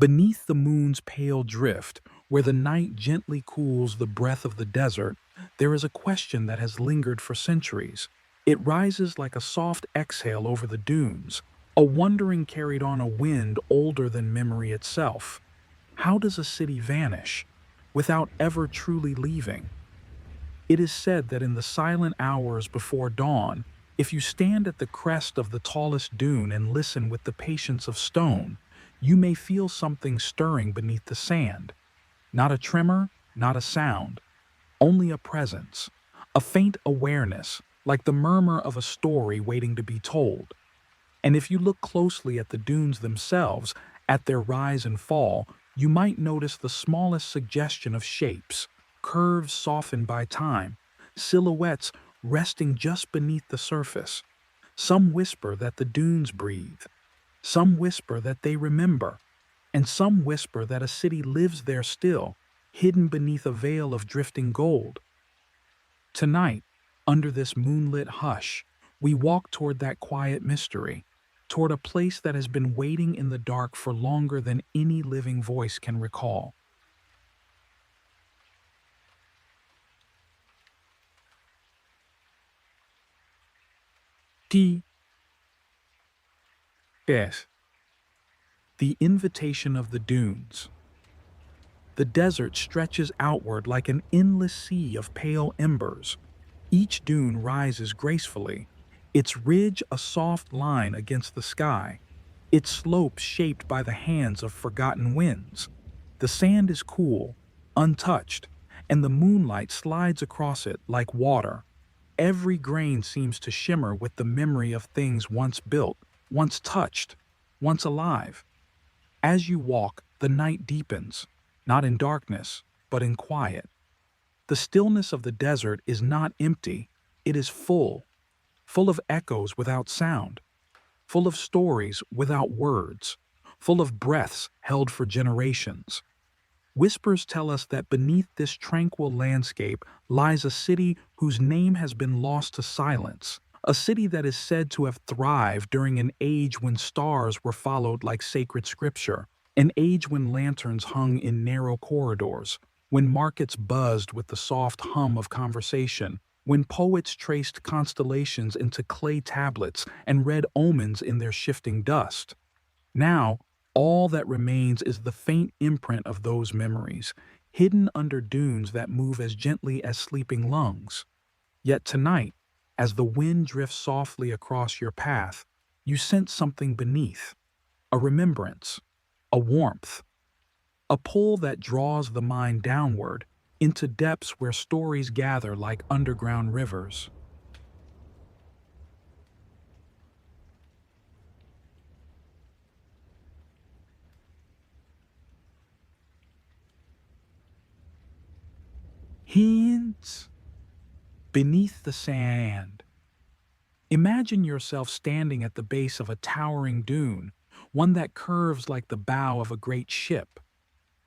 Beneath the moon's pale drift, where the night gently cools the breath of the desert, there is a question that has lingered for centuries. It rises like a soft exhale over the dunes, a wondering carried on a wind older than memory itself. How does a city vanish without ever truly leaving? It is said that in the silent hours before dawn, if you stand at the crest of the tallest dune and listen with the patience of stone, you may feel something stirring beneath the sand. Not a tremor, not a sound, only a presence, a faint awareness, like the murmur of a story waiting to be told. And if you look closely at the dunes themselves, at their rise and fall, you might notice the smallest suggestion of shapes, curves softened by time, silhouettes resting just beneath the surface. Some whisper that the dunes breathe, some whisper that they remember, and some whisper that a city lives there still, hidden beneath a veil of drifting gold. Tonight, under this moonlit hush, we walk toward that quiet mystery, toward a place that has been waiting in the dark for longer than any living voice can recall. T. Yes. The invitation of the dunes. The desert stretches outward like an endless sea of pale embers. Each dune rises gracefully, its ridge a soft line against the sky, its slopes shaped by the hands of forgotten winds. The sand is cool, untouched, and the moonlight slides across it like water. Every grain seems to shimmer with the memory of things once built, once touched, once alive. As you walk, the night deepens, not in darkness, but in quiet. The stillness of the desert is not empty, it is full, full of echoes without sound, full of stories without words, full of breaths held for generations. Whispers tell us that beneath this tranquil landscape lies a city whose name has been lost to silence, a city that is said to have thrived during an age when stars were followed like sacred scripture, an age when lanterns hung in narrow corridors, when markets buzzed with the soft hum of conversation, when poets traced constellations into clay tablets and read omens in their shifting dust. Now, all that remains is the faint imprint of those memories, hidden under dunes that move as gently as sleeping lungs. Yet tonight, as the wind drifts softly across your path, you sense something beneath, a remembrance, a warmth, a pull that draws the mind downward into depths where stories gather like underground rivers. Hints beneath the sand. Imagine yourself standing at the base of a towering dune, one that curves like the bow of a great ship.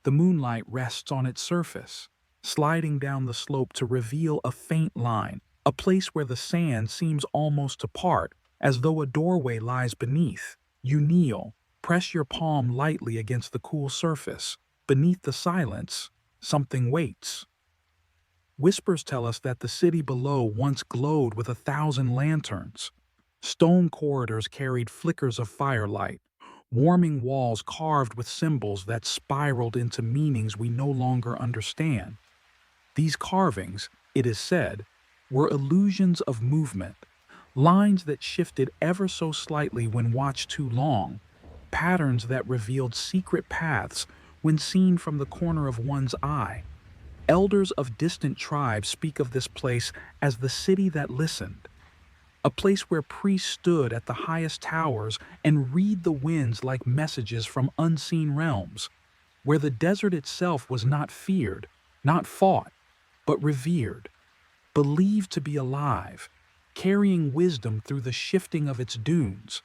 The moonlight rests on its surface, sliding down the slope to reveal a faint line, a place where the sand seems almost to part, as though a doorway lies beneath. You kneel, press your palm lightly against the cool surface. Beneath the silence, something waits. Whispers tell us that the city below once glowed with 1,000 lanterns. Stone corridors carried flickers of firelight, warming walls carved with symbols that spiraled into meanings we no longer understand. These carvings, it is said, were illusions of movement, lines that shifted ever so slightly when watched too long, patterns that revealed secret paths when seen from the corner of one's eye. Elders of distant tribes speak of this place as the city that listened, a place where priests stood at the highest towers and read the winds like messages from unseen realms, where the desert itself was not feared, not fought, but revered, believed to be alive, carrying wisdom through the shifting of its dunes.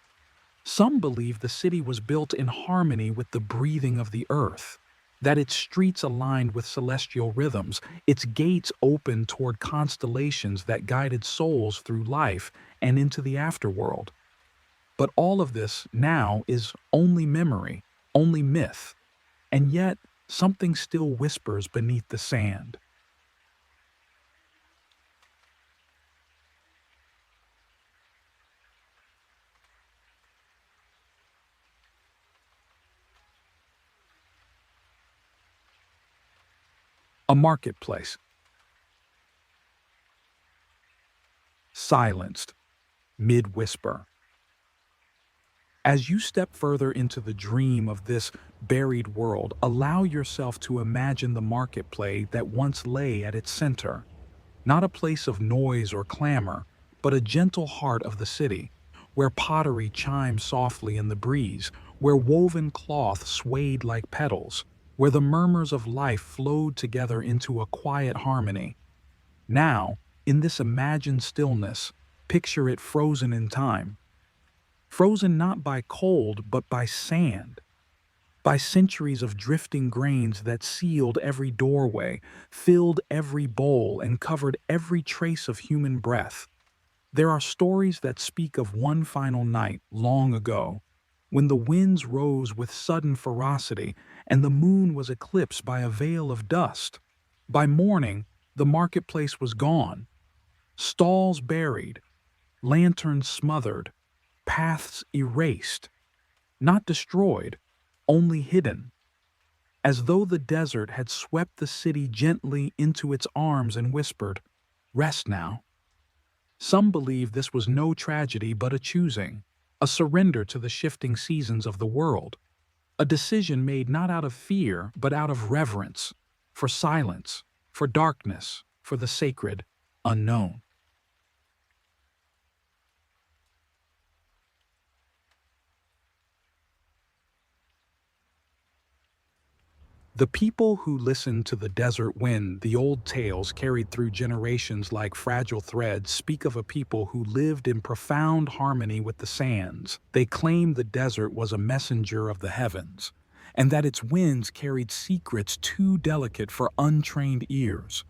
Some believe the city was built in harmony with the breathing of the earth, that its streets aligned with celestial rhythms, its gates opened toward constellations that guided souls through life and into the afterworld. But all of this now is only memory, only myth. and yet something still whispers beneath the sand. A marketplace, silenced, mid-whisper. As you step further into the dream of this buried world, allow yourself to imagine the marketplace that once lay at its center. Not a place of noise or clamor, but a gentle heart of the city, where pottery chimed softly in the breeze, where woven cloth swayed like petals, where the murmurs of life flowed together into a quiet harmony. Now, in this imagined stillness, picture it frozen in time, frozen not by cold but by sand, by centuries of drifting grains that sealed every doorway, filled every bowl, and covered every trace of human breath. There are stories that speak of one final night long ago, when the winds rose with sudden ferocity and the moon was eclipsed by a veil of dust. By morning, the marketplace was gone, stalls buried, lanterns smothered, paths erased, not destroyed, only hidden, as though the desert had swept the city gently into its arms and whispered, "Rest now." Some believe this was no tragedy but a choosing, a surrender to the shifting seasons of the world, a decision made not out of fear but out of reverence, for silence, for darkness, for the sacred unknown. The people who listened to the desert wind, the old tales carried through generations like fragile threads, speak of a people who lived in profound harmony with the sands. They claim the desert was a messenger of the heavens, and that its winds carried secrets too delicate for untrained ears.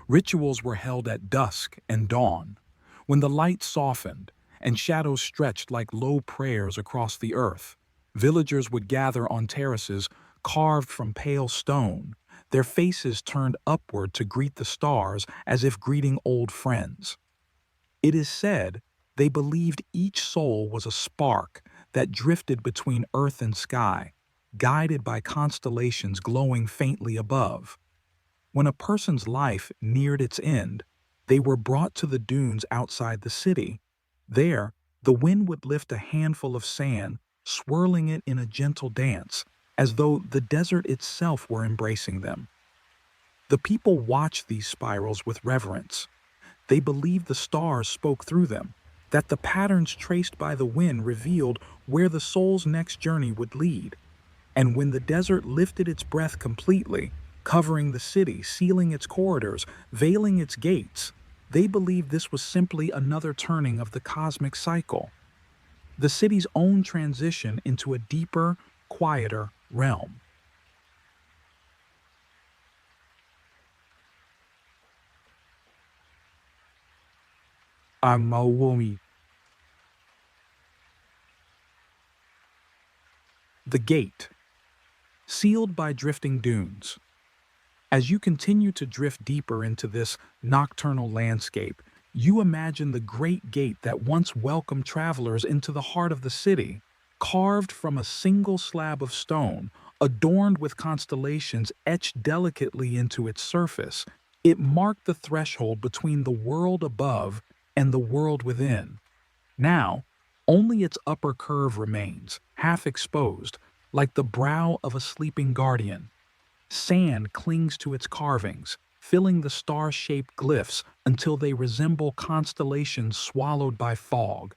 Rituals were held at dusk and dawn, when the light softened and shadows stretched like low prayers across the earth. Villagers would gather on terraces carved from pale stone, their faces turned upward to greet the stars as if greeting old friends. It is said they believed each soul was a spark that drifted between earth and sky, guided by constellations glowing faintly above. When a person's life neared its end, they were brought to the dunes outside the city. There, the wind would lift a handful of sand, swirling it in a gentle dance, as though the desert itself were embracing them. The people watched these spirals with reverence. They believed the stars spoke through them, that the patterns traced by the wind revealed where the soul's next journey would lead. And when the desert lifted its breath completely, covering the city, sealing its corridors, veiling its gates, they believed this was simply another turning of the cosmic cycle, the city's own transition into a deeper, quieter realm. Amawomi. The gate, sealed by drifting dunes. As you continue to drift deeper into this nocturnal landscape, you imagine the great gate that once welcomed travelers into the heart of the city, carved from a single slab of stone, adorned with constellations etched delicately into its surface. It marked the threshold between the world above and the world within. Now, only its upper curve remains, half exposed, like the brow of a sleeping guardian. Sand clings to its carvings, filling the star-shaped glyphs until they resemble constellations swallowed by fog.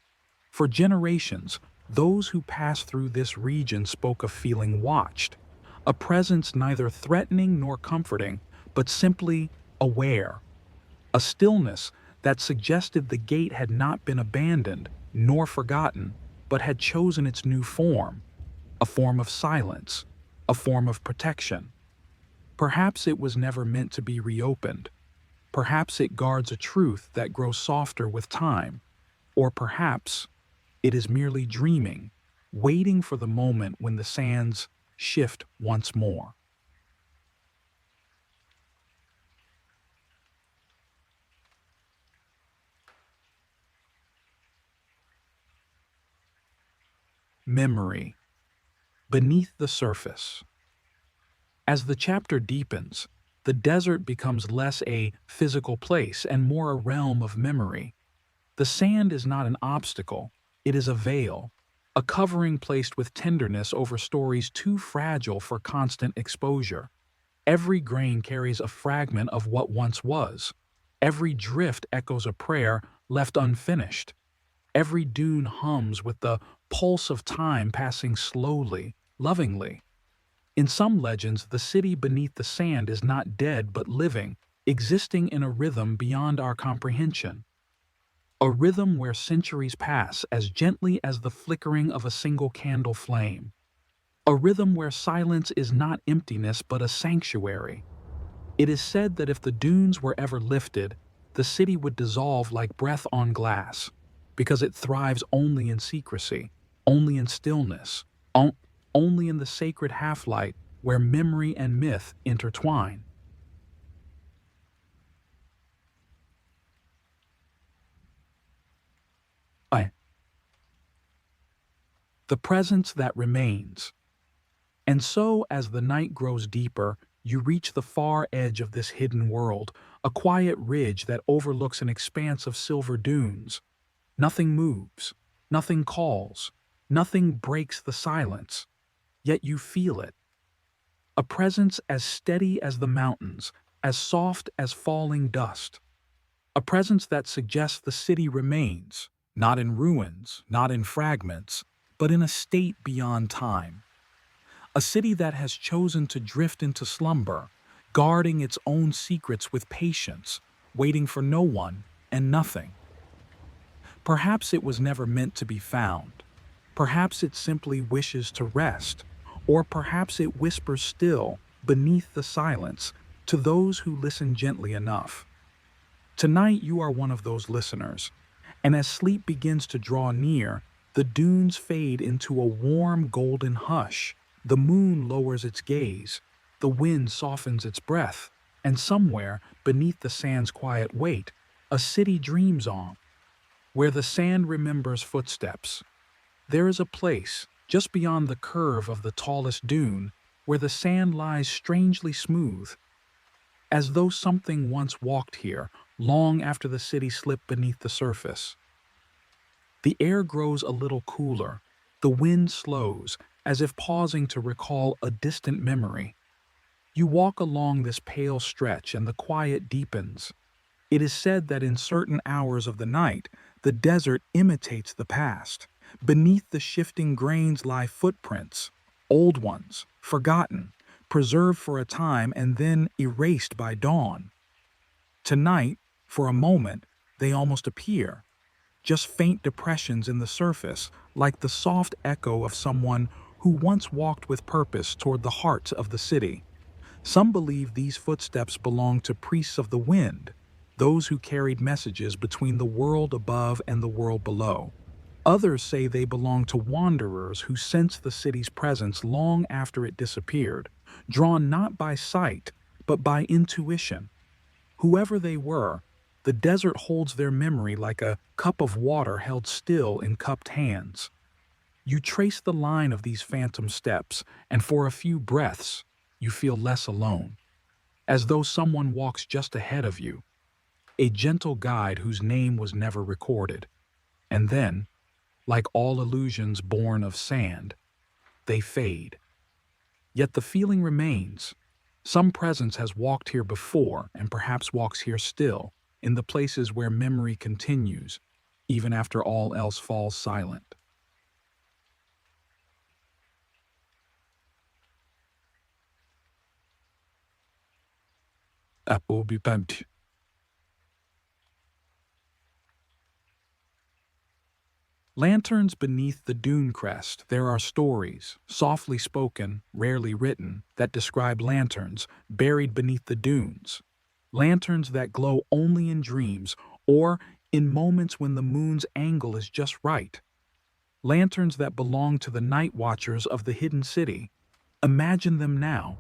For generations, those who passed through this region spoke of feeling watched, a presence neither threatening nor comforting, but simply aware, a stillness that suggested the gate had not been abandoned nor forgotten, but had chosen its new form, a form of silence, a form of protection. Perhaps it was never meant to be reopened. Perhaps it guards a truth that grows softer with time. Or perhaps it is merely dreaming, waiting for the moment when the sands shift once more. Memory. Beneath the surface. As the chapter deepens, the desert becomes less a physical place and more a realm of memory. The sand is not an obstacle, it is a veil, a covering placed with tenderness over stories too fragile for constant exposure. Every grain carries a fragment of what once was. Every drift echoes a prayer left unfinished. Every dune hums with the pulse of time passing slowly, lovingly. In some legends, the city beneath the sand is not dead but living, existing in a rhythm beyond our comprehension. A rhythm where centuries pass as gently as the flickering of a single candle flame. A rhythm where silence is not emptiness but a sanctuary. It is said that if the dunes were ever lifted, the city would dissolve like breath on glass, because it thrives only in secrecy, only in stillness, only in the sacred half-light where memory and myth intertwine. I- The presence that remains. And so, as the night grows deeper, you reach the far edge of this hidden world, a quiet ridge that overlooks an expanse of silver dunes. Nothing moves, nothing calls, nothing breaks the silence, yet you feel it. A presence as steady as the mountains, as soft as falling dust. A presence that suggests the city remains, not in ruins, not in fragments, but in a state beyond time. A city that has chosen to drift into slumber, guarding its own secrets with patience, waiting for no one and nothing. Perhaps it was never meant to be found. Perhaps it simply wishes to rest. Or perhaps it whispers still, beneath the silence, to those who listen gently enough. Tonight you are one of those listeners, and as sleep begins to draw near, the dunes fade into a warm golden hush. The moon lowers its gaze, the wind softens its breath, and somewhere, beneath the sand's quiet weight, a city dreams on, where the sand remembers footsteps. There is a place, just beyond the curve of the tallest dune, where the sand lies strangely smooth, as though something once walked here, long after the city slipped beneath the surface. The air grows a little cooler, the wind slows, as if pausing to recall a distant memory. You walk along this pale stretch and the quiet deepens. It is said that in certain hours of the night, the desert imitates the past. Beneath the shifting grains lie footprints, old ones, forgotten, preserved for a time and then erased by dawn. Tonight, for a moment, they almost appear, just faint depressions in the surface, like the soft echo of someone who once walked with purpose toward the heart of the city. Some believe these footsteps belong to priests of the wind, those who carried messages between the world above and the world below. Others say they belong to wanderers who sensed the city's presence long after it disappeared, drawn not by sight, but by intuition. Whoever they were, the desert holds their memory like a cup of water held still in cupped hands. You trace the line of these phantom steps, and for a few breaths, you feel less alone, as though someone walks just ahead of you, a gentle guide whose name was never recorded. And then, like all illusions born of sand, they fade. Yet the feeling remains. Some presence has walked here before and perhaps walks here still, in the places where memory continues, even after all else falls silent. Lanterns beneath the dune crest, there are stories, softly spoken, rarely written, that describe lanterns buried beneath the dunes. Lanterns that glow only in dreams or in moments when the moon's angle is just right. Lanterns that belong to the night watchers of the hidden city. Imagine them now,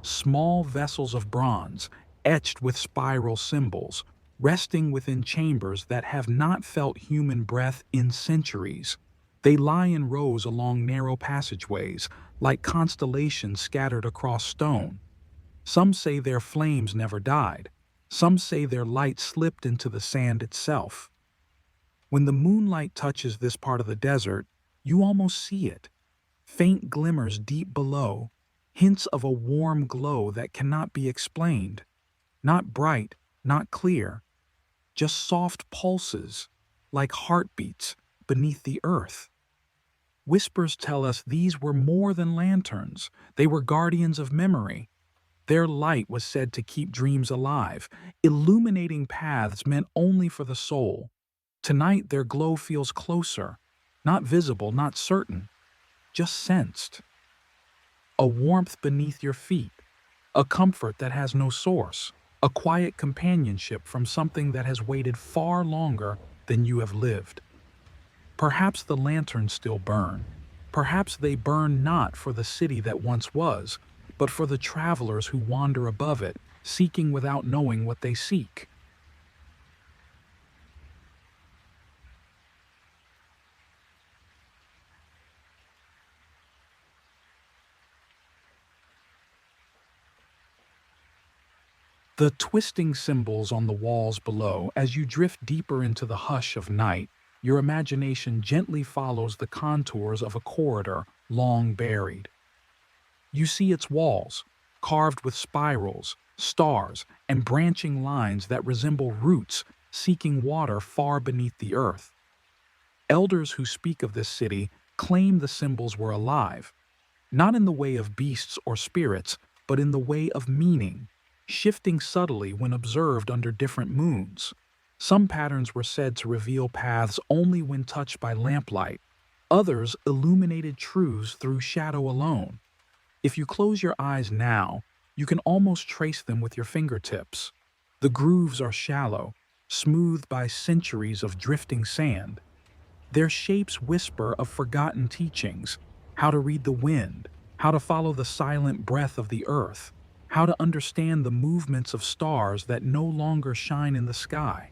small vessels of bronze, etched with spiral symbols, resting within chambers that have not felt human breath in centuries. They lie in rows along narrow passageways, like constellations scattered across stone. Some say their flames never died. Some say their light slipped into the sand itself. When the moonlight touches this part of the desert, you almost see it. Faint glimmers deep below, hints of a warm glow that cannot be explained. Not bright, not clear, just soft pulses, like heartbeats beneath the earth. Whispers tell us these were more than lanterns. They were guardians of memory. Their light was said to keep dreams alive, illuminating paths meant only for the soul. Tonight their glow feels closer, not visible, not certain, just sensed. A warmth beneath your feet, a comfort that has no source, a quiet companionship from something that has waited far longer than you have lived. Perhaps the lanterns still burn. Perhaps they burn not for the city that once was, but for the travelers who wander above it, seeking without knowing what they seek. The twisting symbols on the walls below, as you drift deeper into the hush of night, your imagination gently follows the contours of a corridor long buried. You see its walls, carved with spirals, stars, and branching lines that resemble roots seeking water far beneath the earth. Elders who speak of this city claim the symbols were alive, not in the way of beasts or spirits, but in the way of meaning, shifting subtly when observed under different moons. Some patterns were said to reveal paths only when touched by lamplight. Others illuminated truths through shadow alone. If you close your eyes now, you can almost trace them with your fingertips. The grooves are shallow, smoothed by centuries of drifting sand. Their shapes whisper of forgotten teachings, how to read the wind, how to follow the silent breath of the earth, how to understand the movements of stars that no longer shine in the sky.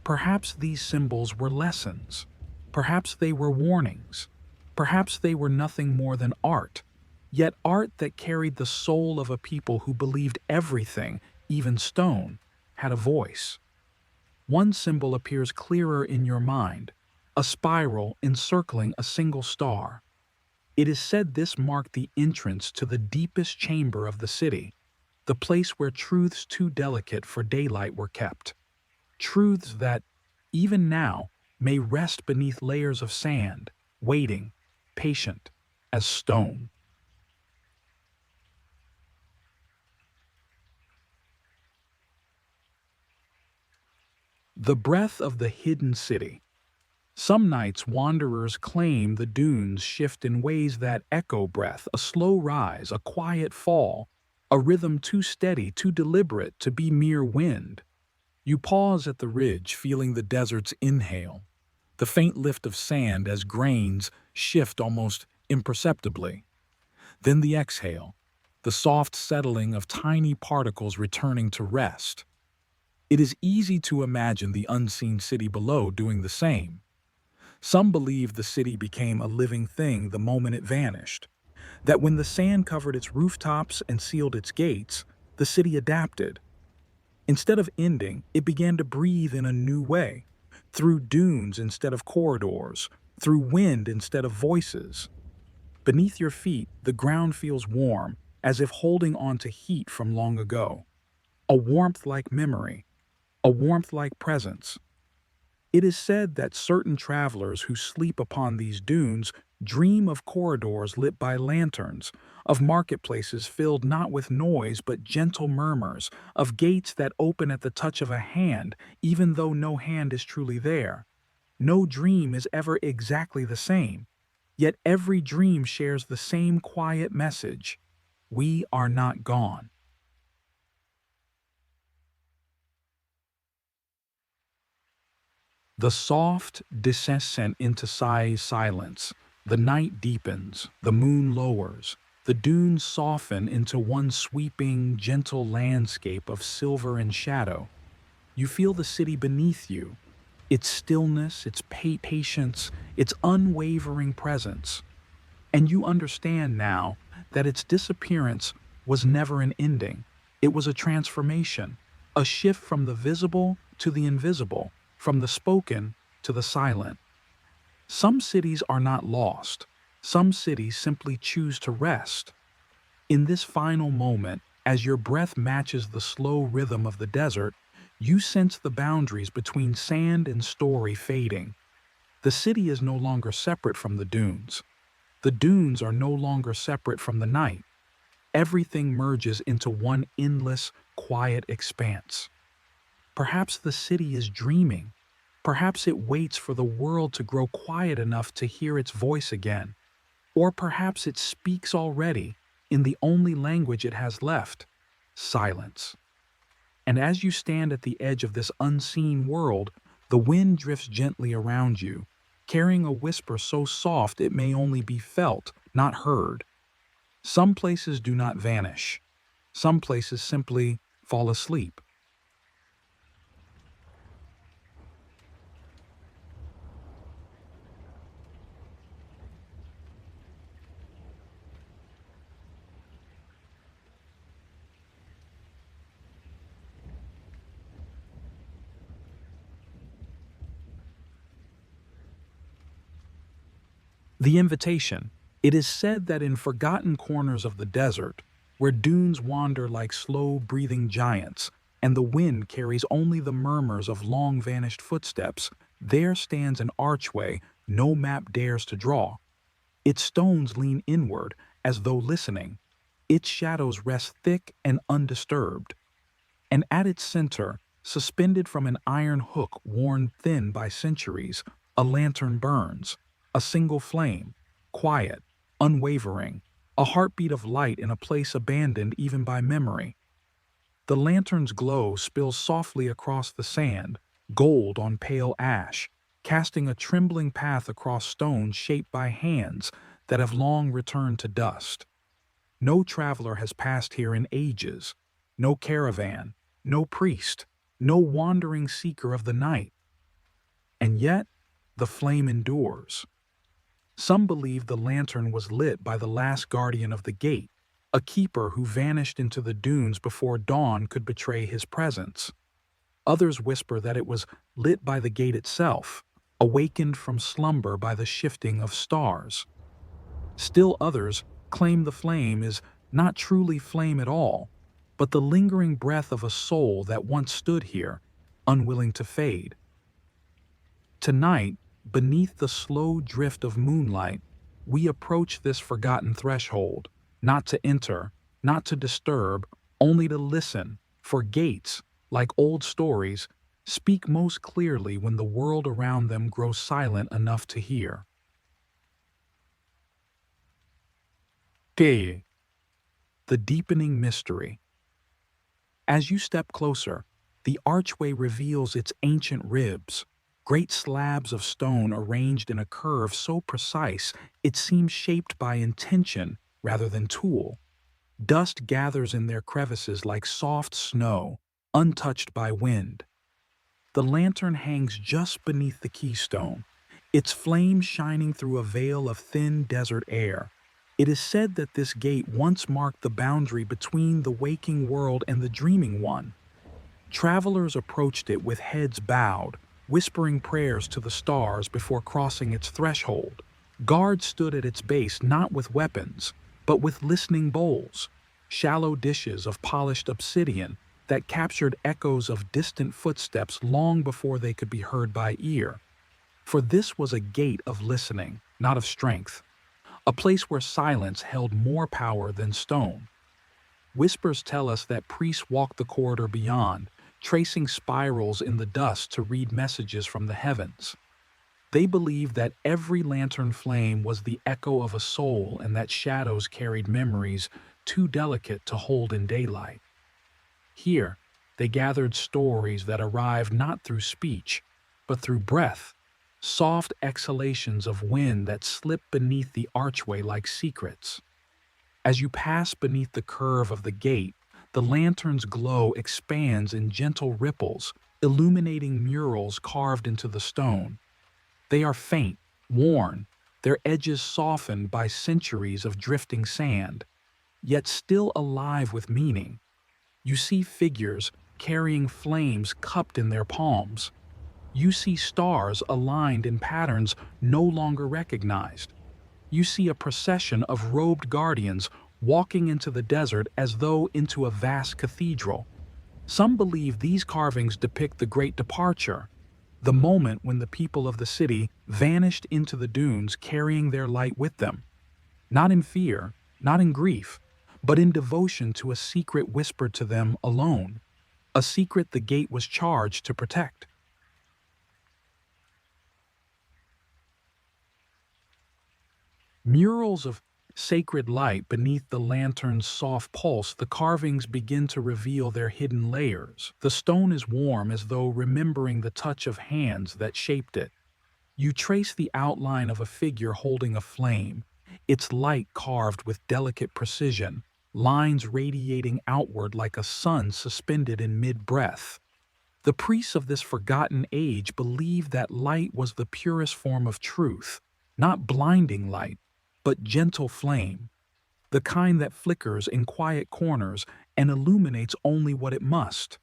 Perhaps these symbols were lessons. Perhaps they were warnings. Perhaps they were nothing more than art, yet art that carried the soul of a people who believed everything, even stone, had a voice. One symbol appears clearer in your mind, a spiral encircling a single star. It is said this marked the entrance to the deepest chamber of the city, the place where truths too delicate for daylight were kept. Truths that, even now, may rest beneath layers of sand, waiting, patient as stone. The breath of the hidden city. Some nights wanderers claim the dunes shift in ways that echo breath, a slow rise, a quiet fall, a rhythm too steady, too deliberate to be mere wind. You pause at the ridge, feeling the desert's inhale, the faint lift of sand as grains shift almost imperceptibly. Then the exhale, the soft settling of tiny particles returning to rest. It is easy to imagine the unseen city below doing the same. Some believe the city became a living thing the moment it vanished, that when the sand covered its rooftops and sealed its gates, the city adapted. Instead of ending, it began to breathe in a new way, through dunes instead of corridors, through wind instead of voices. Beneath your feet, the ground feels warm, as if holding on to heat from long ago. A warmth like memory, a warmth like presence. It is said that certain travelers who sleep upon these dunes dream of corridors lit by lanterns, of marketplaces filled not with noise but gentle murmurs, of gates that open at the touch of a hand, even though no hand is truly there. No dream is ever exactly the same, yet every dream shares the same quiet message: we are not gone. The soft descent into silence. The night deepens, the moon lowers, The dunes soften into one sweeping, gentle landscape of silver and shadow. You feel the city beneath you, its stillness, its patience, its unwavering presence. And you understand now that its disappearance was never an ending. It was a transformation, a shift from the visible to the invisible, from the spoken to the silent. Some cities are not lost. Some cities simply choose to rest. In this final moment, as your breath matches the slow rhythm of the desert, you sense the boundaries between sand and story fading. The city is no longer separate from the dunes. The dunes are no longer separate from the night. Everything merges into one endless, quiet expanse. Perhaps the city is dreaming. Perhaps it waits for the world to grow quiet enough to hear its voice again. Or perhaps it speaks already in the only language it has left: silence. And as you stand at the edge of this unseen world, the wind drifts gently around you, carrying a whisper so soft it may only be felt, not heard. Some places do not vanish. Some places simply fall asleep. The invitation. It is said that in forgotten corners of the desert, where dunes wander like slow-breathing giants, and the wind carries only the murmurs of long-vanished footsteps, there stands an archway no map dares to draw. Its stones lean inward, as though listening. Its shadows rest thick and undisturbed. And at its center, suspended from an iron hook worn thin by centuries, a lantern burns, a single flame, quiet, unwavering, a heartbeat of light in a place abandoned even by memory. The lantern's glow spills softly across the sand, gold on pale ash, casting a trembling path across stones shaped by hands that have long returned to dust. No traveler has passed here in ages, no caravan, no priest, no wandering seeker of the night. And yet, the flame endures. Some believe the lantern was lit by the last guardian of the gate, a keeper who vanished into the dunes before dawn could betray his presence. Others whisper that it was lit by the gate itself, awakened from slumber by the shifting of stars. Still others claim the flame is not truly flame at all, but the lingering breath of a soul that once stood here, unwilling to fade. Tonight, beneath the slow drift of moonlight, we approach this forgotten threshold, not to enter, not to disturb, only to listen, for gates, like old stories, speak most clearly when the world around them grows silent enough to hear. The deepening mystery. As you step closer, the archway reveals its ancient ribs, great slabs of stone arranged in a curve so precise it seems shaped by intention rather than tool. Dust gathers in their crevices like soft snow, untouched by wind. The lantern hangs just beneath the keystone, its flame shining through a veil of thin desert air. It is said that this gate once marked the boundary between the waking world and the dreaming one. Travelers approached it with heads bowed, whispering prayers to the stars before crossing its threshold. Guards stood at its base not with weapons, but with listening bowls, shallow dishes of polished obsidian that captured echoes of distant footsteps long before they could be heard by ear. For this was a gate of listening, not of strength, a place where silence held more power than stone. Whispers tell us that priests walked the corridor beyond, tracing spirals in the dust to read messages from the heavens. They believed that every lantern flame was the echo of a soul and that shadows carried memories too delicate to hold in daylight. Here, they gathered stories that arrived not through speech, but through breath, soft exhalations of wind that slipped beneath the archway like secrets. As you pass beneath the curve of the gate, the lantern's glow expands in gentle ripples, illuminating murals carved into the stone. They are faint, worn, their edges softened by centuries of drifting sand, yet still alive with meaning. You see figures carrying flames cupped in their palms. You see stars aligned in patterns no longer recognized. You see a procession of robed guardians walking into the desert as though into a vast cathedral. Some believe these carvings depict the Great Departure, the moment when the people of the city vanished into the dunes carrying their light with them, not in fear, not in grief, but in devotion to a secret whispered to them alone, a secret the gate was charged to protect. Murals of sacred light beneath the lantern's soft pulse, the carvings begin to reveal their hidden layers. The stone is warm as though remembering the touch of hands that shaped it. You trace the outline of a figure holding a flame, its light carved with delicate precision, lines radiating outward like a sun suspended in mid-breath. The priests of this forgotten age believed that light was the purest form of truth, not blinding light, but gentle flame, the kind that flickers in quiet corners and illuminates only what it must.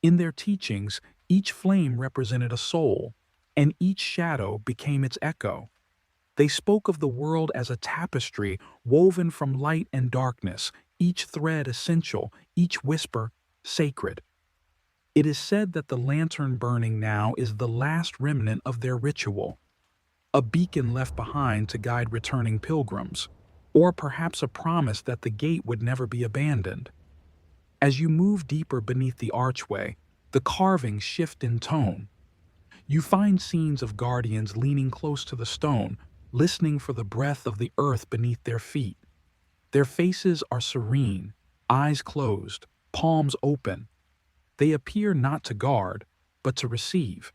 In their teachings, each flame represented a soul, and each shadow became its echo. They spoke of the world as a tapestry woven from light and darkness, each thread essential, each whisper sacred. It is said that the lantern burning now is the last remnant of their ritual, a beacon left behind to guide returning pilgrims, or perhaps a promise that the gate would never be abandoned. As you move deeper beneath the archway, the carvings shift in tone. You find scenes of guardians leaning close to the stone, listening for the breath of the earth beneath their feet. Their faces are serene, eyes closed, palms open. They appear not to guard, but to receive.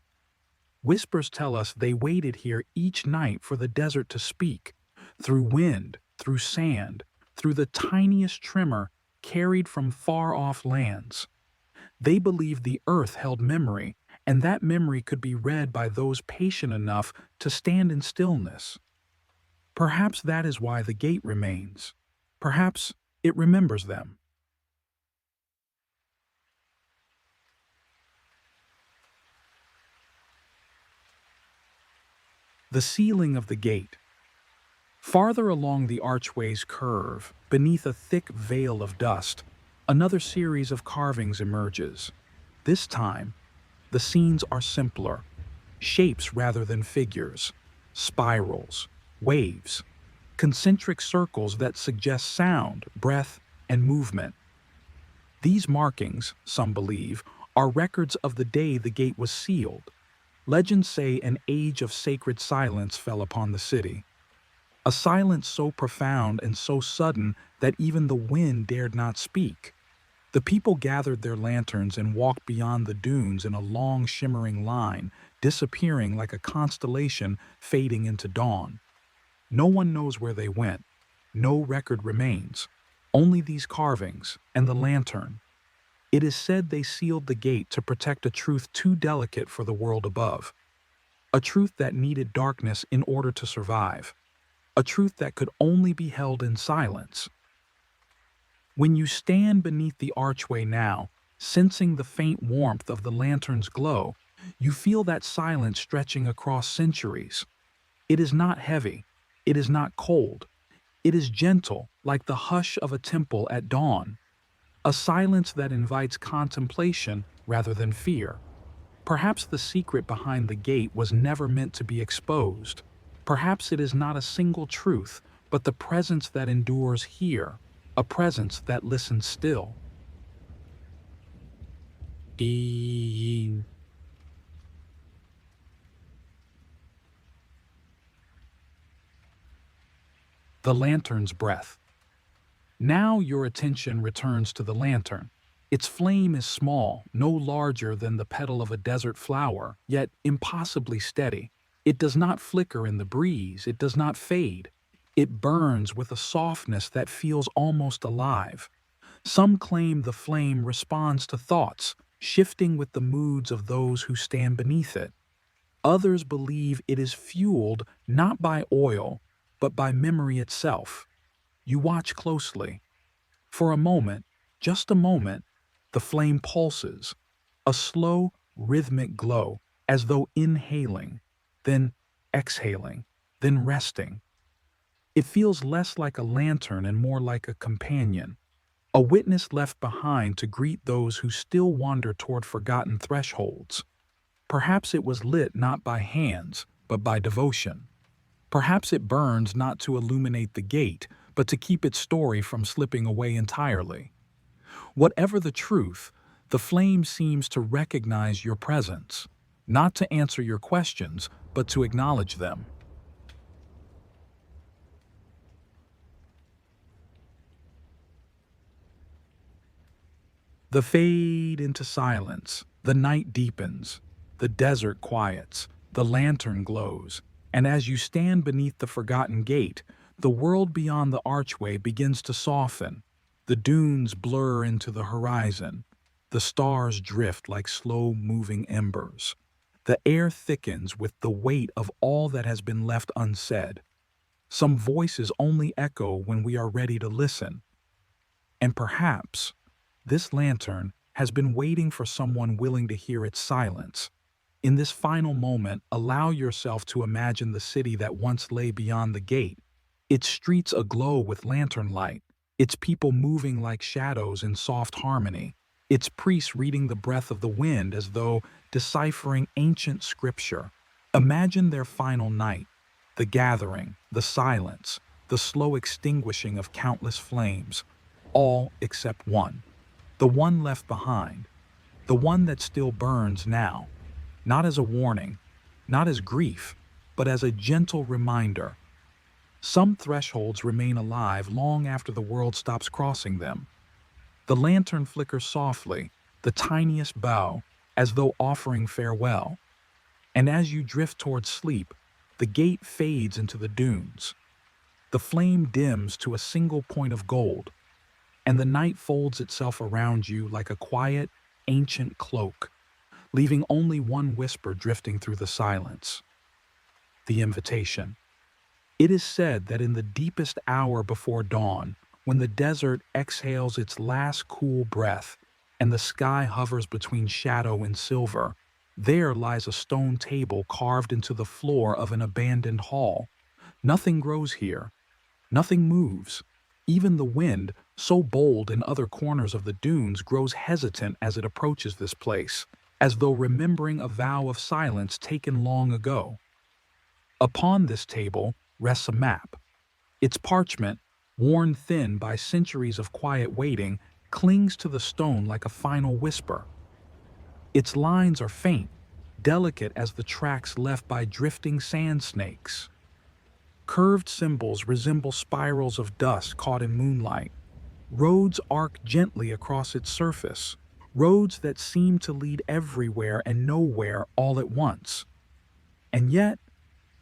Whispers tell us they waited here each night for the desert to speak, through wind, through sand, through the tiniest tremor carried from far-off lands. They believed the earth held memory, and that memory could be read by those patient enough to stand in stillness. Perhaps that is why the gate remains. Perhaps it remembers them. The ceiling of the gate. Farther along the archway's curve, beneath a thick veil of dust, another series of carvings emerges. This time, the scenes are simpler, shapes rather than figures, spirals, waves, concentric circles that suggest sound, breath, and movement. These markings, some believe, are records of the day the gate was sealed. Legends say an age of sacred silence fell upon the city, a silence so profound and so sudden that even the wind dared not speak. The people gathered their lanterns and walked beyond the dunes in a long shimmering line, disappearing like a constellation fading into dawn. No one knows where they went. No record remains. Only these carvings and the lantern. It is said they sealed the gate to protect a truth too delicate for the world above. A truth that needed darkness in order to survive. A truth that could only be held in silence. When you stand beneath the archway now, sensing the faint warmth of the lantern's glow, you feel that silence stretching across centuries. It is not heavy. It is not cold. It is gentle, like the hush of a temple at dawn. A silence that invites contemplation rather than fear. Perhaps the secret behind the gate was never meant to be exposed. Perhaps it is not a single truth, but the presence that endures here, a presence that listens still. The lantern's breath. Now your attention returns to the lantern. Its flame is small, no larger than the petal of a desert flower, yet impossibly steady. It does not flicker in the breeze, it does not fade. It burns with a softness that feels almost alive. Some claim the flame responds to thoughts, shifting with the moods of those who stand beneath it. Others believe it is fueled not by oil, but by memory itself. You watch closely. For a moment, just a moment, the flame pulses, a slow, rhythmic glow, as though inhaling, then exhaling, then resting. It feels less like a lantern and more like a companion, a witness left behind to greet those who still wander toward forgotten thresholds. Perhaps it was lit not by hands, but by devotion. Perhaps it burns not to illuminate the gate, but to keep its story from slipping away entirely. Whatever the truth, the flame seems to recognize your presence, not to answer your questions, but to acknowledge them. The fade into silence, the night deepens, the desert quiets, the lantern glows, and as you stand beneath the forgotten gate, the world beyond the archway begins to soften. The dunes blur into the horizon. The stars drift like slow-moving embers. The air thickens with the weight of all that has been left unsaid. Some voices only echo when we are ready to listen. And perhaps this lantern has been waiting for someone willing to hear its silence. In this final moment, allow yourself to imagine the city that once lay beyond the gate, its streets aglow with lantern light, its people moving like shadows in soft harmony, its priests reading the breath of the wind as though deciphering ancient scripture. Imagine their final night, the gathering, the silence, the slow extinguishing of countless flames, all except one. The one left behind, the one that still burns now, not as a warning, not as grief, but as a gentle reminder. Some thresholds remain alive long after the world stops crossing them. The lantern flickers softly, the tiniest bow, as though offering farewell. And as you drift towards sleep, the gate fades into the dunes. The flame dims to a single point of gold, and the night folds itself around you like a quiet, ancient cloak, leaving only one whisper drifting through the silence: the invitation. It is said that in the deepest hour before dawn, when the desert exhales its last cool breath and the sky hovers between shadow and silver, there lies a stone table carved into the floor of an abandoned hall. Nothing grows here, nothing moves. Even the wind, so bold in other corners of the dunes, grows hesitant as it approaches this place, as though remembering a vow of silence taken long ago. Upon this table rests a map. Its parchment, worn thin by centuries of quiet waiting, clings to the stone like a final whisper. Its lines are faint, delicate as the tracks left by drifting sand snakes. Curved symbols resemble spirals of dust caught in moonlight. Roads arc gently across its surface, roads that seem to lead everywhere and nowhere all at once. And yet,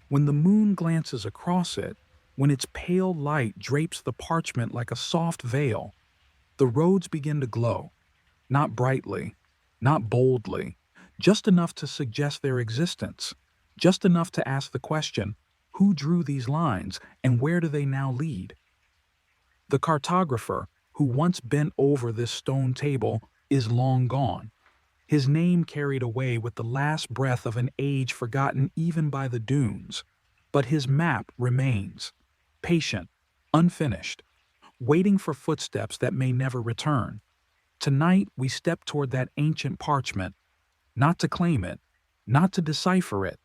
when the moon glances across it, when its pale light drapes the parchment like a soft veil, the roads begin to glow, not brightly, not boldly, just enough to suggest their existence, just enough to ask the question, who drew these lines and where do they now lead? The cartographer, who once bent over this stone table, is long gone, his name carried away with the last breath of an age forgotten even by the dunes. But his map remains, patient, unfinished, waiting for footsteps that may never return. Tonight we step toward that ancient parchment, not to claim it, not to decipher it,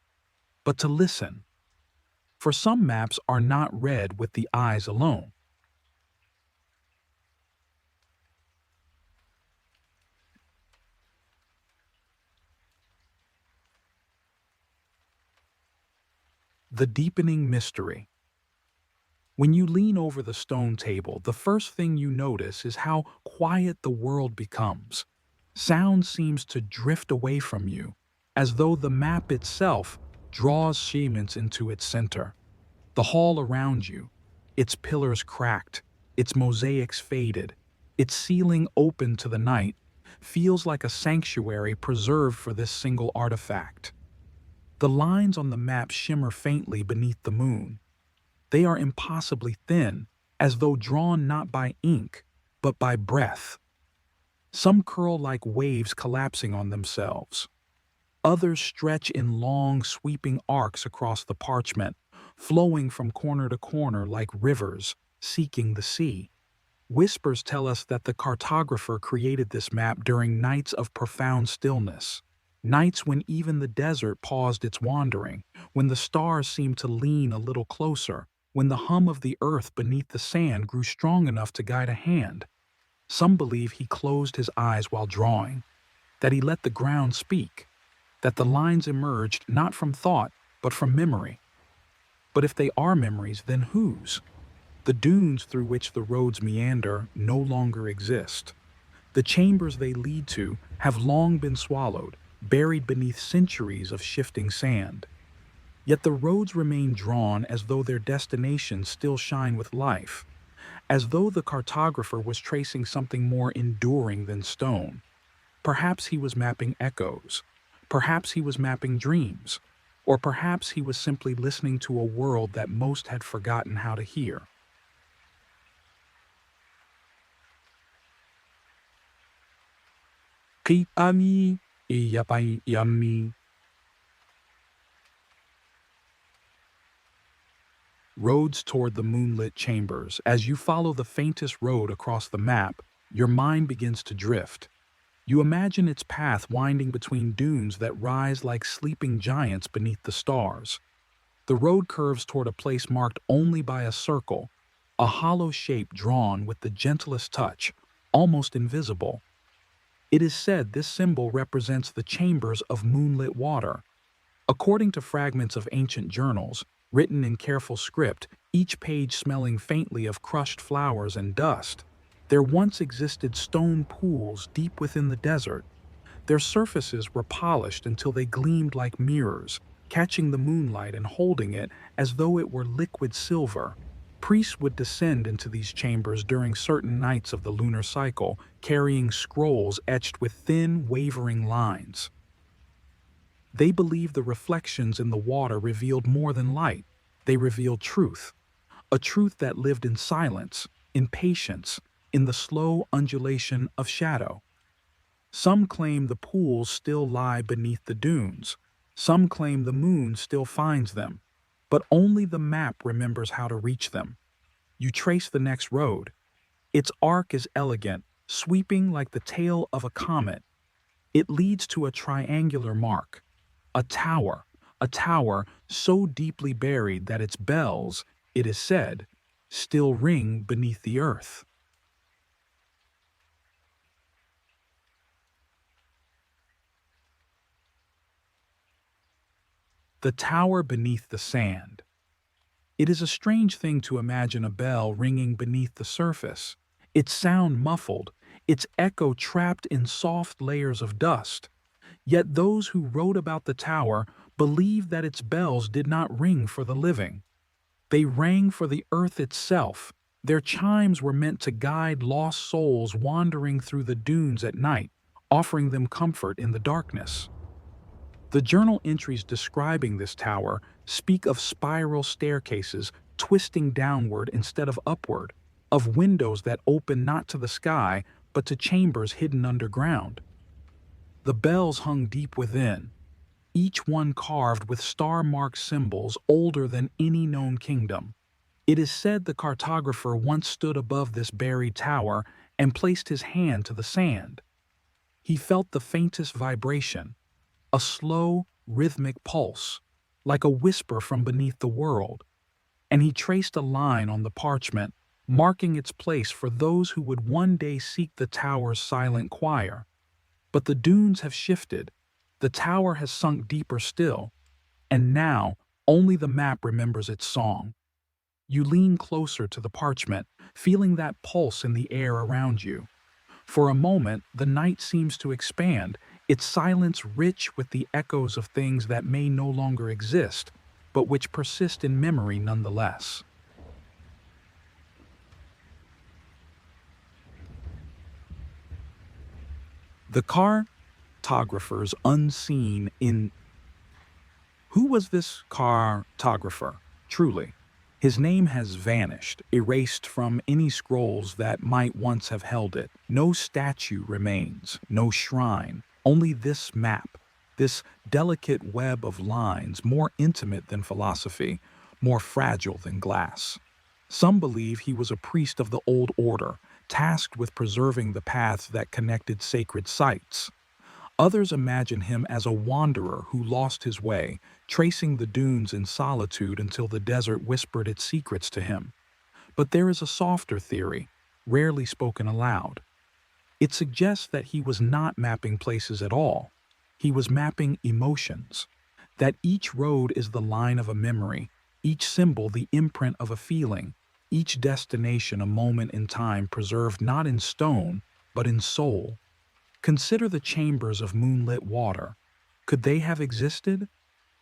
but to listen. For some maps are not read with the eyes alone. The deepening mystery. When you lean over the stone table, the first thing you notice is how quiet the world becomes. Sound seems to drift away from you, as though the map itself draws Siemens into its center. The hall around you, its pillars cracked, its mosaics faded, its ceiling open to the night, feels like a sanctuary preserved for this single artifact. The lines on the map shimmer faintly beneath the moon. They are impossibly thin, as though drawn not by ink, but by breath. Some curl like waves collapsing on themselves. Others stretch in long, sweeping arcs across the parchment, flowing from corner to corner like rivers, seeking the sea. Whispers tell us that the cartographer created this map during nights of profound stillness, nights when even the desert paused its wandering, when the stars seemed to lean a little closer, when the hum of the earth beneath the sand grew strong enough to guide a hand. Some believe he closed his eyes while drawing, that he let the ground speak, that the lines emerged not from thought, but from memory. But if they are memories, then whose? The dunes through which the roads meander no longer exist. The chambers they lead to have long been swallowed, buried beneath centuries of shifting sand. Yet the roads remain drawn as though their destinations still shine with life, as though the cartographer was tracing something more enduring than stone. Perhaps he was mapping echoes. Perhaps he was mapping dreams. Or perhaps he was simply listening to a world that most had forgotten how to hear. Kitami iyapai yami. Roads toward the moonlit chambers. As you follow the faintest road across the map, your mind begins to drift. You imagine its path winding between dunes that rise like sleeping giants beneath the stars. The road curves toward a place marked only by a circle, a hollow shape drawn with the gentlest touch, almost invisible. It is said this symbol represents the chambers of moonlit water. According to fragments of ancient journals, written in careful script, each page smelling faintly of crushed flowers and dust, there once existed stone pools deep within the desert. Their surfaces were polished until they gleamed like mirrors, catching the moonlight and holding it as though it were liquid silver. Priests would descend into these chambers during certain nights of the lunar cycle, carrying scrolls etched with thin, wavering lines. They believed the reflections in the water revealed more than light. They revealed truth, a truth that lived in silence, in patience, in the slow undulation of shadow. Some claim the pools still lie beneath the dunes. Some claim the moon still finds them. But only the map remembers how to reach them. You trace the next road. Its arc is elegant, sweeping like the tail of a comet. It leads to a triangular mark, a tower so deeply buried that its bells, it is said, still ring beneath the earth. The tower beneath the sand. It is a strange thing to imagine a bell ringing beneath the surface, its sound muffled, its echo trapped in soft layers of dust. Yet those who wrote about the tower believed that its bells did not ring for the living. They rang for the earth itself. Their chimes were meant to guide lost souls wandering through the dunes at night, offering them comfort in the darkness. The journal entries describing this tower speak of spiral staircases twisting downward instead of upward, of windows that open not to the sky but to chambers hidden underground. The bells hung deep within, each one carved with star-marked symbols older than any known kingdom. It is said the cartographer once stood above this buried tower and placed his hand to the sand. He felt the faintest vibration, a slow, rhythmic pulse, like a whisper from beneath the world, and he traced a line on the parchment, marking its place for those who would one day seek the tower's silent choir. But the dunes have shifted, the tower has sunk deeper still, and now only the map remembers its song. You lean closer to the parchment, feeling that pulse in the air around you. For a moment, the night seems to expand, its silence rich with the echoes of things that may no longer exist, but which persist in memory nonetheless. The cartographer's unseen in Who was this cartographer, truly? His name has vanished, erased from any scrolls that might once have held it. No statue remains, no shrine, only this map, this delicate web of lines, more intimate than philosophy, more fragile than glass. Some believe he was a priest of the old order, tasked with preserving the paths that connected sacred sites. Others imagine him as a wanderer who lost his way, tracing the dunes in solitude until the desert whispered its secrets to him. But there is a softer theory, rarely spoken aloud. It suggests that he was not mapping places at all. He was mapping emotions. That each road is the line of a memory, each symbol the imprint of a feeling, each destination a moment in time preserved not in stone, but in soul. Consider the chambers of moonlit water. Could they have existed?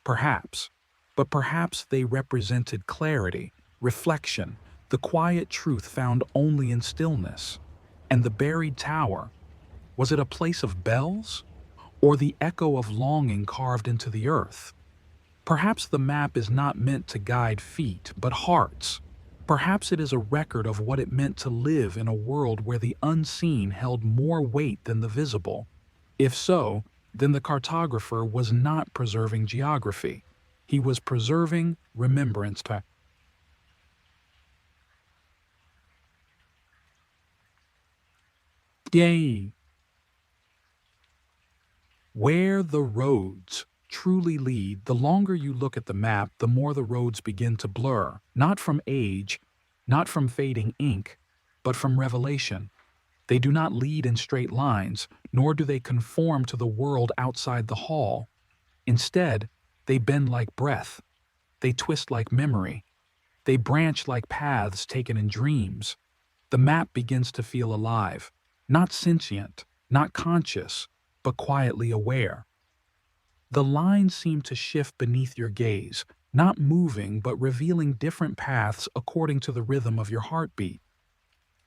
Perhaps. But perhaps they represented clarity, reflection, the quiet truth found only in stillness. And the buried tower, was it a place of bells? Or the echo of longing carved into the earth? Perhaps the map is not meant to guide feet, but hearts. Perhaps it is a record of what it meant to live in a world where the unseen held more weight than the visible. If so, then the cartographer was not preserving geography. He was preserving remembrance. Yay! Where the roads truly lead, the longer you look at the map, the more the roads begin to blur, not from age, not from fading ink, but from revelation. They do not lead in straight lines, nor do they conform to the world outside the hall. Instead, they bend like breath, they twist like memory, they branch like paths taken in dreams. The map begins to feel alive, not sentient, not conscious, but quietly aware. The lines seem to shift beneath your gaze, not moving but revealing different paths according to the rhythm of your heartbeat.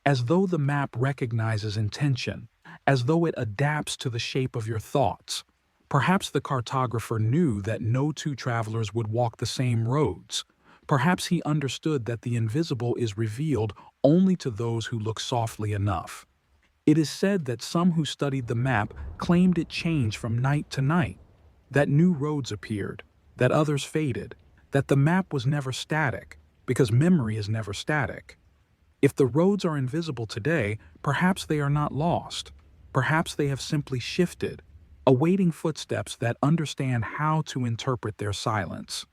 As though the map recognizes intention, as though it adapts to the shape of your thoughts. Perhaps the cartographer knew that no two travelers would walk the same roads. Perhaps he understood that the invisible is revealed only to those who look softly enough. It is said that some who studied the map claimed it changed from night to night, that new roads appeared, that others faded, that the map was never static, because memory is never static. If the roads are invisible today, perhaps they are not lost. Perhaps they have simply shifted, awaiting footsteps that understand how to interpret their silence.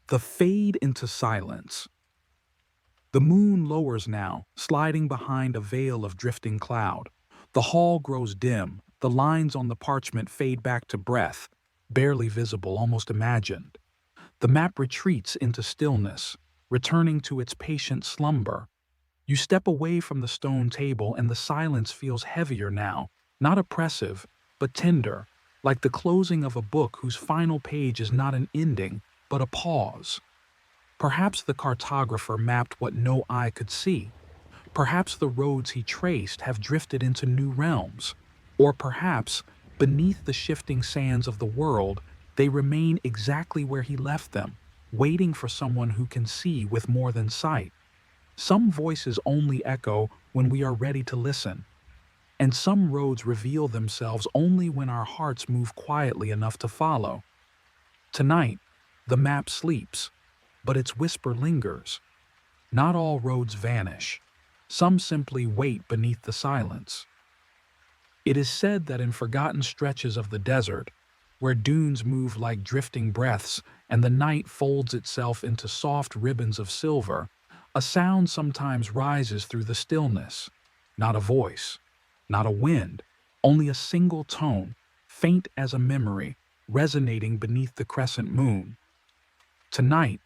The fade into silence. The moon lowers now, sliding behind a veil of drifting cloud. The hall grows dim, the lines on the parchment fade back to breath, barely visible, almost imagined. The map retreats into stillness, returning to its patient slumber. You step away from the stone table and the silence feels heavier now, not oppressive, but tender, like the closing of a book whose final page is not an ending, but a pause. Perhaps the cartographer mapped what no eye could see. Perhaps the roads he traced have drifted into new realms. Or perhaps, beneath the shifting sands of the world, they remain exactly where he left them, waiting for someone who can see with more than sight. Some voices only echo when we are ready to listen, and some roads reveal themselves only when our hearts move quietly enough to follow. Tonight, the map sleeps, but its whisper lingers. Not all roads vanish. Some simply wait beneath the silence. It is said that in forgotten stretches of the desert, where dunes move like drifting breaths and the night folds itself into soft ribbons of silver, a sound sometimes rises through the stillness. Not a voice, not a wind, only a single tone, faint as a memory, resonating beneath the crescent moon. Tonight,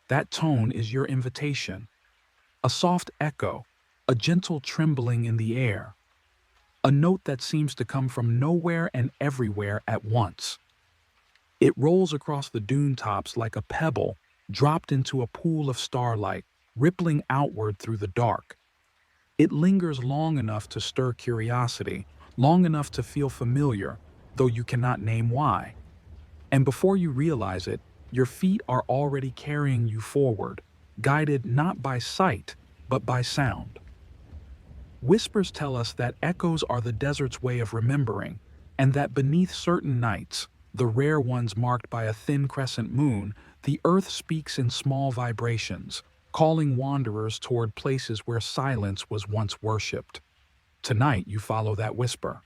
that tone is your invitation, a soft echo, a gentle trembling in the air, a note that seems to come from nowhere and everywhere at once. It rolls across the dune tops like a pebble dropped into a pool of starlight, rippling outward through the dark. It lingers long enough to stir curiosity, long enough to feel familiar, though you cannot name why. And before you realize it, your feet are already carrying you forward, guided not by sight, but by sound. Whispers tell us that echoes are the desert's way of remembering, and that beneath certain nights, the rare ones marked by a thin crescent moon, the earth speaks in small vibrations, calling wanderers toward places where silence was once worshipped. Tonight, you follow that whisper.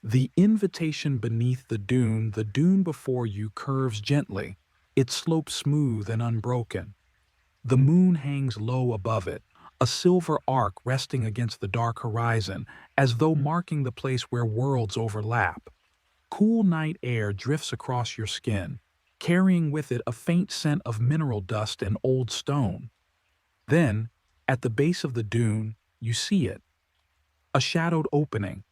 The invitation beneath the dune before you curves gently, its slope smooth and unbroken. The moon hangs low above it, a silver arc resting against the dark horizon, as though marking the place where worlds overlap. Cool night air drifts across your skin, carrying with it a faint scent of mineral dust and old stone. Then, at the base of the dune, you see it, a shadowed opening,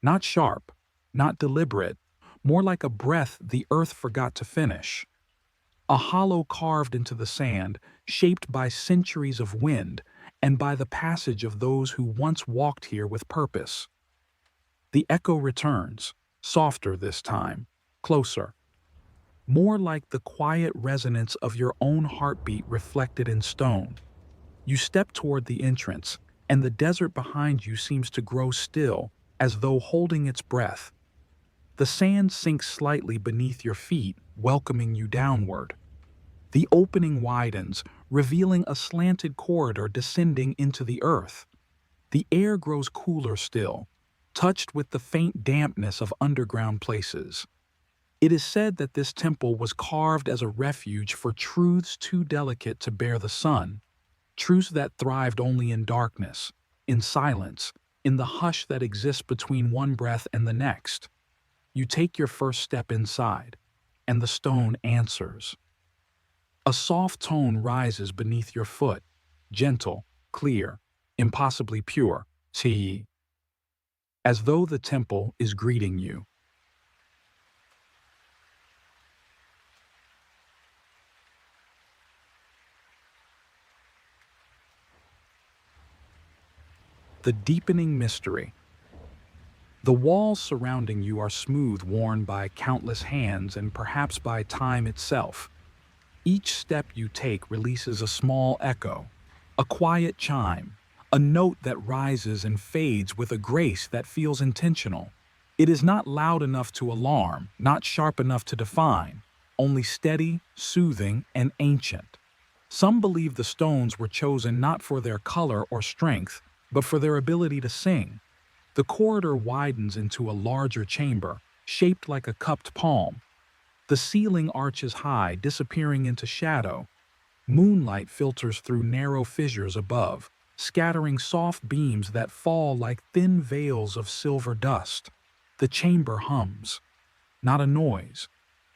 not sharp, not deliberate, more like a breath the earth forgot to finish. A hollow carved into the sand, shaped by centuries of wind and by the passage of those who once walked here with purpose. The echo returns, softer this time, closer, more like the quiet resonance of your own heartbeat reflected in stone. You step toward the entrance, and the desert behind you seems to grow still, as though holding its breath. The sand sinks slightly beneath your feet, welcoming you downward. The opening widens, revealing a slanted corridor descending into the earth. The air grows cooler still, touched with the faint dampness of underground places. It is said that this temple was carved as a refuge for truths too delicate to bear the sun, truths that thrived only in darkness, in silence, in the hush that exists between one breath and the next. You take your first step inside, and the stone answers. A soft tone rises beneath your foot, gentle, clear, impossibly pure, ti, as though the temple is greeting you. The deepening mystery. The walls surrounding you are smooth, worn by countless hands and perhaps by time itself. Each step you take releases a small echo, a quiet chime, a note that rises and fades with a grace that feels intentional. It is not loud enough to alarm, not sharp enough to define, only steady, soothing, and ancient. Some believe the stones were chosen not for their color or strength, but for their ability to sing. The corridor widens into a larger chamber, shaped like a cupped palm. The ceiling arches high, disappearing into shadow. Moonlight filters through narrow fissures above, scattering soft beams that fall like thin veils of silver dust. The chamber hums. Not a noise,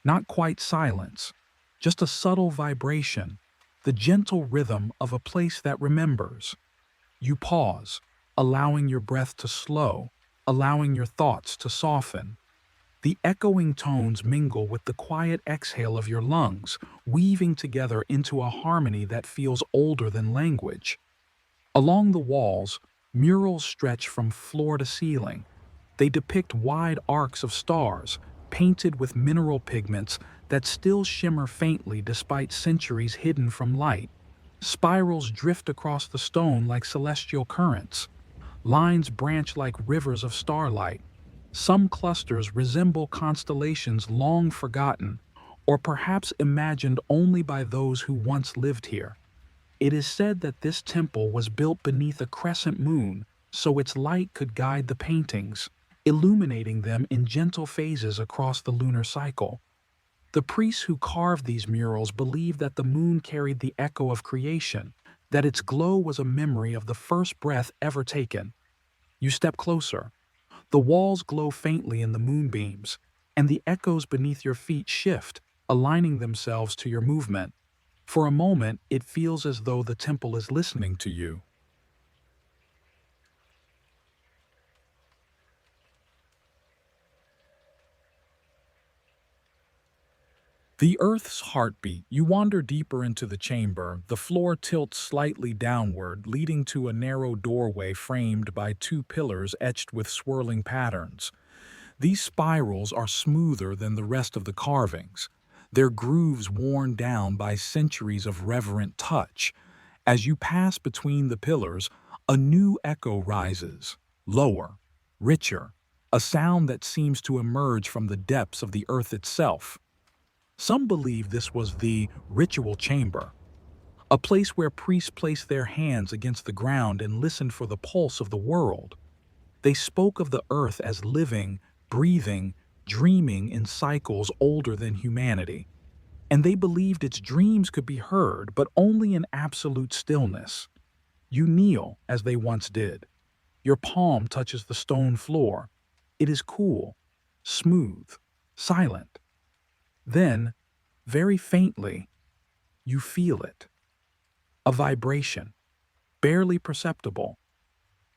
not quite silence, just a subtle vibration, the gentle rhythm of a place that remembers. You pause, allowing your breath to slow, allowing your thoughts to soften. The echoing tones mingle with the quiet exhale of your lungs, weaving together into a harmony that feels older than language. Along the walls, murals stretch from floor to ceiling. They depict wide arcs of stars, painted with mineral pigments that still shimmer faintly despite centuries hidden from light. Spirals drift across the stone like celestial currents. Lines branch like rivers of starlight. Some clusters resemble constellations long forgotten, or perhaps imagined only by those who once lived here. It is said that this temple was built beneath a crescent moon, so its light could guide the paintings, illuminating them in gentle phases across the lunar cycle. The priests who carved these murals believed that the moon carried the echo of creation, that its glow was a memory of the first breath ever taken. You step closer. The walls glow faintly in the moonbeams, and the echoes beneath your feet shift, aligning themselves to your movement. For a moment, it feels as though the temple is listening to you. The Earth's heartbeat. You wander deeper into the chamber. The floor tilts slightly downward, leading to a narrow doorway framed by two pillars etched with swirling patterns. These spirals are smoother than the rest of the carvings, their grooves worn down by centuries of reverent touch. As you pass between the pillars, a new echo rises, lower, richer, a sound that seems to emerge from the depths of the earth itself. Some believe this was the ritual chamber, a place where priests placed their hands against the ground and listened for the pulse of the world. They spoke of the earth as living, breathing, dreaming in cycles older than humanity, and they believed its dreams could be heard, but only in absolute stillness. You kneel as they once did. Your palm touches the stone floor. It is cool, smooth, silent. Then, very faintly, you feel it. A vibration, barely perceptible,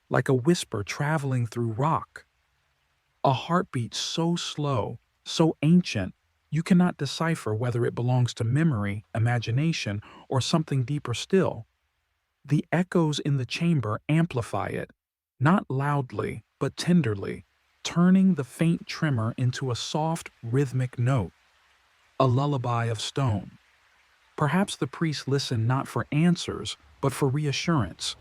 like a whisper traveling through rock. A heartbeat so slow, so ancient, you cannot decipher whether it belongs to memory, imagination, or something deeper still. The echoes in the chamber amplify it, not loudly, but tenderly, turning the faint tremor into a soft, rhythmic note, a lullaby of stone. Perhaps the priests listened not for answers, but for reassurance,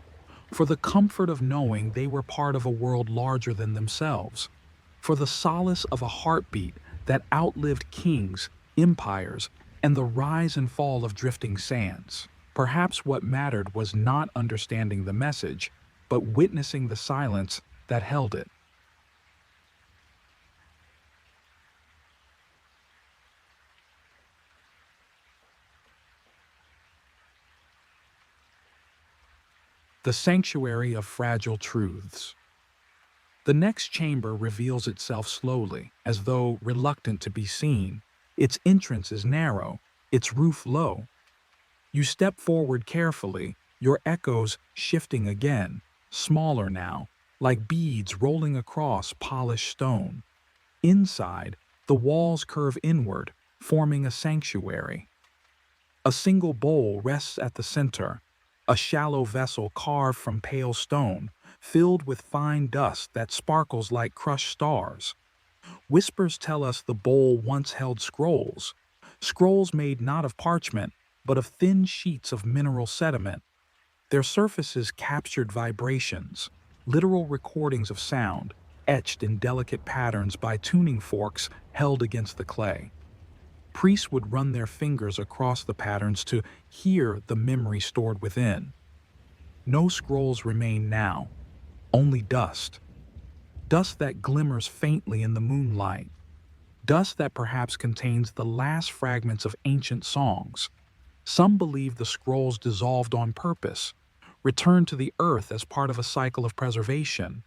for the comfort of knowing they were part of a world larger than themselves, for the solace of a heartbeat that outlived kings, empires, and the rise and fall of drifting sands. Perhaps what mattered was not understanding the message, but witnessing the silence that held it. The sanctuary of fragile truths. The next chamber reveals itself slowly, as though reluctant to be seen. Its entrance is narrow, its roof low. You step forward carefully, your echoes shifting again, smaller now, like beads rolling across polished stone. Inside, the walls curve inward, forming a sanctuary. A single bowl rests at the center, a shallow vessel carved from pale stone, filled with fine dust that sparkles like crushed stars. Whispers tell us the bowl once held scrolls, scrolls made not of parchment, but of thin sheets of mineral sediment. Their surfaces captured vibrations, literal recordings of sound, etched in delicate patterns by tuning forks held against the clay. Priests would run their fingers across the patterns to hear the memory stored within. No scrolls remain now, only dust. Dust that glimmers faintly in the moonlight. Dust that perhaps contains the last fragments of ancient songs. Some believe the scrolls dissolved on purpose, returned to the earth as part of a cycle of preservation.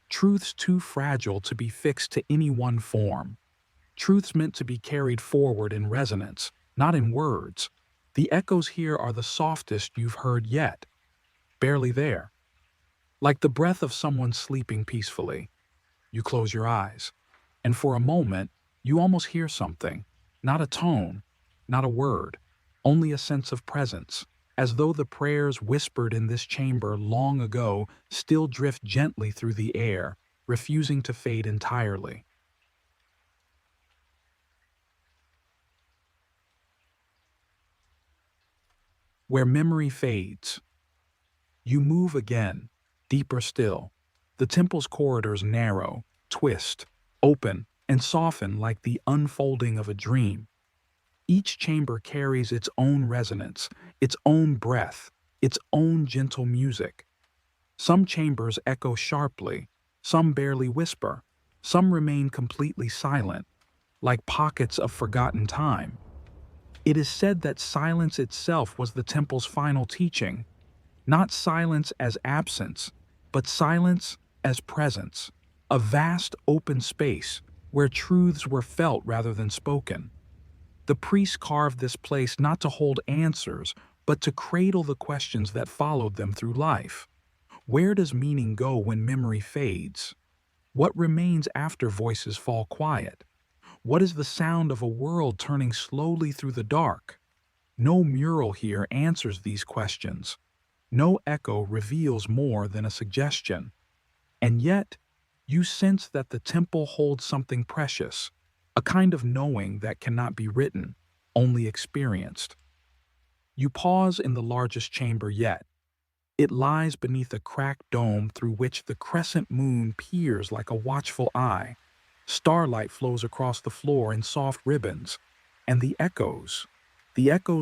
Truths too fragile to be fixed to any one form. Truths meant to be carried forward in resonance, not in words. The echoes here are the softest you've heard yet, barely there. Like the breath of someone sleeping peacefully. You close your eyes, and for a moment, you almost hear something. Not a tone, not a word, only a sense of presence, as though the prayers whispered in this chamber long ago still drift gently through the air, refusing to fade entirely. Where memory fades, you move again, deeper still. The temple's corridors narrow, twist, open, and soften like the unfolding of a dream. Each chamber carries its own resonance, its own breath, its own gentle music. Some chambers echo sharply, some barely whisper, some remain completely silent, like pockets of forgotten time. It is said that silence itself was the temple's final teaching, not silence as absence, but silence as presence, a vast open space where truths were felt rather than spoken. The priests carved this place not to hold answers, but to cradle the questions that followed them through life. Where does meaning go when memory fades? What remains after voices fall quiet? What is the sound of a world turning slowly through the dark? No mural here answers these questions. No echo reveals more than a suggestion. And yet, you sense that the temple holds something precious, a kind of knowing that cannot be written, only experienced. You pause in the largest chamber yet. It lies beneath a cracked dome through which the crescent moon peers like a watchful eye. Starlight flows across the floor in soft ribbons, and the echoes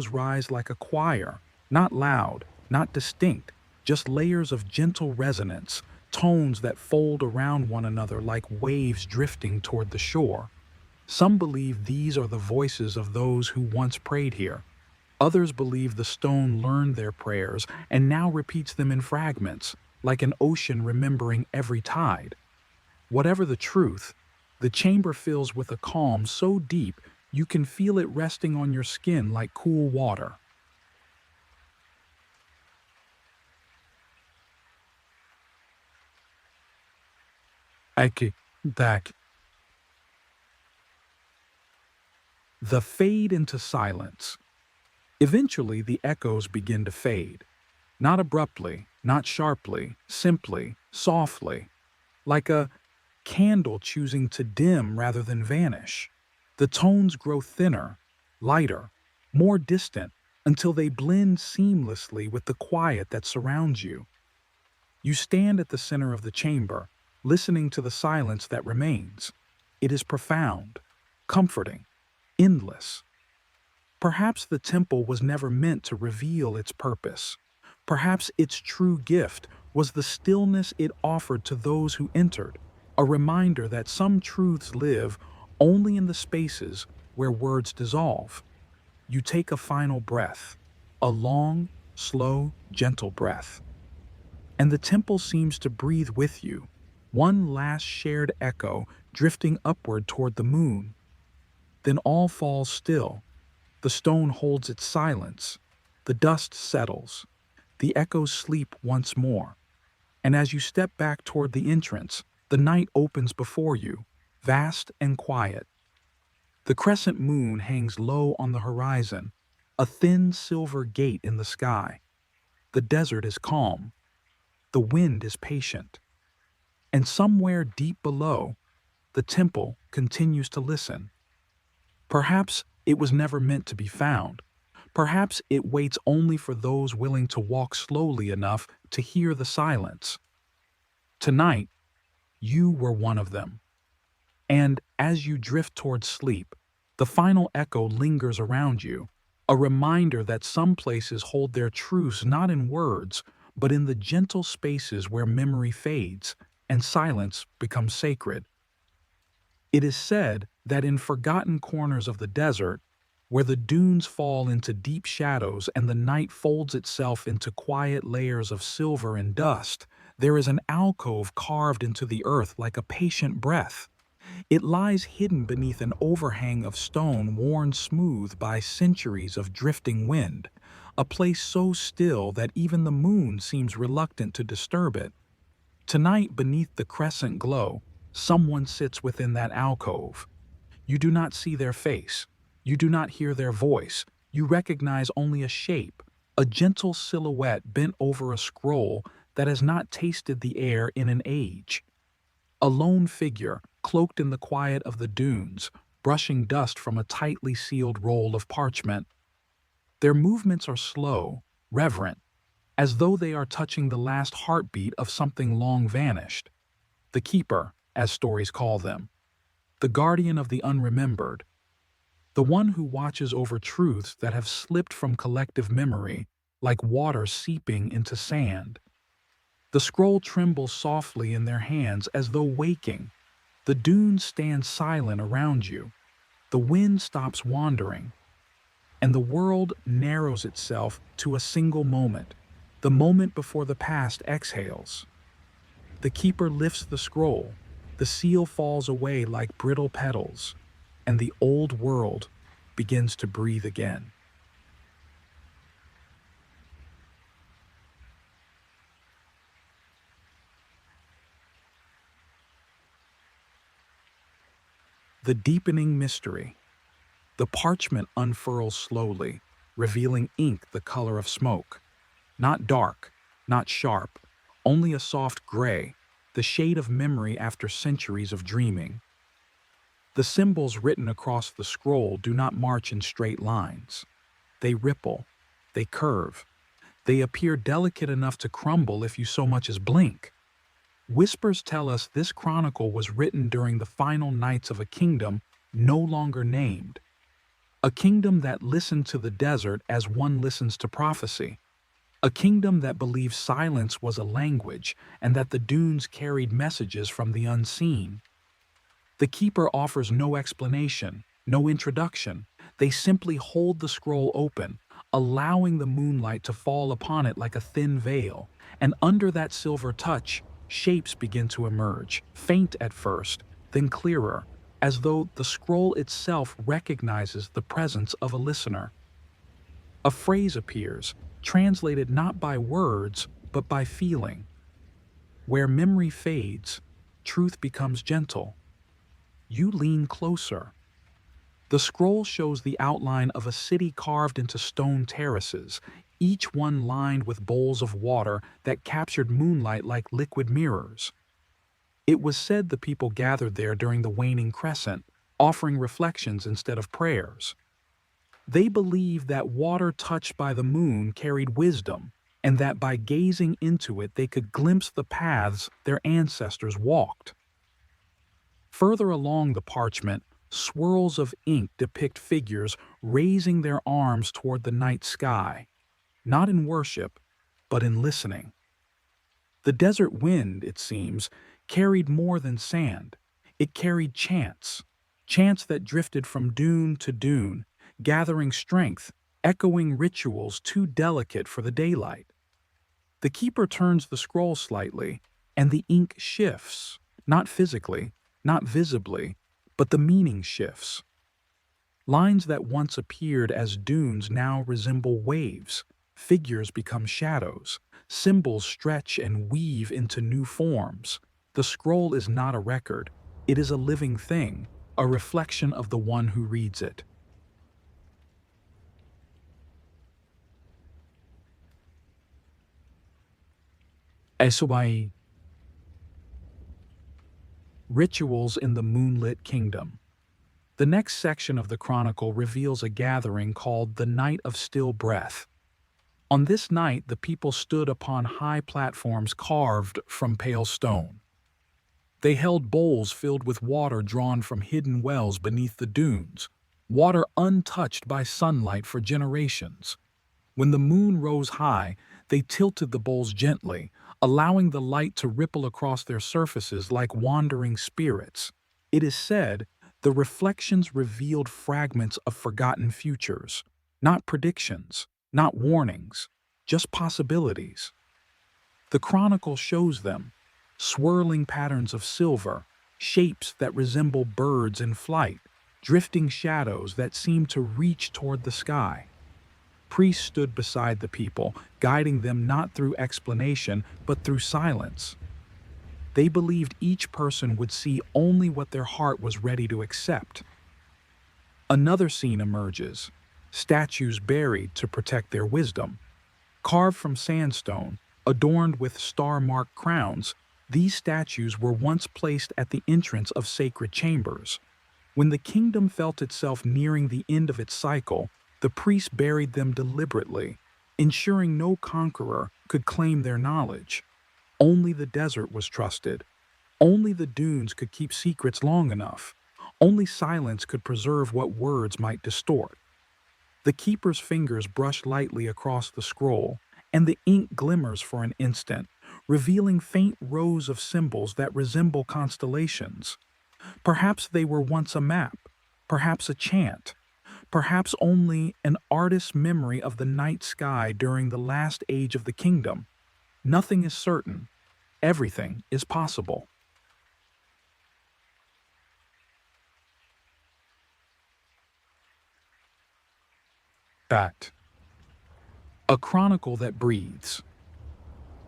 rise like a choir, not loud, not distinct, just layers of gentle resonance, tones that fold around one another like waves drifting toward the shore. Some believe these are the voices of those who once prayed here. Others believe the stone learned their prayers and now repeats them in fragments, like an ocean remembering every tide. Whatever the truth, the chamber fills with a calm so deep you can feel it resting on your skin like cool water. Eki, Dak. The fade into silence. Eventually, the echoes begin to fade. Not abruptly, not sharply, simply, softly, like a candle choosing to dim rather than vanish. The tones grow thinner, lighter, more distant, until they blend seamlessly with the quiet that surrounds you. You stand at the center of the chamber, listening to the silence that remains. It is profound, comforting, endless. Perhaps the temple was never meant to reveal its purpose. Perhaps its true gift was the stillness it offered to those who entered, a reminder that some truths live only in the spaces where words dissolve. You take a final breath, a long, slow, gentle breath, and the temple seems to breathe with you, one last shared echo drifting upward toward the moon. Then all falls still. The stone holds its silence. The dust settles. The echoes sleep once more. And as you step back toward the entrance, the night opens before you, vast and quiet. The crescent moon hangs low on the horizon, a thin silver gate in the sky. The desert is calm. The wind is patient. And somewhere deep below, the temple continues to listen. Perhaps it was never meant to be found. Perhaps it waits only for those willing to walk slowly enough to hear the silence. Tonight, you were one of them. And as you drift towards sleep, the final echo lingers around you, a reminder that some places hold their truths not in words, but in the gentle spaces where memory fades and silence becomes sacred. It is said that in forgotten corners of the desert, where the dunes fall into deep shadows and the night folds itself into quiet layers of silver and dust, there is an alcove carved into the earth like a patient breath. It lies hidden beneath an overhang of stone worn smooth by centuries of drifting wind, a place so still that even the moon seems reluctant to disturb it. Tonight, beneath the crescent glow, someone sits within that alcove. You do not see their face. You do not hear their voice. You recognize only a shape, a gentle silhouette bent over a scroll that has not tasted the air in an age. A lone figure, cloaked in the quiet of the dunes, brushing dust from a tightly sealed roll of parchment. Their movements are slow, reverent, as though they are touching the last heartbeat of something long vanished. The keeper, as stories call them, the guardian of the unremembered, the one who watches over truths that have slipped from collective memory like water seeping into sand. The scroll trembles softly in their hands as though waking. The dunes stand silent around you. The wind stops wandering, and the world narrows itself to a single moment, the moment before the past exhales. The keeper lifts the scroll. The seal falls away like brittle petals, and the old world, begins to breathe again. The deepening mystery. The parchment unfurls slowly, revealing ink the color of smoke. Not dark, not sharp, only a soft gray, the shade of memory after centuries of dreaming. The symbols written across the scroll do not march in straight lines. They ripple, they curve, they appear delicate enough to crumble if you so much as blink. Whispers tell us this chronicle was written during the final nights of a kingdom no longer named, a kingdom that listened to the desert as one listens to prophecy, a kingdom that believed silence was a language and that the dunes carried messages from the unseen. The keeper offers no explanation, no introduction. They simply hold the scroll open, allowing the moonlight to fall upon it like a thin veil, and under that silver touch, shapes begin to emerge, faint at first, then clearer, as though the scroll itself recognizes the presence of a listener. A phrase appears, translated not by words, but by feeling. Where memory fades, truth becomes gentle. You lean closer. The scroll shows the outline of a city carved into stone terraces, each one lined with bowls of water that captured moonlight like liquid mirrors. It was said the people gathered there during the waning crescent, offering reflections instead of prayers. They believed that water touched by the moon carried wisdom, and that by gazing into it they could glimpse the paths their ancestors walked. Further along the parchment, swirls of ink depict figures raising their arms toward the night sky, not in worship, but in listening. The desert wind, it seems, carried more than sand. It carried chants, chants that drifted from dune to dune, gathering strength, echoing rituals too delicate for the daylight. The keeper turns the scroll slightly, and the ink shifts, not physically, not visibly, but the meaning shifts. Lines that once appeared as dunes now resemble waves, figures become shadows, symbols stretch and weave into new forms. The scroll is not a record, it is a living thing, a reflection of the one who reads it. Esubai. Rituals in the moonlit kingdom. The next section of the chronicle reveals a gathering called the Night of Still Breath. On this night, the people stood upon high platforms carved from pale stone. They held bowls filled with water drawn from hidden wells beneath the dunes, water untouched by sunlight for generations. When the moon rose high, they tilted the bowls gently, allowing the light to ripple across their surfaces like wandering spirits. It is said, the reflections revealed fragments of forgotten futures, not predictions, not warnings, just possibilities. The chronicle shows them, swirling patterns of silver, shapes that resemble birds in flight, drifting shadows that seem to reach toward the sky. Priests stood beside the people, guiding them not through explanation, but through silence. They believed each person would see only what their heart was ready to accept. Another scene emerges, statues buried to protect their wisdom. Carved from sandstone, adorned with star-marked crowns, these statues were once placed at the entrance of sacred chambers. When the kingdom felt itself nearing the end of its cycle, the priests buried them deliberately, ensuring no conqueror could claim their knowledge. Only the desert was trusted. Only the dunes could keep secrets long enough. Only silence could preserve what words might distort. The keeper's fingers brush lightly across the scroll, and the ink glimmers for an instant, revealing faint rows of symbols that resemble constellations. Perhaps they were once a map, perhaps a chant, perhaps only an artist's memory of the night sky during the last age of the kingdom. Nothing is certain. Everything is possible. Fact. A chronicle that breathes.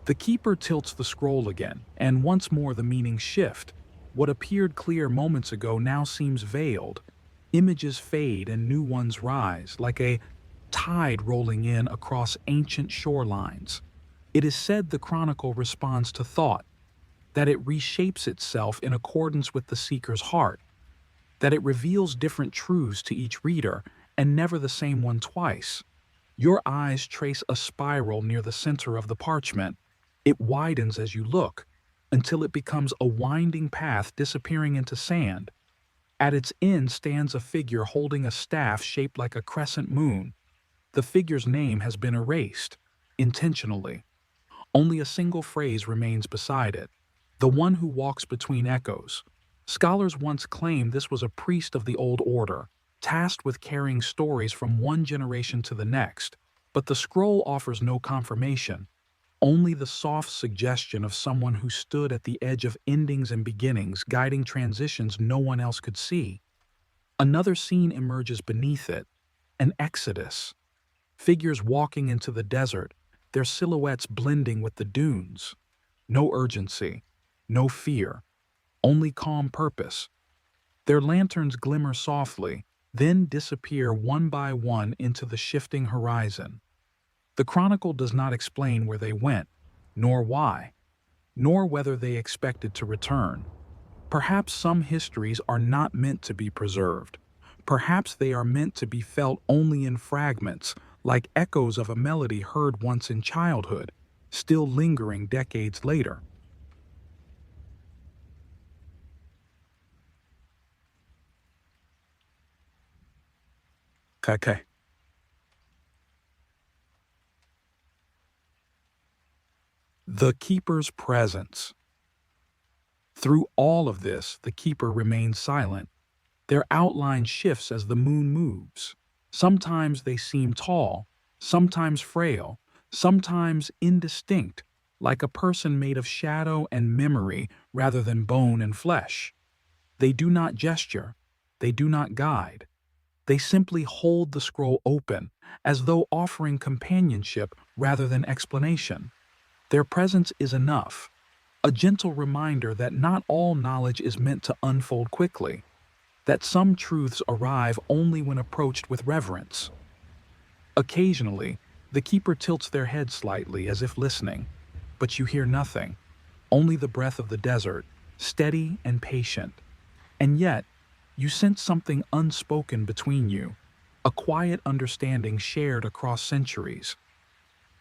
The keeper tilts the scroll again, and once more the meanings shift. What appeared clear moments ago now seems veiled. Images fade and new ones rise, like a tide rolling in across ancient shorelines. It is said the chronicle responds to thought, that it reshapes itself in accordance with the seeker's heart, that it reveals different truths to each reader, and never the same one twice. Your eyes trace a spiral near the center of the parchment. It widens as you look, until it becomes a winding path disappearing into sand. At its end stands a figure holding a staff shaped like a crescent moon. The figure's name has been erased, intentionally. Only a single phrase remains beside it: the one who walks between echoes. Scholars once claimed this was a priest of the old order, tasked with carrying stories from one generation to the next. But the scroll offers no confirmation, only the soft suggestion of someone who stood at the edge of endings and beginnings, guiding transitions no one else could see. Another scene emerges beneath it: an exodus. Figures walking into the desert, their silhouettes blending with the dunes. No urgency, no fear, only calm purpose. Their lanterns glimmer softly, then disappear one by one into the shifting horizon. The chronicle does not explain where they went, nor why, nor whether they expected to return. Perhaps some histories are not meant to be preserved. Perhaps they are meant to be felt only in fragments, like echoes of a melody heard once in childhood, still lingering decades later. Okay. The keeper's presence. Through all of this, the keeper remains silent. Their outline shifts as the moon moves. Sometimes they seem tall, sometimes frail, sometimes indistinct, like a person made of shadow and memory rather than bone and flesh. They do not gesture, they do not guide. They simply hold the scroll open, as though offering companionship rather than explanation. Their presence is enough, a gentle reminder that not all knowledge is meant to unfold quickly, that some truths arrive only when approached with reverence. Occasionally, the keeper tilts their head slightly as if listening, but you hear nothing, only the breath of the desert, steady and patient. And yet, you sense something unspoken between you, a quiet understanding shared across centuries.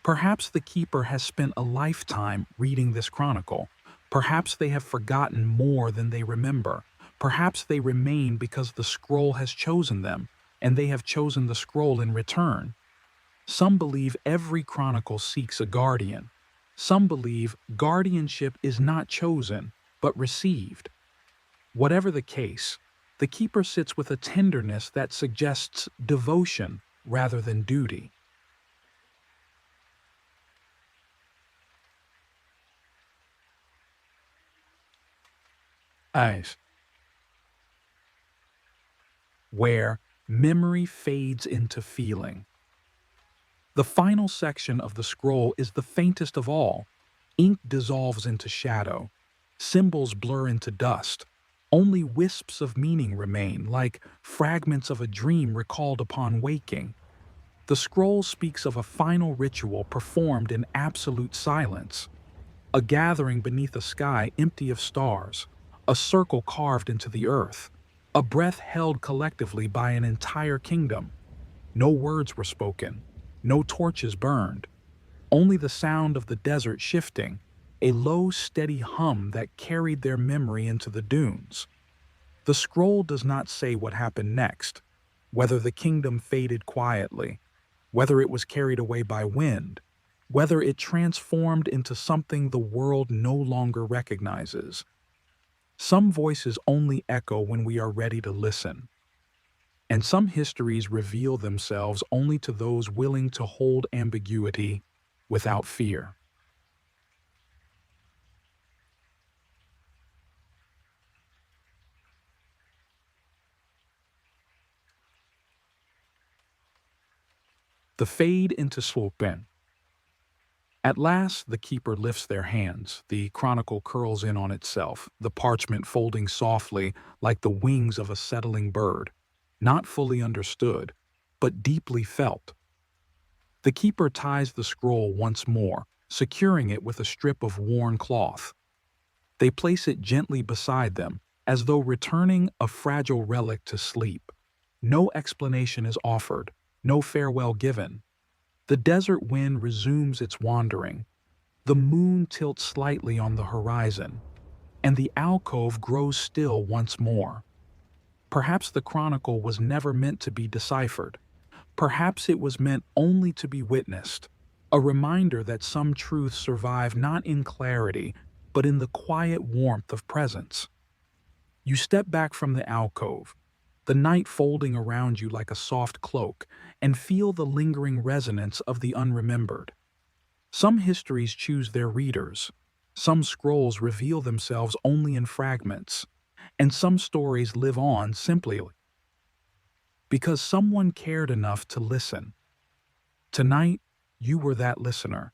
Perhaps the keeper has spent a lifetime reading this chronicle. Perhaps they have forgotten more than they remember. Perhaps they remain because the scroll has chosen them, and they have chosen the scroll in return. Some believe every chronicle seeks a guardian. Some believe guardianship is not chosen, but received. Whatever the case, the keeper sits with a tenderness that suggests devotion rather than duty. Eyes. Where memory fades into feeling. The final section of the scroll is the faintest of all. Ink dissolves into shadow. Symbols blur into dust. Only wisps of meaning remain, like fragments of a dream recalled upon waking. The scroll speaks of a final ritual performed in absolute silence, a gathering beneath a sky empty of stars, a circle carved into the earth, a breath held collectively by an entire kingdom. No words were spoken, no torches burned, only the sound of the desert shifting, a low, steady hum that carried their memory into the dunes. The scroll does not say what happened next, whether the kingdom faded quietly, whether it was carried away by wind, whether it transformed into something the world no longer recognizes. Some voices only echo when we are ready to listen, and some histories reveal themselves only to those willing to hold ambiguity without fear. The fade into slumber. At last, the keeper lifts their hands. The chronicle curls in on itself, the parchment folding softly like the wings of a settling bird, not fully understood, but deeply felt. The keeper ties the scroll once more, securing it with a strip of worn cloth. They place it gently beside them, as though returning a fragile relic to sleep. No explanation is offered, no farewell given. The desert wind resumes its wandering. The moon tilts slightly on the horizon, and the alcove grows still once more. Perhaps the chronicle was never meant to be deciphered. Perhaps it was meant only to be witnessed, a reminder that some truths survive not in clarity, but in the quiet warmth of presence. You step back from the alcove, the night folding around you like a soft cloak, and feel the lingering resonance of the unremembered. Some histories choose their readers. Some scrolls reveal themselves only in fragments, and some stories live on simply because someone cared enough to listen. Tonight, you were that listener.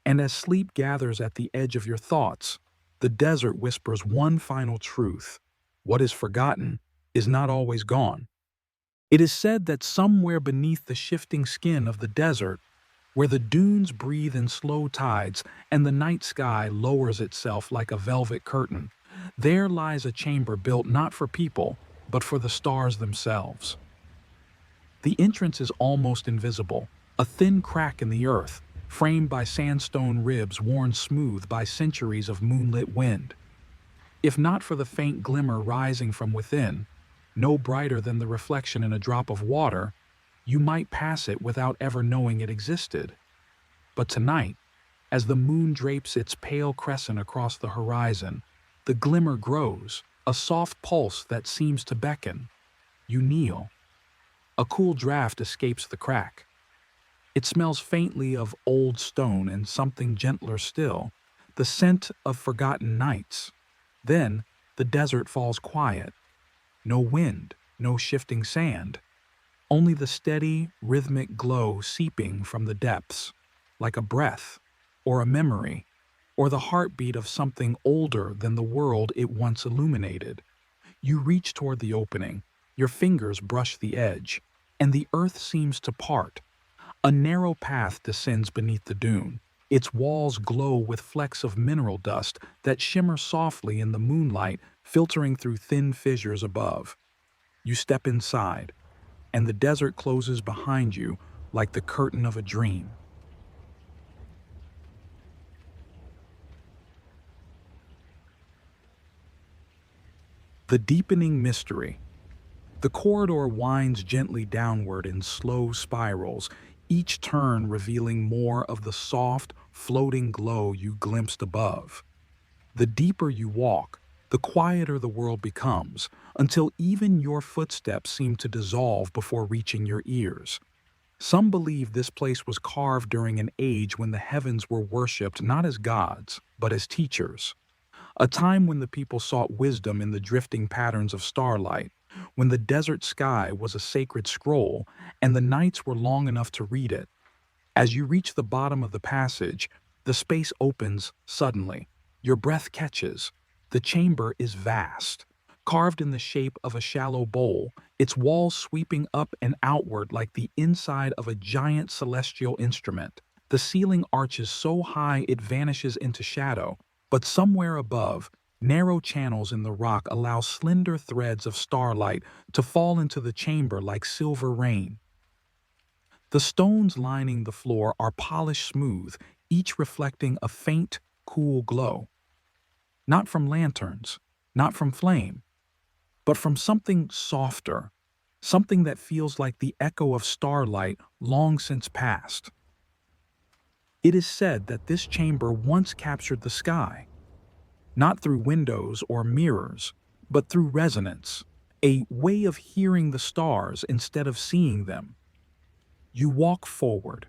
And as sleep gathers at the edge of your thoughts, the desert whispers one final truth. What is forgotten is not always gone. It is said that somewhere beneath the shifting skin of the desert, where the dunes breathe in slow tides and the night sky lowers itself like a velvet curtain, there lies a chamber built not for people, but for the stars themselves. The entrance is almost invisible, a thin crack in the earth, framed by sandstone ribs worn smooth by centuries of moonlit wind. If not for the faint glimmer rising from within, no brighter than the reflection in a drop of water, you might pass it without ever knowing it existed. But tonight, as the moon drapes its pale crescent across the horizon, the glimmer grows, a soft pulse that seems to beckon. You kneel. A cool draft escapes the crack. It smells faintly of old stone and something gentler still, the scent of forgotten nights. Then, the desert falls quiet. No wind, no shifting sand, only the steady, rhythmic glow seeping from the depths, like a breath, or a memory, or the heartbeat of something older than the world it once illuminated. You reach toward the opening, your fingers brush the edge, and the earth seems to part. A narrow path descends beneath the dune. Its walls glow with flecks of mineral dust that shimmer softly in the moonlight, filtering through thin fissures above. You step inside, and the desert closes behind you like the curtain of a dream. The deepening mystery. The corridor winds gently downward in slow spirals, each turn revealing more of the soft, floating glow you glimpsed above. The deeper you walk, the quieter the world becomes, until even your footsteps seem to dissolve before reaching your ears. Some believe this place was carved during an age when the heavens were worshipped not as gods, but as teachers. A time when the people sought wisdom in the drifting patterns of starlight, when the desert sky was a sacred scroll and the nights were long enough to read it. As you reach the bottom of the passage, the space opens suddenly. Your breath catches. The chamber is vast, carved in the shape of a shallow bowl, its walls sweeping up and outward like the inside of a giant celestial instrument. The ceiling arches so high it vanishes into shadow, but somewhere above, narrow channels in the rock allow slender threads of starlight to fall into the chamber like silver rain. The stones lining the floor are polished smooth, each reflecting a faint, cool glow. Not from lanterns, not from flame, but from something softer, something that feels like the echo of starlight long since past. It is said that this chamber once captured the sky, not through windows or mirrors, but through resonance, a way of hearing the stars instead of seeing them. You walk forward.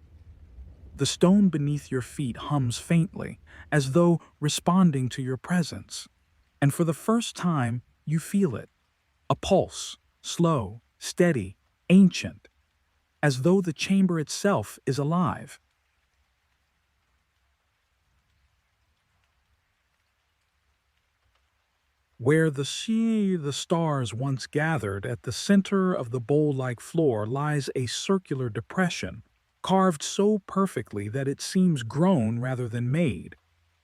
The stone beneath your feet hums faintly, as though responding to your presence. And for the first time, you feel it. A pulse, slow, steady, ancient. as though the chamber itself is alive. Where the stars once gathered, at the center of the bowl-like floor lies a circular depression, carved so perfectly that it seems grown rather than made.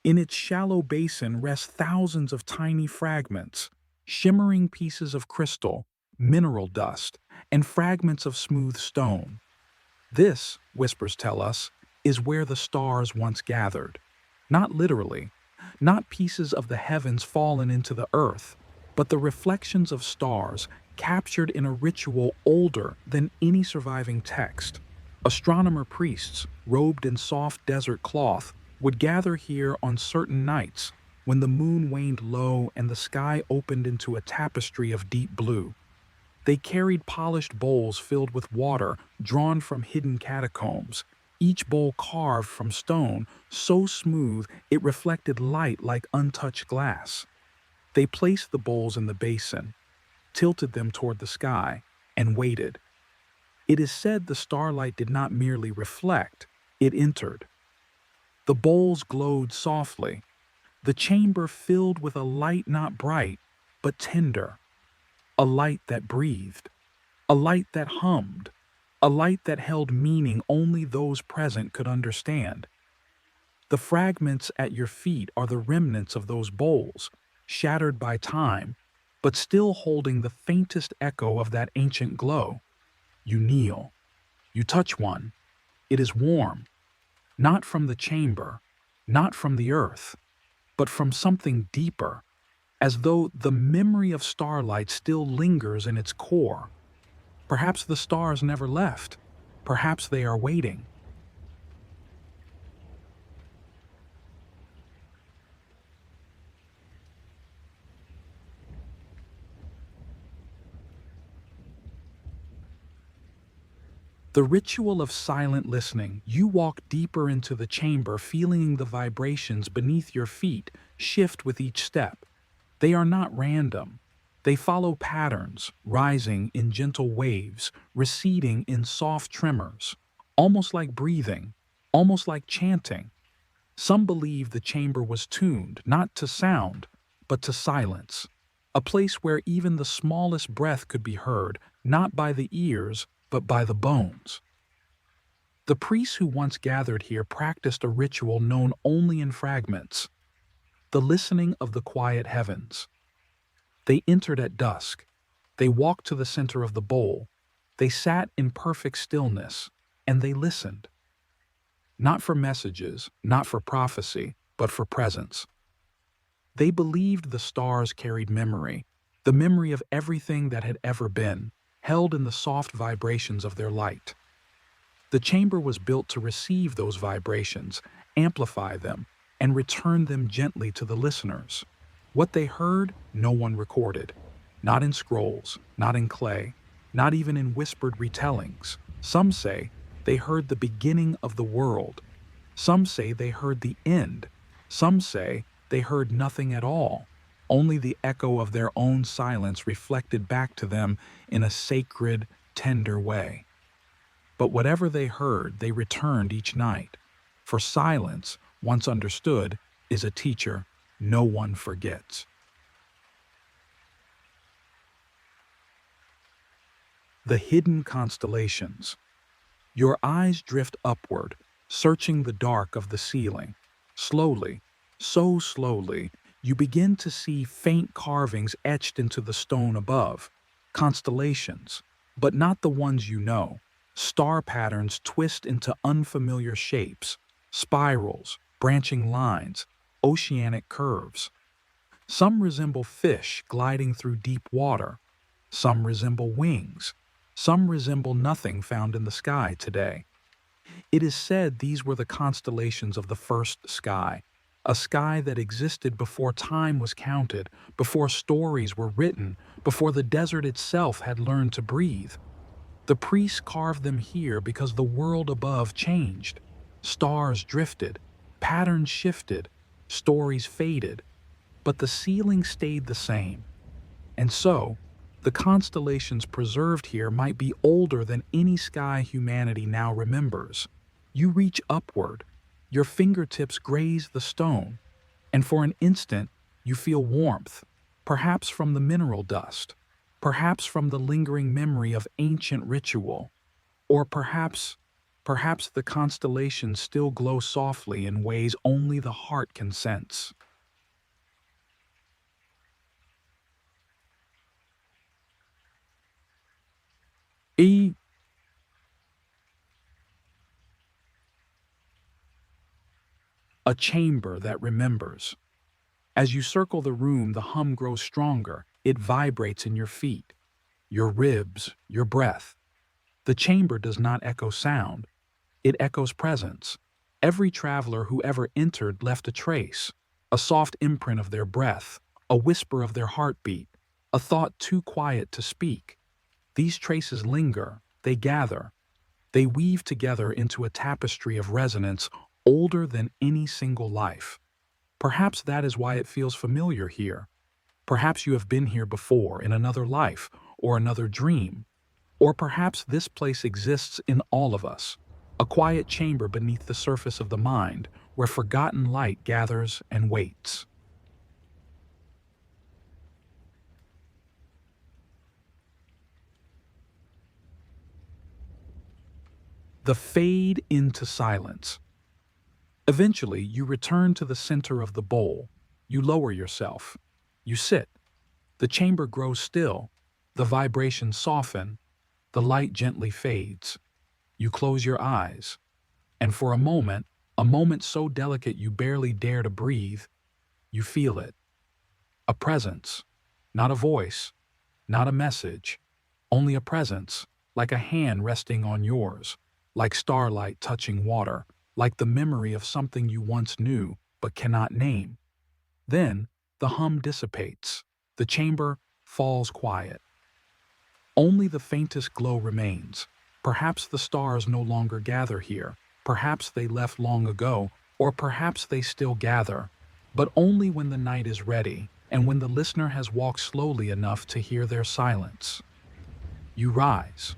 In its shallow basin rest thousands of tiny fragments, shimmering pieces of crystal, mineral dust, and fragments of smooth stone. This, whispers tell us, is where the stars once gathered. Not literally, not pieces of the heavens fallen into the earth, but the reflections of stars captured in a ritual older than any surviving text. Astronomer priests, robed in soft desert cloth, would gather here on certain nights when the moon waned low and the sky opened into a tapestry of deep blue. They carried polished bowls filled with water drawn from hidden catacombs, each bowl carved from stone so smooth it reflected light like untouched glass. They placed the bowls in the basin, tilted them toward the sky, and waited. It is said the starlight did not merely reflect, it entered. The bowls glowed softly, the chamber filled with a light not bright, but tender, a light that breathed, a light that hummed, a light that held meaning only those present could understand. The fragments at your feet are the remnants of those bowls, shattered by time, but still holding the faintest echo of that ancient glow. You kneel. You touch one. It is warm, not from the chamber, not from the earth, but from something deeper, as though the memory of starlight still lingers in its core. Perhaps the stars never left. Perhaps they are waiting. The ritual of silent listening, you walk deeper into the chamber, feeling the vibrations beneath your feet shift with each step. They are not random. They follow patterns, rising in gentle waves, receding in soft tremors, almost like breathing, almost like chanting. Some believe the chamber was tuned not to sound, but to silence, a place where even the smallest breath could be heard, not by the ears, but by the bones. The priests who once gathered here practiced a ritual known only in fragments, the listening of the quiet heavens. They entered at dusk. They walked to the center of the bowl. They sat in perfect stillness, and they listened. Not for messages, not for prophecy, but for presence. They believed the stars carried memory, the memory of everything that had ever been, held in the soft vibrations of their light. The chamber was built to receive those vibrations, amplify them, and return them gently to the listeners. What they heard, no one recorded. Not in scrolls, not in clay, not even in whispered retellings. Some say they heard the beginning of the world. Some say they heard the end. Some say they heard nothing at all, only the echo of their own silence reflected back to them in a sacred, tender way. But whatever they heard, they returned each night. For silence, once understood, is a teacher no one forgets. The hidden constellations. Your eyes drift upward, searching the dark of the ceiling. Slowly, so slowly, you begin to see faint carvings etched into the stone above. Constellations, but not the ones you know. Star patterns twist into unfamiliar shapes, spirals, branching lines, oceanic curves. Some resemble fish gliding through deep water. Some resemble wings. Some resemble nothing found in the sky today. It is said these were the constellations of the first sky, a sky that existed before time was counted, before stories were written, before the desert itself had learned to breathe. The priests carved them here because the world above changed. Stars drifted, patterns shifted, stories faded, but the ceiling stayed the same. And so, The constellations preserved here might be older than any sky humanity now remembers. You reach upward, your fingertips graze the stone, and for an instant you feel warmth, perhaps from the mineral dust, perhaps from the lingering memory of ancient ritual, or perhaps the constellations still glow softly in ways only the heart can sense. E A chamber that remembers. As you circle the room, the hum grows stronger. It vibrates in your feet, your ribs, your breath. The chamber does not echo sound, it echoes presence. Every traveler who ever entered left a trace, a soft imprint of their breath, a whisper of their heartbeat, a thought too quiet to speak. These traces linger, they gather, they weave together into a tapestry of resonance older than any single life. Perhaps that is why it feels familiar here. Perhaps you have been here before in another life or another dream. Or perhaps this place exists in all of us, a quiet chamber beneath the surface of the mind where forgotten light gathers and waits. The fade into silence. Eventually, you return to the center of the bowl. You lower yourself. You sit. The chamber grows still. The vibrations soften. The light gently fades. You close your eyes. And for a moment so delicate you barely dare to breathe, you feel it. A presence. Not a voice. Not a message. Only a presence, like a hand resting on yours, like starlight touching water, like the memory of something you once knew but cannot name. Then, the hum dissipates. The chamber falls quiet. Only the faintest glow remains. Perhaps the stars no longer gather here. Perhaps they left long ago, or perhaps they still gather. But only when the night is ready, and when the listener has walked slowly enough to hear their silence. You rise.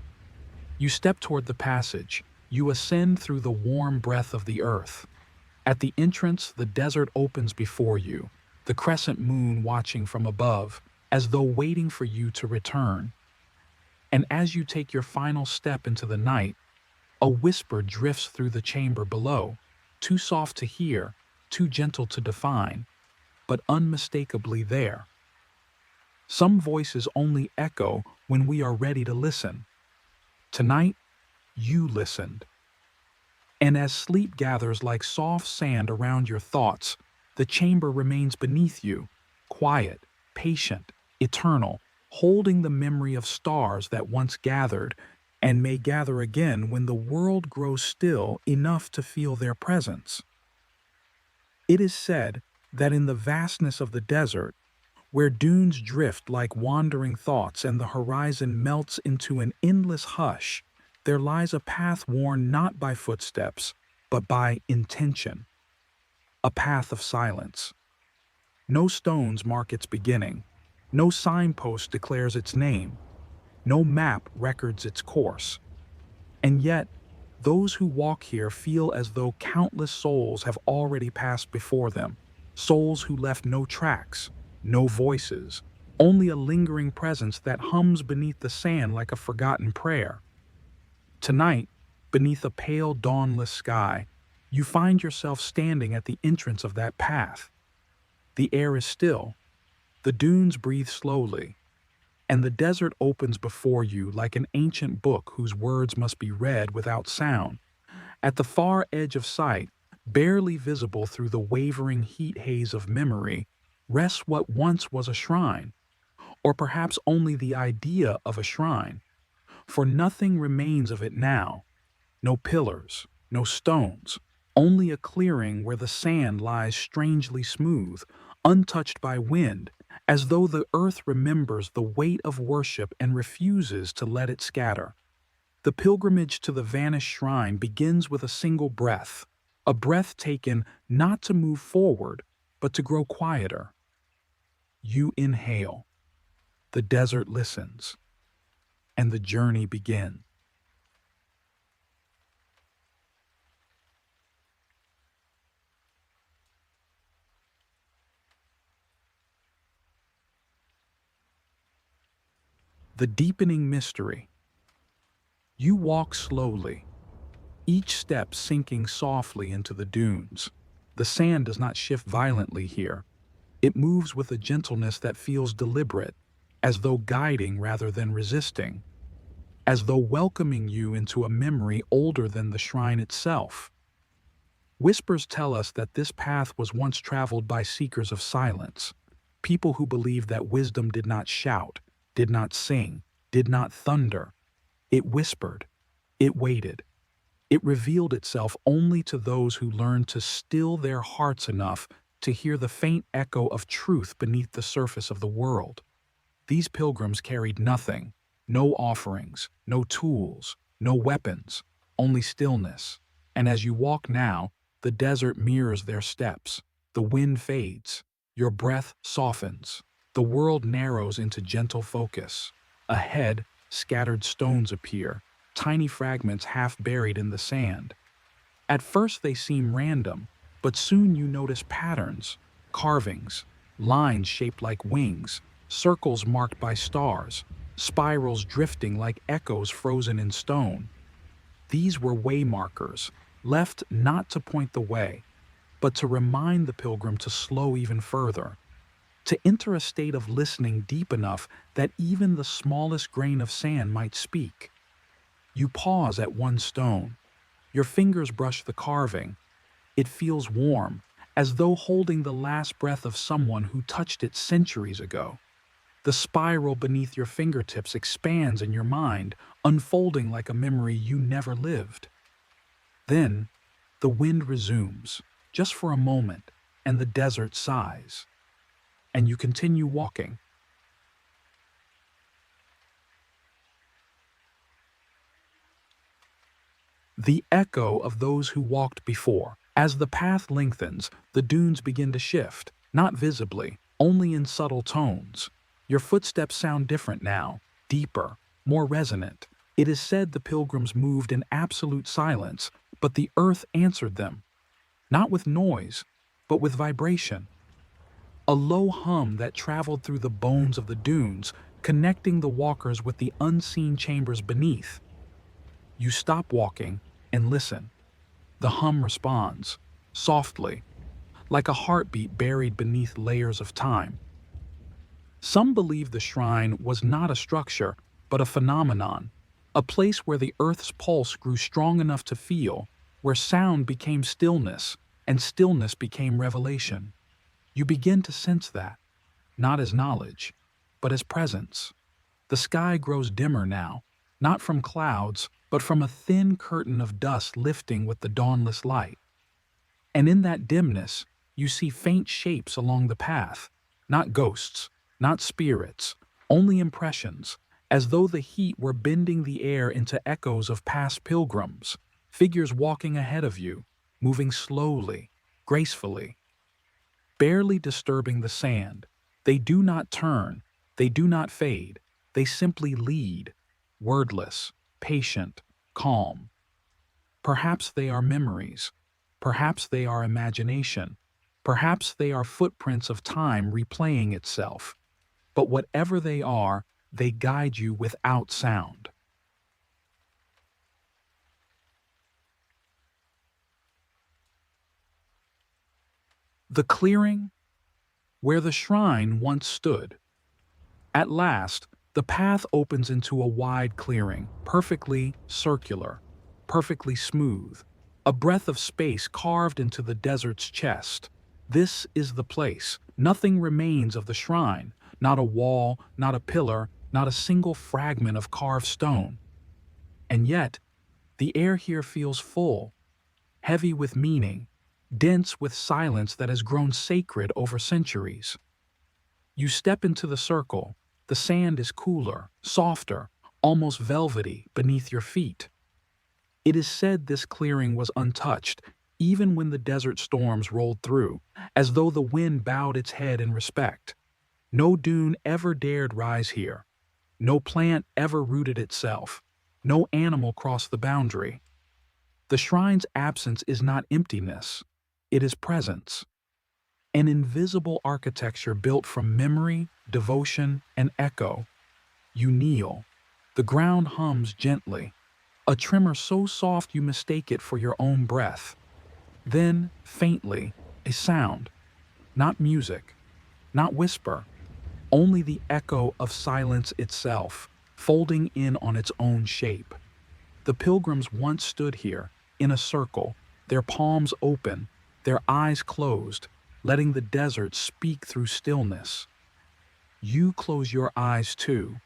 You step toward the passage. You ascend through the warm breath of the earth. At the entrance, the desert opens before you, the crescent moon watching from above, as though waiting for you to return. And as you take your final step into the night, a whisper drifts through the chamber below, too soft to hear, too gentle to define, but unmistakably there. Some voices only echo when we are ready to listen. Tonight, you listened. And as sleep gathers like soft sand around your thoughts, the chamber remains beneath you, quiet, patient, eternal, holding the memory of stars that once gathered and may gather again when the world grows still enough to feel their presence. It is said that in the vastness of the desert, where dunes drift like wandering thoughts and the horizon melts into an endless hush, there lies a path worn not by footsteps, but by intention, a path of silence. No stones mark its beginning, no signpost declares its name, no map records its course. And yet, those who walk here feel as though countless souls have already passed before them, souls who left no tracks, no voices, only a lingering presence that hums beneath the sand like a forgotten prayer. Tonight, beneath a pale dawnless sky, you find yourself standing at the entrance of that path. The air is still, the dunes breathe slowly, and the desert opens before you like an ancient book whose words must be read without sound. At the far edge of sight, barely visible through the wavering heat haze of memory, rests what once was a shrine, or perhaps only the idea of a shrine, for nothing remains of it now. No pillars, no stones, only a clearing where the sand lies strangely smooth, untouched by wind, as though the earth remembers the weight of worship and refuses to let it scatter. The pilgrimage to the vanished shrine begins with a single breath, a breath taken not to move forward, but to grow quieter. You inhale. The desert listens, and the journey begins. The deepening mystery. You walk slowly, each step sinking softly into the dunes. The sand does not shift violently here. It moves with a gentleness that feels deliberate, as though guiding rather than resisting, as though welcoming you into a memory older than the shrine itself. Whispers tell us that this path was once traveled by seekers of silence, people who believed that wisdom did not shout, did not sing, did not thunder. It whispered, it waited, it revealed itself only to those who learned to still their hearts enough to hear the faint echo of truth beneath the surface of the world. These pilgrims carried nothing, no offerings, no tools, no weapons, only stillness. And as you walk now, the desert mirrors their steps. The wind fades, your breath softens, the world narrows into gentle focus. Ahead, scattered stones appear, tiny fragments half buried in the sand. At first they seem random, but soon you notice patterns, carvings, lines shaped like wings, circles marked by stars, spirals drifting like echoes frozen in stone. These were waymarkers, left not to point the way, but to remind the pilgrim to slow even further, to enter a state of listening deep enough that even the smallest grain of sand might speak. You pause at one stone. Your fingers brush the carving. It feels warm, as though holding the last breath of someone who touched it centuries ago. The spiral beneath your fingertips expands in your mind, unfolding like a memory you never lived. Then, the wind resumes, just for a moment, and the desert sighs. And you continue walking. The echo of those who walked before. As the path lengthens, the dunes begin to shift, not visibly, only in subtle tones. Your footsteps sound different now, deeper, more resonant. It is said the pilgrims moved in absolute silence, but the earth answered them, not with noise, but with vibration. A low hum that traveled through the bones of the dunes, connecting the walkers with the unseen chambers beneath. You stop walking and listen. The hum responds, softly, like a heartbeat buried beneath layers of time. Some believe the shrine was not a structure, but a phenomenon, a place where the earth's pulse grew strong enough to feel, where sound became stillness, and stillness became revelation. You begin to sense that, not as knowledge, but as presence. The sky grows dimmer now, not from clouds, but from a thin curtain of dust lifting with the dawnless light. And in that dimness, you see faint shapes along the path, not ghosts, not spirits, only impressions, as though the heat were bending the air into echoes of past pilgrims, figures walking ahead of you, moving slowly, gracefully, barely disturbing the sand. They do not turn, they do not fade, they simply lead, wordless, patient, calm. Perhaps they are memories, perhaps they are imagination, perhaps they are footprints of time replaying itself. But whatever they are, they guide you without sound. The clearing where the shrine once stood. At last, the path opens into a wide clearing, perfectly circular, perfectly smooth, a breath of space carved into the desert's chest. This is the place. Nothing remains of the shrine, not a wall, not a pillar, not a single fragment of carved stone. And yet, the air here feels full, heavy with meaning, dense with silence that has grown sacred over centuries. You step into the circle. The sand is cooler, softer, almost velvety beneath your feet. It is said this clearing was untouched, even when the desert storms rolled through, as though the wind bowed its head in respect. No dune ever dared rise here. No plant ever rooted itself. No animal crossed the boundary. The shrine's absence is not emptiness, it is presence. An invisible architecture built from memory, devotion, and echo. You kneel. The ground hums gently, a tremor so soft you mistake it for your own breath. Then, faintly, a sound. Not music, not whisper, only the echo of silence itself, folding in on its own shape. The pilgrims once stood here, in a circle, their palms open, their eyes closed, letting the desert speak through stillness. You close your eyes too.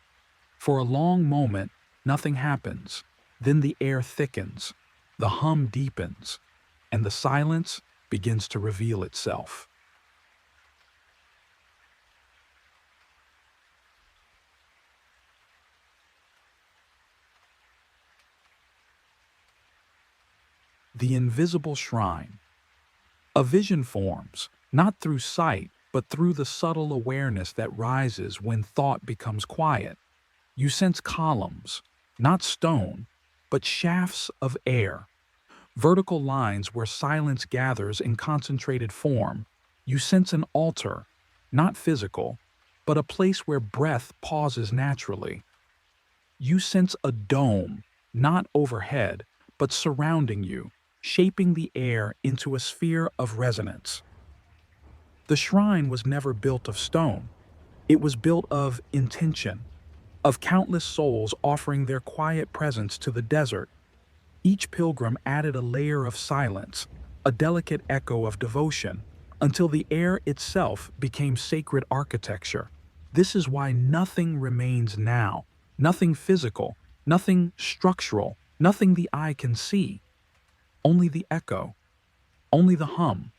For a long moment, nothing happens. Then the air thickens, the hum deepens, and the silence begins to reveal itself. The invisible shrine. A vision forms, not through sight, but through the subtle awareness that rises when thought becomes quiet. You sense columns, not stone, but shafts of air, vertical lines where silence gathers in concentrated form. You sense an altar, not physical, but a place where breath pauses naturally. You sense a dome, not overhead, but surrounding you, shaping the air into a sphere of resonance. The shrine was never built of stone. It was built of intention, of countless souls offering their quiet presence to the desert. Each pilgrim added a layer of silence, a delicate echo of devotion, until the air itself became sacred architecture. This is why nothing remains now, nothing physical, nothing structural, nothing the eye can see. Only the echo, only the hum,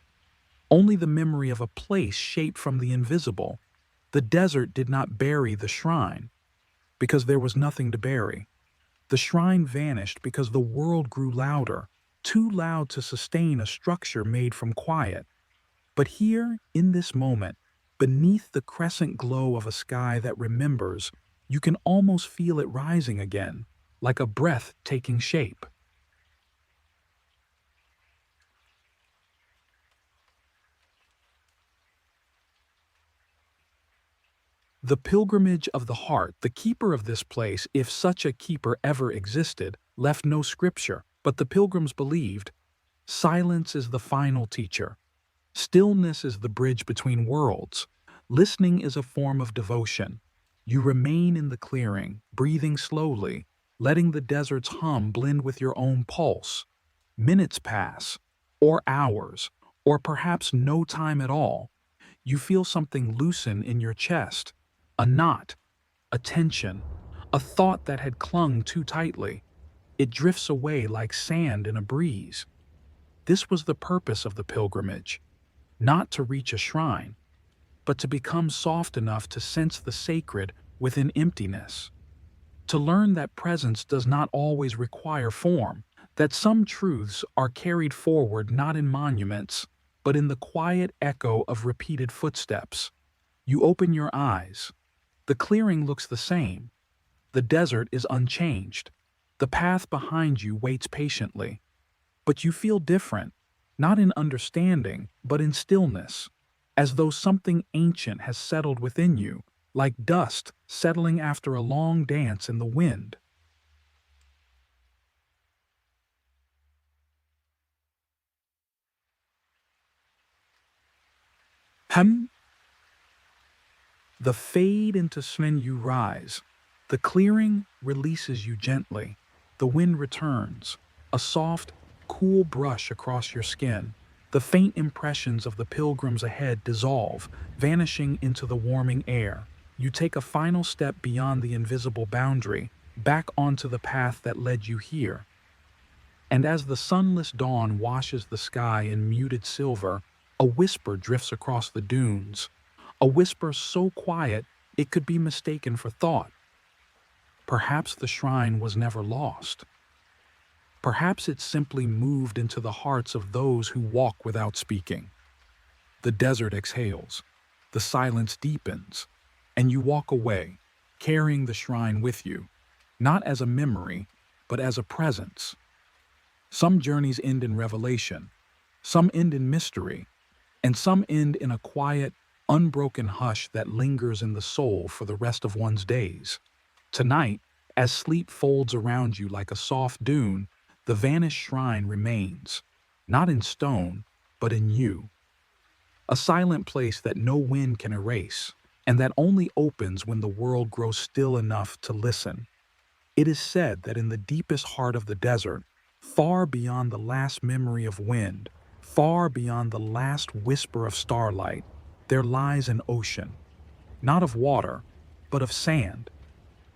only the memory of a place shaped from the invisible. The desert did not bury the shrine, because there was nothing to bury. The shrine vanished because the world grew louder, too loud to sustain a structure made from quiet. But here, in this moment, beneath the crescent glow of a sky that remembers, you can almost feel it rising again, like a breath taking shape. The pilgrimage of the heart, the keeper of this place, if such a keeper ever existed, left no scripture, but the pilgrims believed silence is the final teacher. Stillness is the bridge between worlds. Listening is a form of devotion. You remain in the clearing, breathing slowly, letting the desert's hum blend with your own pulse. Minutes pass, or hours, or perhaps no time at all. You feel something loosen in your chest, a knot, a tension, a thought that had clung too tightly. It drifts away like sand in a breeze. This was the purpose of the pilgrimage, not to reach a shrine, but to become soft enough to sense the sacred within emptiness. To learn that presence does not always require form, that some truths are carried forward not in monuments, but in the quiet echo of repeated footsteps. You open your eyes. The clearing looks the same. The desert is unchanged. The path behind you waits patiently. But you feel different, not in understanding, but in stillness, as though something ancient has settled within you, like dust settling after a long dance in the wind. Hem. The fade into when you rise. The clearing releases you gently. The wind returns, a soft, cool brush across your skin. The faint impressions of the pilgrims ahead dissolve, vanishing into the warming air. You take a final step beyond the invisible boundary, back onto the path that led you here. And as the sunless dawn washes the sky in muted silver, a whisper drifts across the dunes. A whisper so quiet it could be mistaken for thought. Perhaps the shrine was never lost. Perhaps it simply moved into the hearts of those who walk without speaking. The desert exhales. The silence deepens. and you walk away, carrying the shrine with you, not as a memory, but as a presence. Some journeys end in revelation, some end in mystery, and some end in a quiet, unbroken hush that lingers in the soul for the rest of one's days. Tonight, as sleep folds around you like a soft dune, the vanished shrine remains, not in stone, but in you. A silent place that no wind can erase, and that only opens when the world grows still enough to listen. It is said that in the deepest heart of the desert, far beyond the last memory of wind, far beyond the last whisper of starlight, there lies an ocean, not of water, but of sand.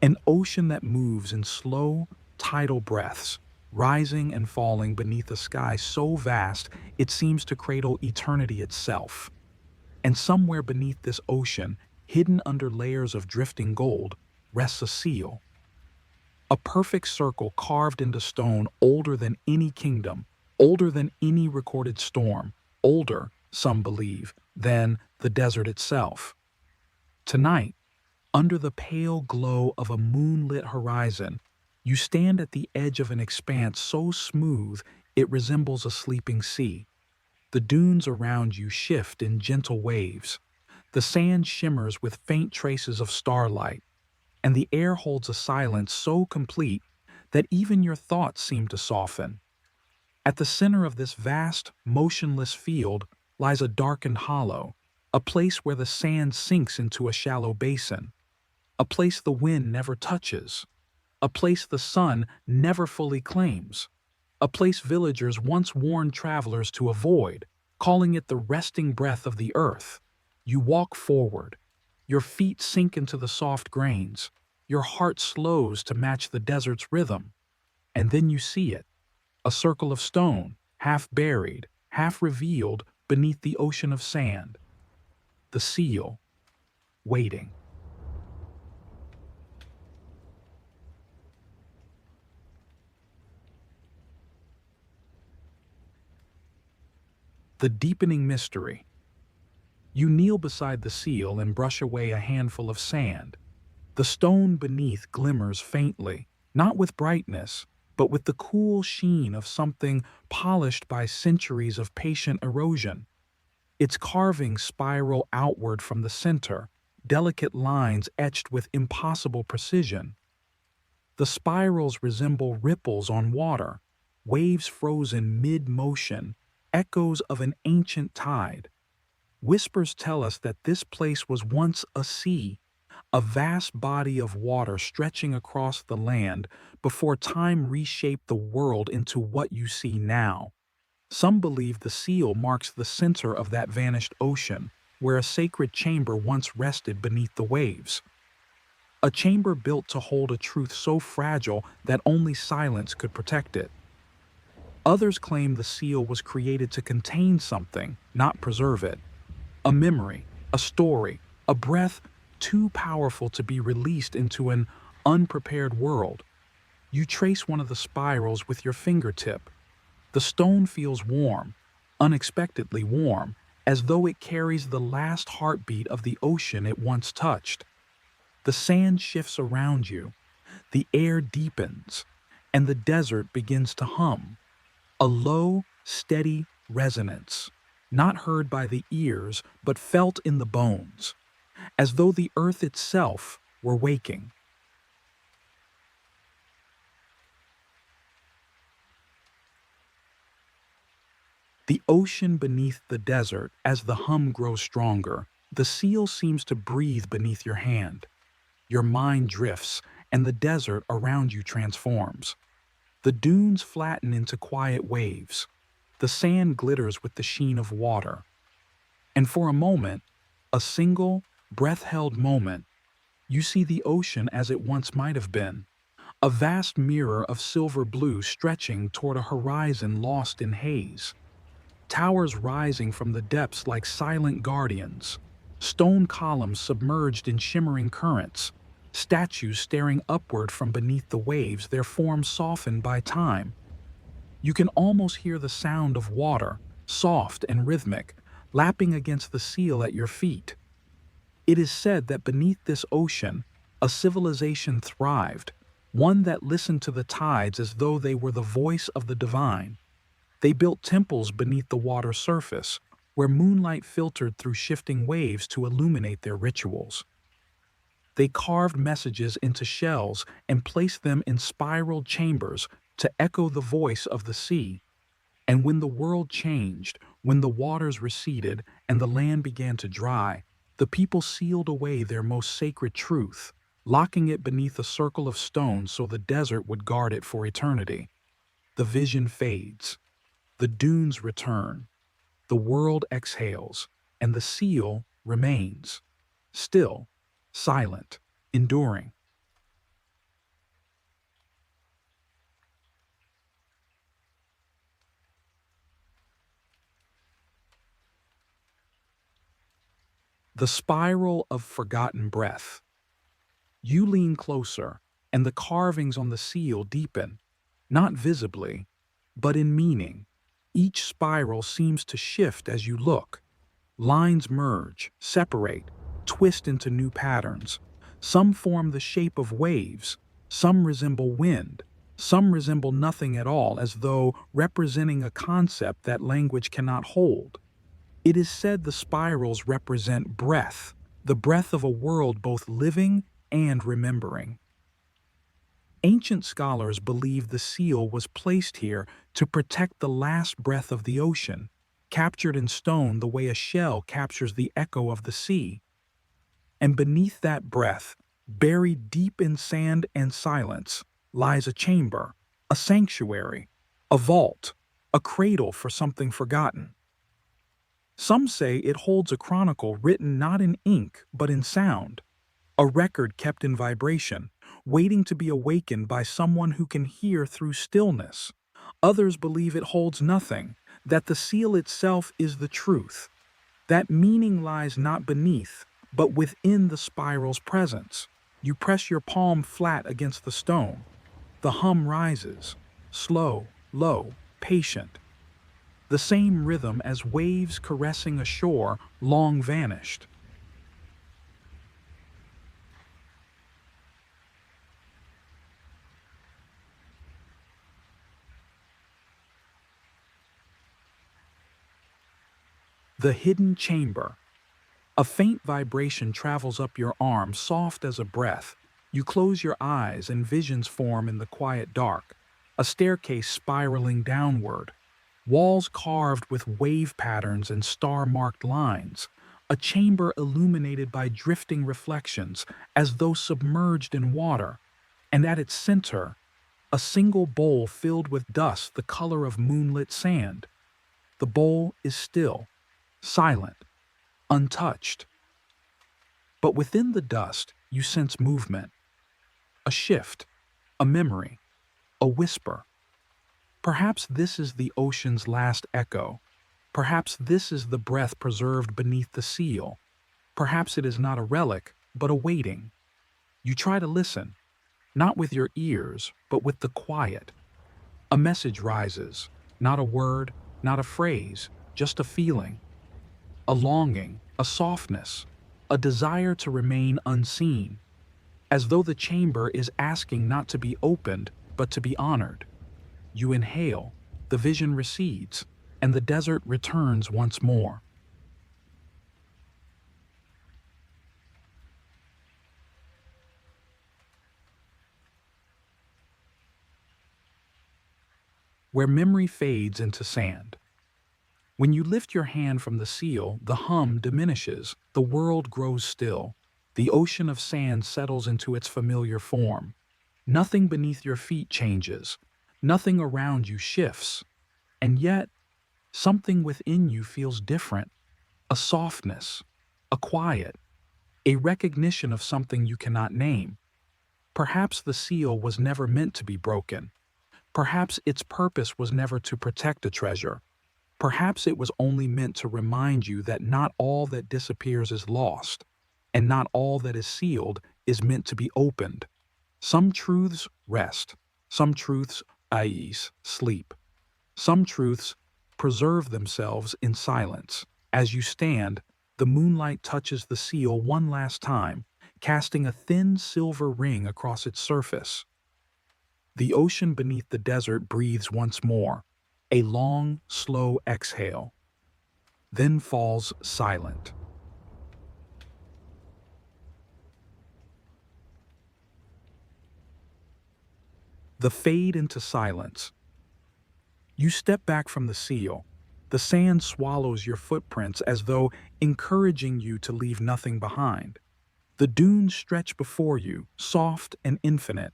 An ocean that moves in slow, tidal breaths, rising and falling beneath a sky so vast it seems to cradle eternity itself. And somewhere beneath this ocean, hidden under layers of drifting gold, rests a seal. A perfect circle carved into stone older than any kingdom, older than any recorded storm, older, some believe, than the desert itself. Tonight, under the pale glow of a moonlit horizon, you stand at the edge of an expanse so smooth it resembles a sleeping sea. The dunes around you shift in gentle waves. The sand shimmers with faint traces of starlight, and the air holds a silence so complete that even your thoughts seem to soften. At the center of this vast, motionless field lies a darkened hollow, a place where the sand sinks into a shallow basin, a place the wind never touches, a place the sun never fully claims, a place villagers once warned travelers to avoid, calling it the resting breath of the earth. You walk forward. Your feet sink into the soft grains. Your heart slows to match the desert's rhythm. And then you see it, a circle of stone, half buried, half revealed beneath the ocean of sand. The seal, waiting. The deepening mystery. You kneel beside the seal and brush away a handful of sand. The stone beneath glimmers faintly, not with brightness, but with the cool sheen of something polished by centuries of patient erosion. Its carvings spiral outward from the center, delicate lines etched with impossible precision. The spirals resemble ripples on water, waves frozen mid-motion, echoes of an ancient tide. Whispers tell us that this place was once a sea, a vast body of water stretching across the land before time reshaped the world into what you see now. Some believe the seal marks the center of that vanished ocean, where a sacred chamber once rested beneath the waves. A chamber built to hold a truth so fragile that only silence could protect it. Others claim the seal was created to contain something, not preserve it. A memory, a story, a breath too powerful to be released into an unprepared world. You trace one of the spirals with your fingertip. The stone feels warm, unexpectedly warm, as though it carries the last heartbeat of the ocean it once touched. The sand shifts around you, the air deepens, and the desert begins to hum. A low, steady resonance, not heard by the ears, but felt in the bones, as though the earth itself were waking. The ocean beneath the desert, as the hum grows stronger, the seal seems to breathe beneath your hand. Your mind drifts, and the desert around you transforms. The dunes flatten into quiet waves. The sand glitters with the sheen of water. And for a moment, a single, breath-held moment, you see the ocean as it once might have been, a vast mirror of silver blue stretching toward a horizon lost in haze. Towers rising from the depths like silent guardians, stone columns submerged in shimmering currents, statues staring upward from beneath the waves, their forms softened by time. You can almost hear the sound of water, soft and rhythmic, lapping against the seal at your feet. It is said that beneath this ocean, a civilization thrived, one that listened to the tides as though they were the voice of the divine. They built temples beneath the water's surface, where moonlight filtered through shifting waves to illuminate their rituals. They carved messages into shells and placed them in spiral chambers to echo the voice of the sea. And when the world changed, when the waters receded and the land began to dry, the people sealed away their most sacred truth, locking it beneath a circle of stones so the desert would guard it for eternity. The vision fades, the dunes return, the world exhales, and the seal remains, still, silent, enduring. The spiral of forgotten breath. You lean closer, and the carvings on the seal deepen, not visibly, but in meaning. Each spiral seems to shift as you look. Lines merge, separate, twist into new patterns. Some form the shape of waves, some resemble wind, some resemble nothing at all, as though representing a concept that language cannot hold. It is said the spirals represent breath, the breath of a world both living and remembering. Ancient scholars believe the seal was placed here to protect the last breath of the ocean, captured in stone the way a shell captures the echo of the sea. And beneath that breath, buried deep in sand and silence, lies a chamber, a sanctuary, a vault, a cradle for something forgotten. Some say it holds a chronicle written not in ink but in sound, a record kept in vibration, waiting to be awakened by someone who can hear through stillness. Others believe it holds nothing, that the seal itself is the truth, that meaning lies not beneath, but within the spiral's presence. You press your palm flat against the stone. The hum rises, slow, low, patient. The same rhythm as waves caressing a shore long vanished. The hidden chamber. A faint vibration travels up your arm, soft as a breath. You close your eyes and visions form in the quiet dark. A staircase spiraling downward. Walls carved with wave patterns and star-marked lines. A chamber illuminated by drifting reflections, as though submerged in water. And at its center, a single bowl filled with dust the color of moonlit sand. The bowl is still, silent, untouched. But within the dust, you sense movement, a shift, a memory, a whisper. Perhaps this is the ocean's last echo. Perhaps this is the breath preserved beneath the seal. Perhaps it is not a relic, but a waiting. You try to listen, not with your ears, but with the quiet. A message rises, not a word, not a phrase, just a feeling. A longing, a softness, a desire to remain unseen, as though the chamber is asking not to be opened, but to be honored. You inhale, the vision recedes, and the desert returns once more. Where memory fades into sand. When you lift your hand from the seal, the hum diminishes, the world grows still. The ocean of sand settles into its familiar form. Nothing beneath your feet changes. Nothing around you shifts. And yet, something within you feels different. A softness, a quiet, a recognition of something you cannot name. Perhaps the seal was never meant to be broken. Perhaps its purpose was never to protect a treasure. Perhaps it was only meant to remind you that not all that disappears is lost, and not all that is sealed is meant to be opened. Some truths rest, some truths, sleep. Some truths preserve themselves in silence. As you stand, The moonlight touches the seal one last time, casting a thin silver ring across its surface. The ocean beneath the desert breathes once more, a long, slow exhale, then falls silent. The fade into silence. You step back from the seal. The sand swallows your footprints as though encouraging you to leave nothing behind. The dunes stretch before you, soft and infinite.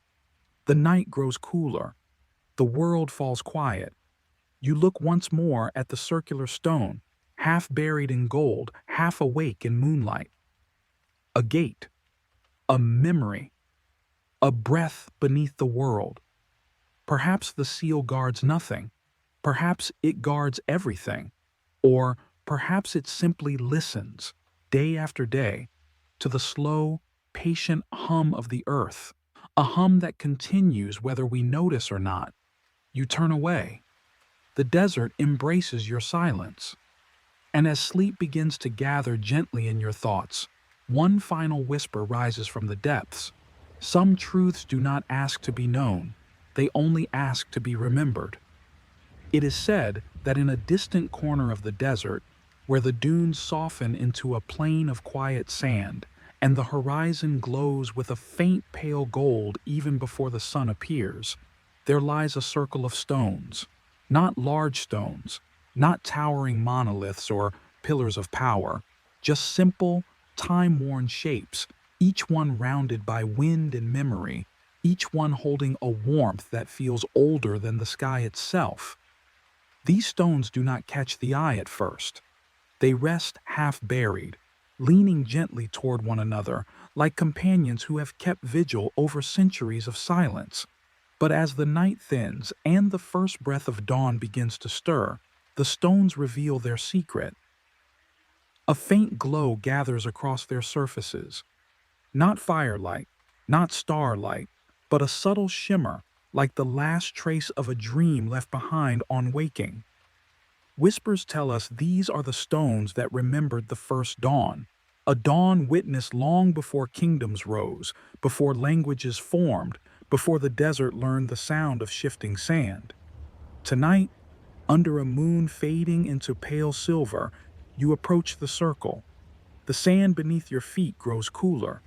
The night grows cooler. The world falls quiet. You look once more at the circular stone, half buried in gold, half awake in moonlight. A gate, a memory, a breath beneath the world. Perhaps the seal guards nothing. Perhaps it guards everything. Or perhaps it simply listens, day after day, to the slow, patient hum of the earth, a hum that continues whether we notice or not. You turn away. The desert embraces your silence. And as sleep begins to gather gently in your thoughts, one final whisper rises from the depths. Some truths do not ask to be known, they only ask to be remembered. It is said that in a distant corner of the desert, where the dunes soften into a plain of quiet sand, and the horizon glows with a faint pale gold even before the sun appears, there lies a circle of stones. Not large stones, not towering monoliths or pillars of power, just simple, time-worn shapes, each one rounded by wind and memory, each one holding a warmth that feels older than the sky itself. These stones do not catch the eye at first. They rest half buried, leaning gently toward one another, like companions who have kept vigil over centuries of silence. But as the night thins and the first breath of dawn begins to stir, the stones reveal their secret. A faint glow gathers across their surfaces. Not firelight, not starlight, but a subtle shimmer, like the last trace of a dream left behind on waking. Whispers tell us these are the stones that remembered the first dawn, a dawn witnessed long before kingdoms rose, before languages formed, before the desert learned the sound of shifting sand. Tonight, under a moon fading into pale silver, you approach the circle. The sand beneath your feet grows cooler.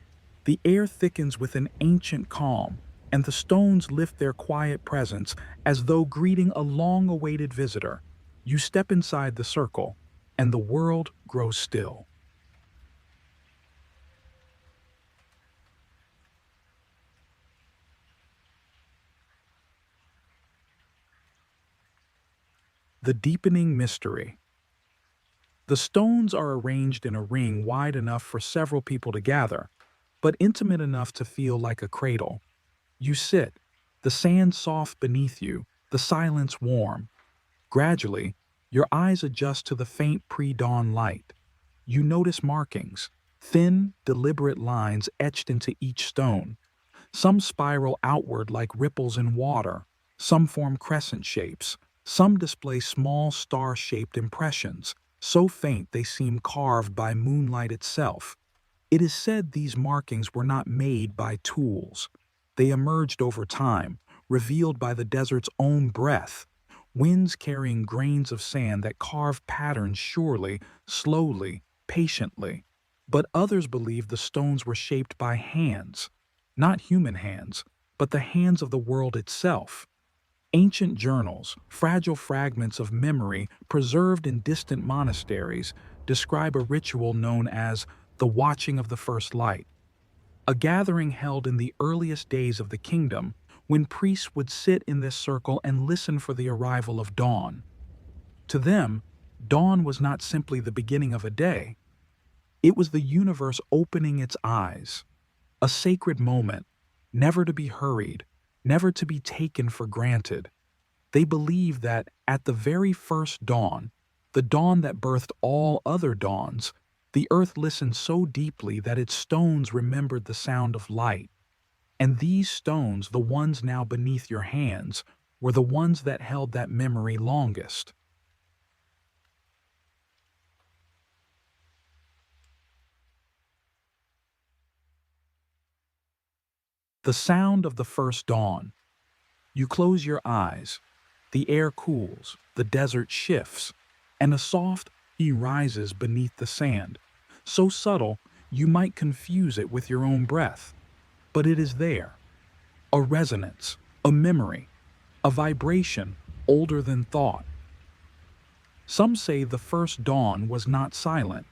The air thickens with an ancient calm, and the stones lift their quiet presence as though greeting a long-awaited visitor. You step inside the circle, and the world grows still. The deepening mystery. The stones are arranged in a ring wide enough for several people to gather, but intimate enough to feel like a cradle. You sit, the sand soft beneath you, the silence warm. Gradually, your eyes adjust to the faint pre-dawn light. You notice markings, thin, deliberate lines etched into each stone. Some spiral outward like ripples in water, some form crescent shapes, some display small star-shaped impressions, so faint they seem carved by moonlight itself. It is said these markings were not made by tools. They emerged over time, revealed by the desert's own breath, winds carrying grains of sand that carve patterns surely, slowly, patiently. But others believe the stones were shaped by hands, not human hands, but the hands of the world itself. Ancient journals, fragile fragments of memory preserved in distant monasteries, describe a ritual known as the watching of the first light, a gathering held in the earliest days of the kingdom when priests would sit in this circle and listen for the arrival of dawn. To them, dawn was not simply the beginning of a day, it was the universe opening its eyes, a sacred moment, never to be hurried, never to be taken for granted. They believed that at the very first dawn, the dawn that birthed all other dawns, the earth listened so deeply that its stones remembered the sound of light. And these stones, the ones now beneath your hands, were the ones that held that memory longest. The sound of the first dawn. You close your eyes. The air cools, the desert shifts, and a soft he rises beneath the sand, so subtle you might confuse it with your own breath. But it is there, a resonance, a memory, a vibration older than thought. Some say the first dawn was not silent.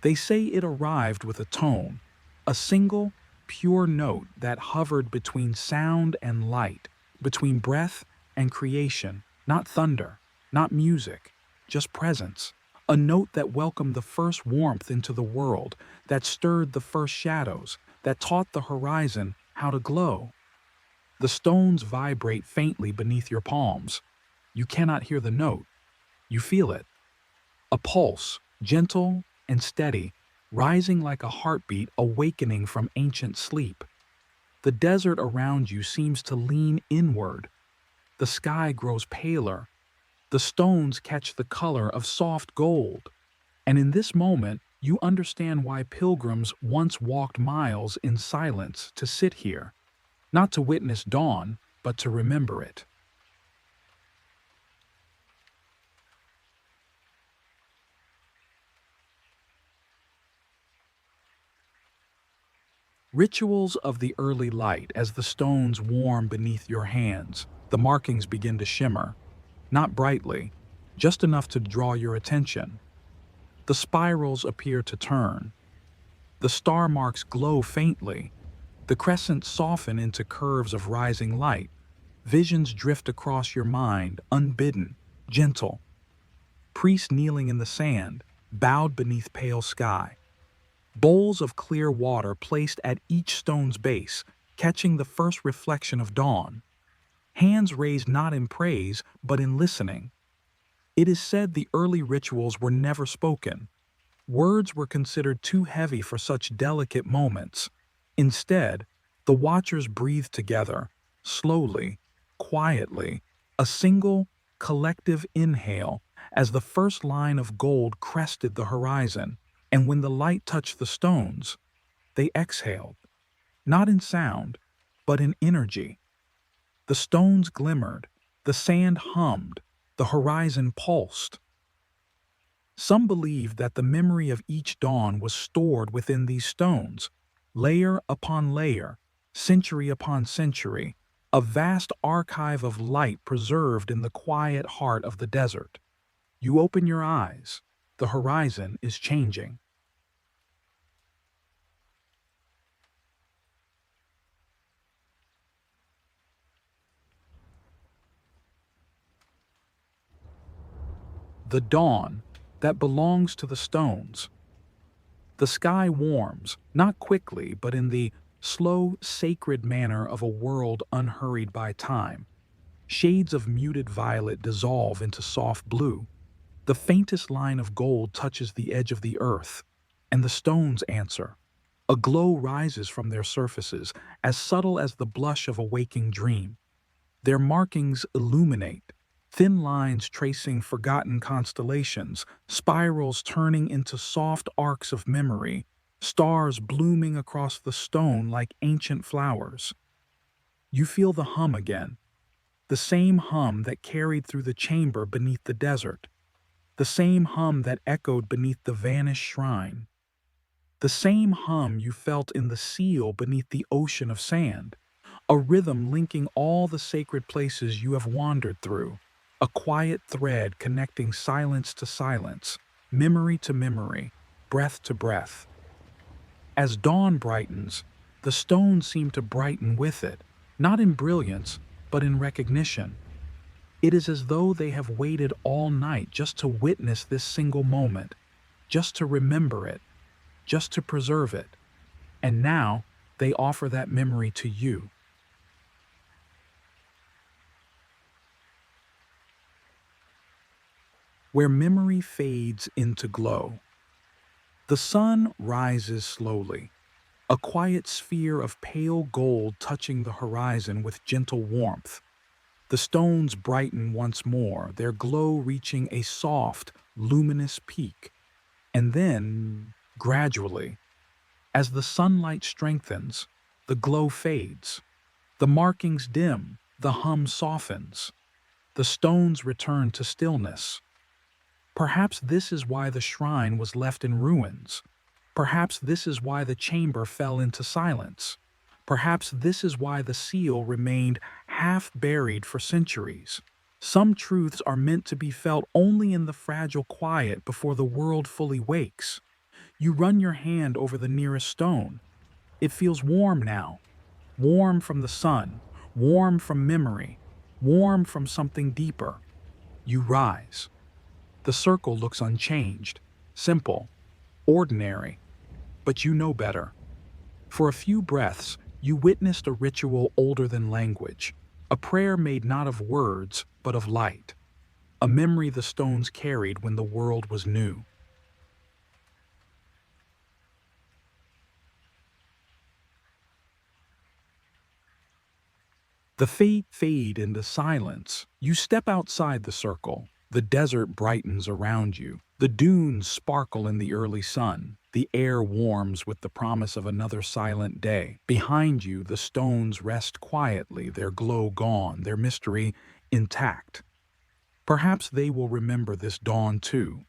They say it arrived with a tone, a single, pure note that hovered between sound and light, between breath and creation, not thunder, not music, just presence. A note that welcomed the first warmth into the world, that stirred the first shadows, that taught the horizon how to glow. The stones vibrate faintly beneath your palms. You cannot hear the note, you feel it. A pulse, gentle and steady, rising like a heartbeat awakening from ancient sleep. The desert around you seems to lean inward. The sky grows paler. The stones catch the color of soft gold. And in this moment, you understand why pilgrims once walked miles in silence to sit here, not to witness dawn, but to remember it. Rituals of the early light. As the stones warm beneath your hands, the markings begin to shimmer, not brightly, just enough to draw your attention. The spirals appear to turn. The star marks glow faintly. The crescents soften into curves of rising light. Visions drift across your mind, unbidden, gentle. Priests kneeling in the sand, bowed beneath pale sky. Bowls of clear water placed at each stone's base, catching the first reflection of dawn. Hands raised not in praise, but in listening. It is said the early rituals were never spoken. Words were considered too heavy for such delicate moments. Instead, the watchers breathed together, slowly, quietly, a single, collective inhale as the first line of gold crested the horizon, and when the light touched the stones, they exhaled, not in sound, but in energy. The stones glimmered, the sand hummed, the horizon pulsed. Some believe that the memory of each dawn was stored within these stones, layer upon layer, century upon century, a vast archive of light preserved in the quiet heart of the desert. You open your eyes, the horizon is changing. The dawn that belongs to the stones. The sky warms, not quickly, but in the slow, sacred manner of a world unhurried by time. Shades of muted violet dissolve into soft blue. The faintest line of gold touches the edge of the earth, and the stones answer. A glow rises from their surfaces, as subtle as the blush of a waking dream. Their markings illuminate, thin lines tracing forgotten constellations, spirals turning into soft arcs of memory, stars blooming across the stone like ancient flowers. You feel the hum again, the same hum that carried through the chamber beneath the desert, the same hum that echoed beneath the vanished shrine, the same hum you felt in the seal beneath the ocean of sand, a rhythm linking all the sacred places you have wandered through, a quiet thread connecting silence to silence, memory to memory, breath to breath. As dawn brightens, the stones seem to brighten with it, not in brilliance, but in recognition. It is as though they have waited all night just to witness this single moment, just to remember it, just to preserve it. And now they offer that memory to you. Where memory fades into glow. The sun rises slowly, a quiet sphere of pale gold touching the horizon with gentle warmth. The stones brighten once more, their glow reaching a soft, luminous peak. And then, gradually, as the sunlight strengthens, The glow fades. The markings dim. The hum softens. The stones return to stillness. Perhaps this is why the shrine was left in ruins. Perhaps this is why the chamber fell into silence. Perhaps this is why the seal remained half buried for centuries. Some truths are meant to be felt only in the fragile quiet before the world fully wakes. You run your hand over the nearest stone. It feels warm now, warm from the sun, warm from memory, warm from something deeper. You rise. The circle looks unchanged, simple, ordinary, but you know better. For a few breaths, you witnessed a ritual older than language, a prayer made not of words, but of light, a memory the stones carried when the world was new. The fade into silence. You step outside the circle. The desert brightens around you. The dunes sparkle in the early sun. The air warms with the promise of another silent day. Behind you, the stones rest quietly, their glow gone, their mystery intact. Perhaps they will remember this dawn too.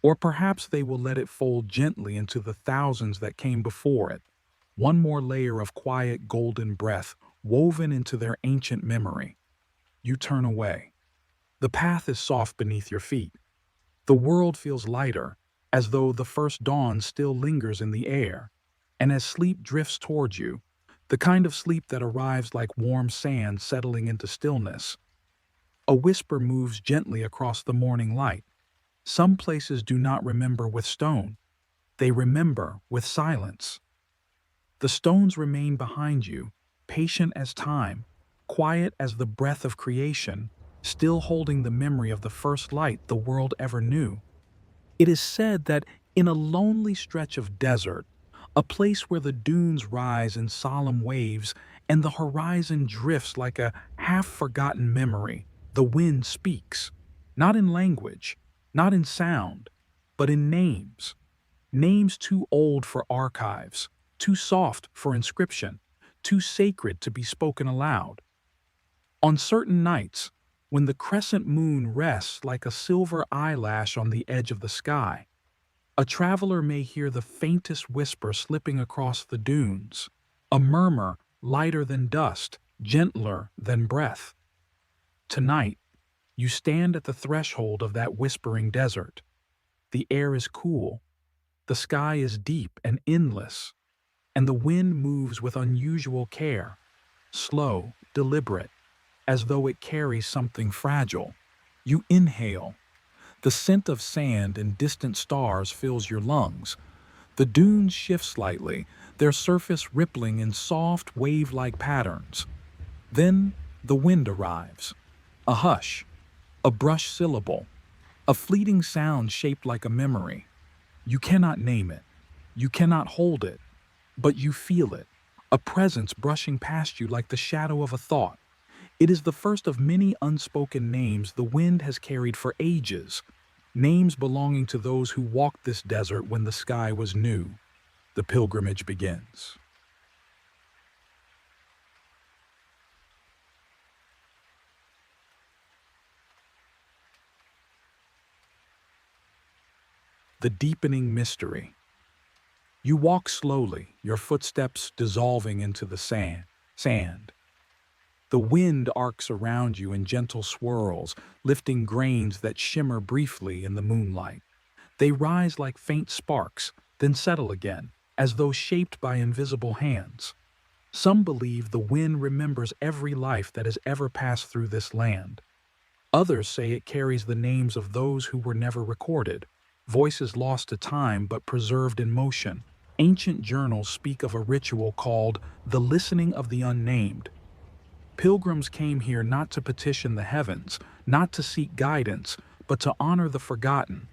Or perhaps they will let it fold gently into the thousands that came before it. One more layer of quiet golden breath woven into their ancient memory. You turn away. The path is soft beneath your feet. The world feels lighter, as though the first dawn still lingers in the air. And as sleep drifts towards you, the kind of sleep that arrives like warm sand settling into stillness, a whisper moves gently across the morning light. Some places do not remember with stone. They remember with silence. The stones remain behind you, patient as time, quiet as the breath of creation, still holding the memory of the first light the world ever knew. It is said that in a lonely stretch of desert, a place where the dunes rise in solemn waves and the horizon drifts like a half-forgotten memory, the wind speaks, not in language, not in sound, but in names. Names too old for archives, too soft for inscription, too sacred to be spoken aloud. On certain nights, when the crescent moon rests like a silver eyelash on the edge of the sky, a traveler may hear the faintest whisper slipping across the dunes, a murmur lighter than dust, gentler than breath. Tonight, you stand at the threshold of that whispering desert. The air is cool, the sky is deep and endless, and the wind moves with unusual care, slow, deliberate, as though it carries something fragile. You inhale. The scent of sand and distant stars fills your lungs. The dunes shift slightly, their surface rippling in soft, wave-like patterns. Then the wind arrives. A hush, a brushed syllable, a fleeting sound shaped like a memory. You cannot name it. You cannot hold it. But you feel it, a presence brushing past you like the shadow of a thought. It is the first of many unspoken names the wind has carried for ages, names belonging to those who walked this desert when the sky was new. The pilgrimage begins. The deepening mystery. You walk slowly, your footsteps dissolving into the sand. The wind arcs around you in gentle swirls, lifting grains that shimmer briefly in the moonlight. They rise like faint sparks, then settle again, as though shaped by invisible hands. Some believe the wind remembers every life that has ever passed through this land. Others say it carries the names of those who were never recorded, voices lost to time but preserved in motion. Ancient journals speak of a ritual called the listening of the unnamed. Pilgrims came here not to petition the heavens, not to seek guidance, but to honor the forgotten.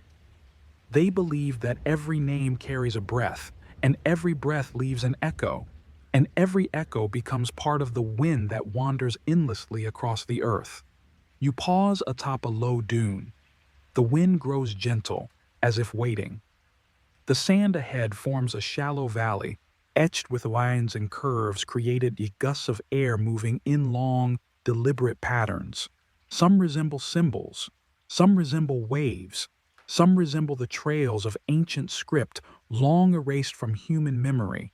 They believe that every name carries a breath, and every breath leaves an echo, and every echo becomes part of the wind that wanders endlessly across the earth. You pause atop a low dune. The wind grows gentle, as if waiting. The sand ahead forms a shallow valley, etched with lines and curves, created gusts of air moving in long, deliberate patterns. Some resemble symbols, some resemble waves, some resemble the trails of ancient script long erased from human memory.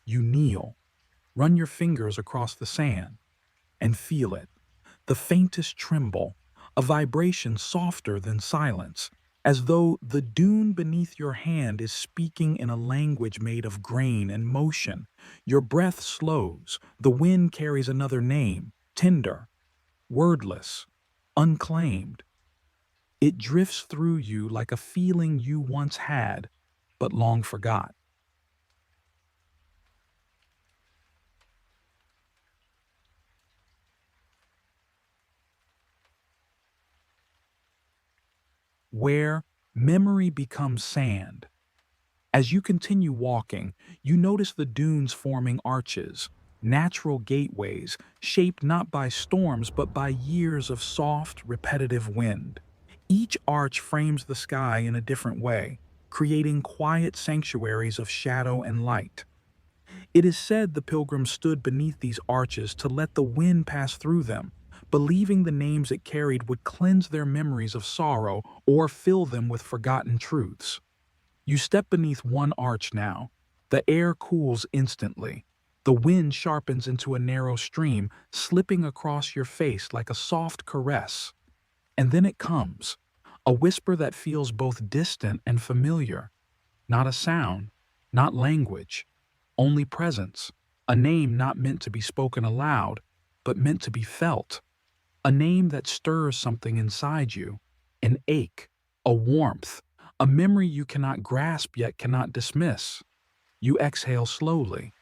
You kneel, run your fingers across the sand, and feel it. The faintest tremble, a vibration softer than silence, as though the dune beneath your hand is speaking in a language made of grain and motion. Your breath slows, the wind carries another name, tender, wordless, unclaimed. It drifts through you like a feeling you once had, but long forgot. Where memory becomes sand. As you continue walking, you notice the dunes forming arches, natural gateways shaped not by storms but by years of soft, repetitive wind. Each arch frames the sky in a different way, creating quiet sanctuaries of shadow and light. It is said the pilgrims stood beneath these arches to let the wind pass through them, believing the names it carried would cleanse their memories of sorrow or fill them with forgotten truths. You step beneath one arch now. The air cools instantly. The wind sharpens into a narrow stream, slipping across your face like a soft caress. And then it comes, a whisper that feels both distant and familiar. Not a sound, not language, only presence. A name not meant to be spoken aloud, but meant to be felt. A name that stirs something inside you, an ache, a warmth, a memory you cannot grasp yet cannot dismiss. You exhale slowly.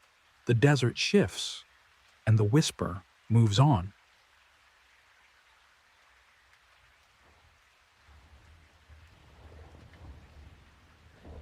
The desert shifts, and the whisper moves on.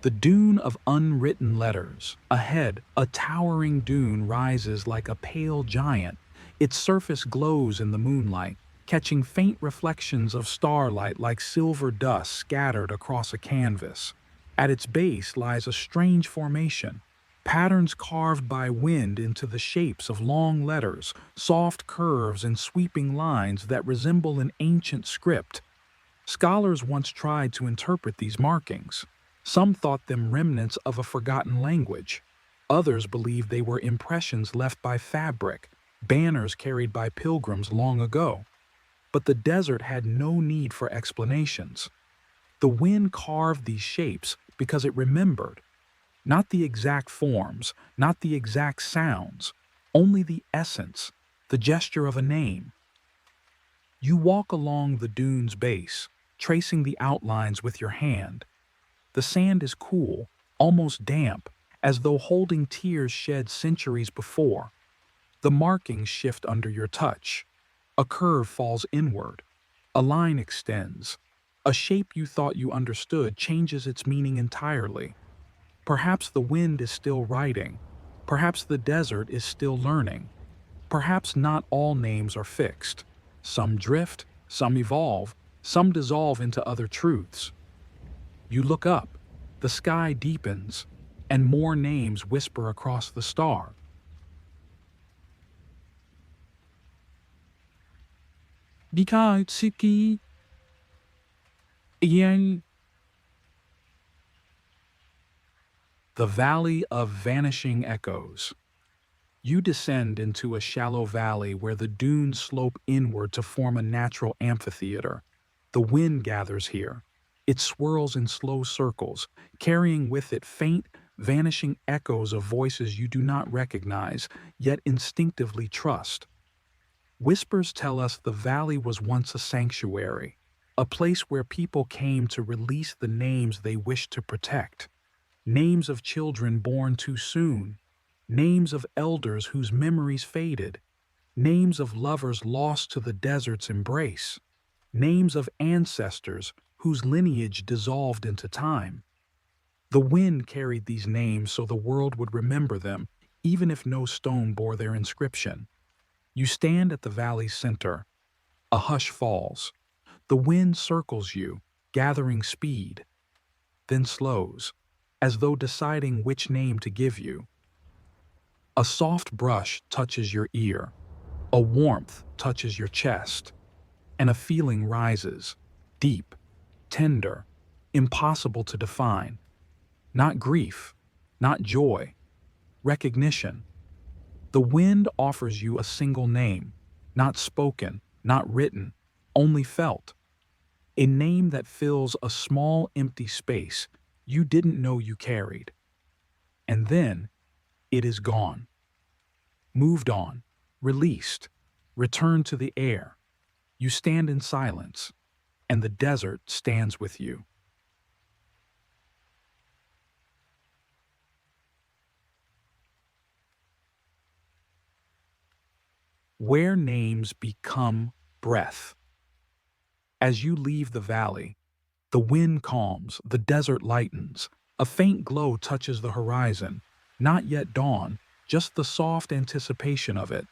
The dune of unwritten letters. Ahead, a towering dune rises like a pale giant. Its surface glows in the moonlight, catching faint reflections of starlight like silver dust scattered across a canvas. At its base lies a strange formation, patterns carved by wind into the shapes of long letters, soft curves and sweeping lines that resemble an ancient script. Scholars once tried to interpret these markings. Some thought them remnants of a forgotten language. Others believed they were impressions left by fabric, banners carried by pilgrims long ago. But the desert had no need for explanations. The wind carved these shapes because it remembered, not the exact forms, not the exact sounds, only the essence, the gesture of a name. You walk along the dune's base, tracing the outlines with your hand. The sand is cool, almost damp, as though holding tears shed centuries before. The markings shift under your touch. A curve falls inward. A line extends. A shape you thought you understood changes its meaning entirely. Perhaps the wind is still writing. Perhaps the desert is still learning. Perhaps not all names are fixed. Some drift, some evolve, some dissolve into other truths. You look up. The sky deepens, and more names whisper across the star. Dikautsuki Yen. The Valley of Vanishing Echoes. You descend into a shallow valley where the dunes slope inward to form a natural amphitheater. The wind gathers here. It swirls in slow circles, carrying with it faint, vanishing echoes of voices you do not recognize, yet instinctively trust. Whispers tell us the valley was once a sanctuary, a place where people came to release the names they wished to protect. Names of children born too soon, names of elders whose memories faded, names of lovers lost to the desert's embrace, names of ancestors whose lineage dissolved into time. The wind carried these names so the world would remember them, even if no stone bore their inscription. You stand at the valley's center. A hush falls. The wind circles you, gathering speed, then slows, as though deciding which name to give you. A soft brush touches your ear, a warmth touches your chest, and a feeling rises, deep, tender, impossible to define. Not grief, not joy, recognition. The wind offers you a single name, not spoken, not written, only felt. A name that fills a small empty space you didn't know you carried. And then it is gone, moved on, released, returned to the air. You stand in silence, and the desert stands with you. Where names become breath. As you leave the valley, the wind calms, the desert lightens. A faint glow touches the horizon. Not yet dawn, just the soft anticipation of it.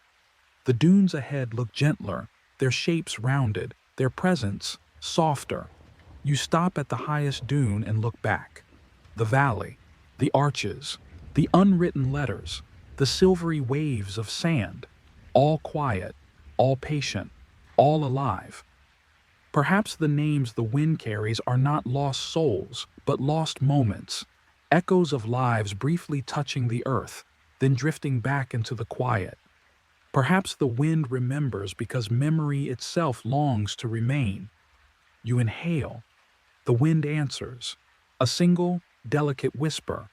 The dunes ahead look gentler, their shapes rounded, their presence softer. You stop at the highest dune and look back. The valley, the arches, the unwritten letters, the silvery waves of sand, all quiet, all patient, all alive. Perhaps the names the wind carries are not lost souls, but lost moments, echoes of lives briefly touching the earth, then drifting back into the quiet. Perhaps the wind remembers because memory itself longs to remain. You inhale. The wind answers. A single, delicate whisper.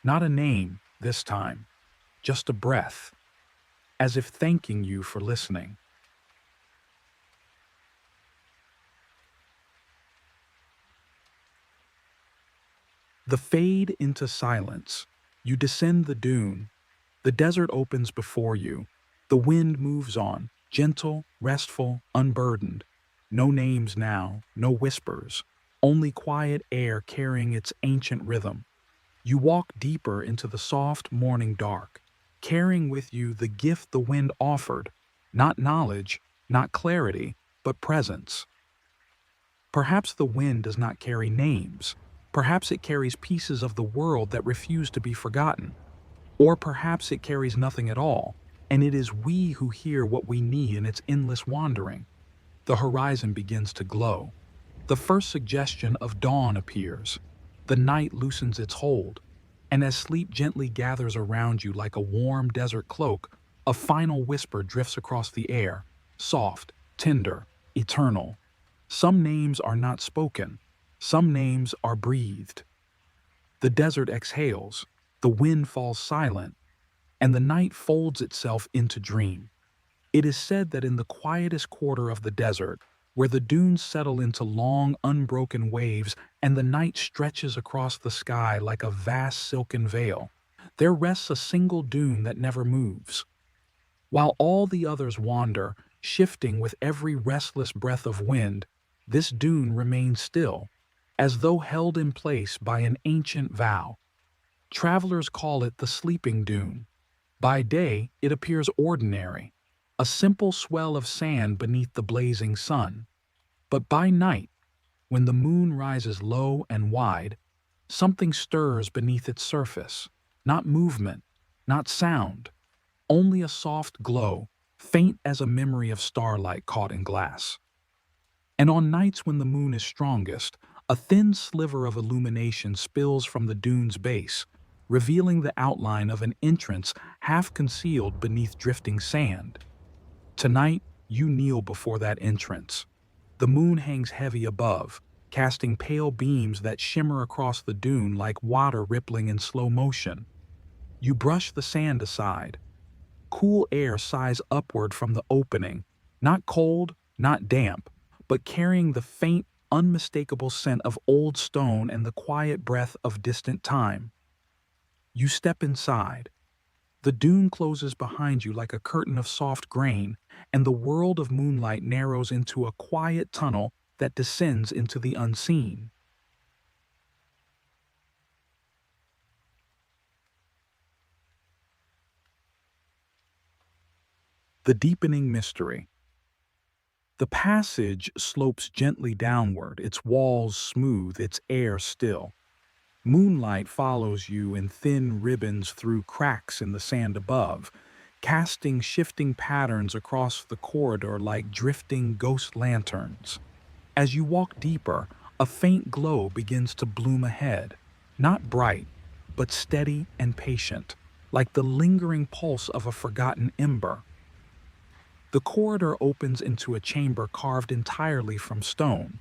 Not a name, this time. Just a breath. As if thanking you for listening. The fade into silence. You descend the dune. The desert opens before you. The wind moves on, gentle, restful, unburdened. No names now, no whispers. Only quiet air carrying its ancient rhythm. You walk deeper into the soft morning dark, carrying with you the gift the wind offered, not knowledge, not clarity, but presence. Perhaps the wind does not carry names. Perhaps it carries pieces of the world that refuse to be forgotten. Or perhaps it carries nothing at all, and it is we who hear what we need in its endless wandering. The horizon begins to glow. The first suggestion of dawn appears. The night loosens its hold, and as sleep gently gathers around you like a warm desert cloak, a final whisper drifts across the air, soft, tender, eternal. Some names are not spoken, some names are breathed. The desert exhales, the wind falls silent, and the night folds itself into dream. It is said that in the quietest quarter of the desert, where the dunes settle into long, unbroken waves and the night stretches across the sky like a vast silken veil, there rests a single dune that never moves. While all the others wander, shifting with every restless breath of wind, this dune remains still, as though held in place by an ancient vow. Travelers call it the sleeping dune. By day, it appears ordinary, a simple swell of sand beneath the blazing sun. But by night, when the moon rises low and wide, something stirs beneath its surface. Not movement, not sound, only a soft glow, faint as a memory of starlight caught in glass. And on nights when the moon is strongest, a thin sliver of illumination spills from the dune's base, revealing the outline of an entrance half concealed beneath drifting sand. Tonight, you kneel before that entrance. The moon hangs heavy above, casting pale beams that shimmer across the dune like water rippling in slow motion. You brush the sand aside. Cool air sighs upward from the opening, not cold, not damp, but carrying the faint, unmistakable scent of old stone and the quiet breath of distant time. You step inside. The dune closes behind you like a curtain of soft grain, and the world of moonlight narrows into a quiet tunnel that descends into the unseen. The deepening mystery. The passage slopes gently downward, its walls smooth, its air still. Moonlight follows you in thin ribbons through cracks in the sand above, casting shifting patterns across the corridor like drifting ghost lanterns. As you walk deeper, a faint glow begins to bloom ahead, not bright, but steady and patient, like the lingering pulse of a forgotten ember. The corridor opens into a chamber carved entirely from stone,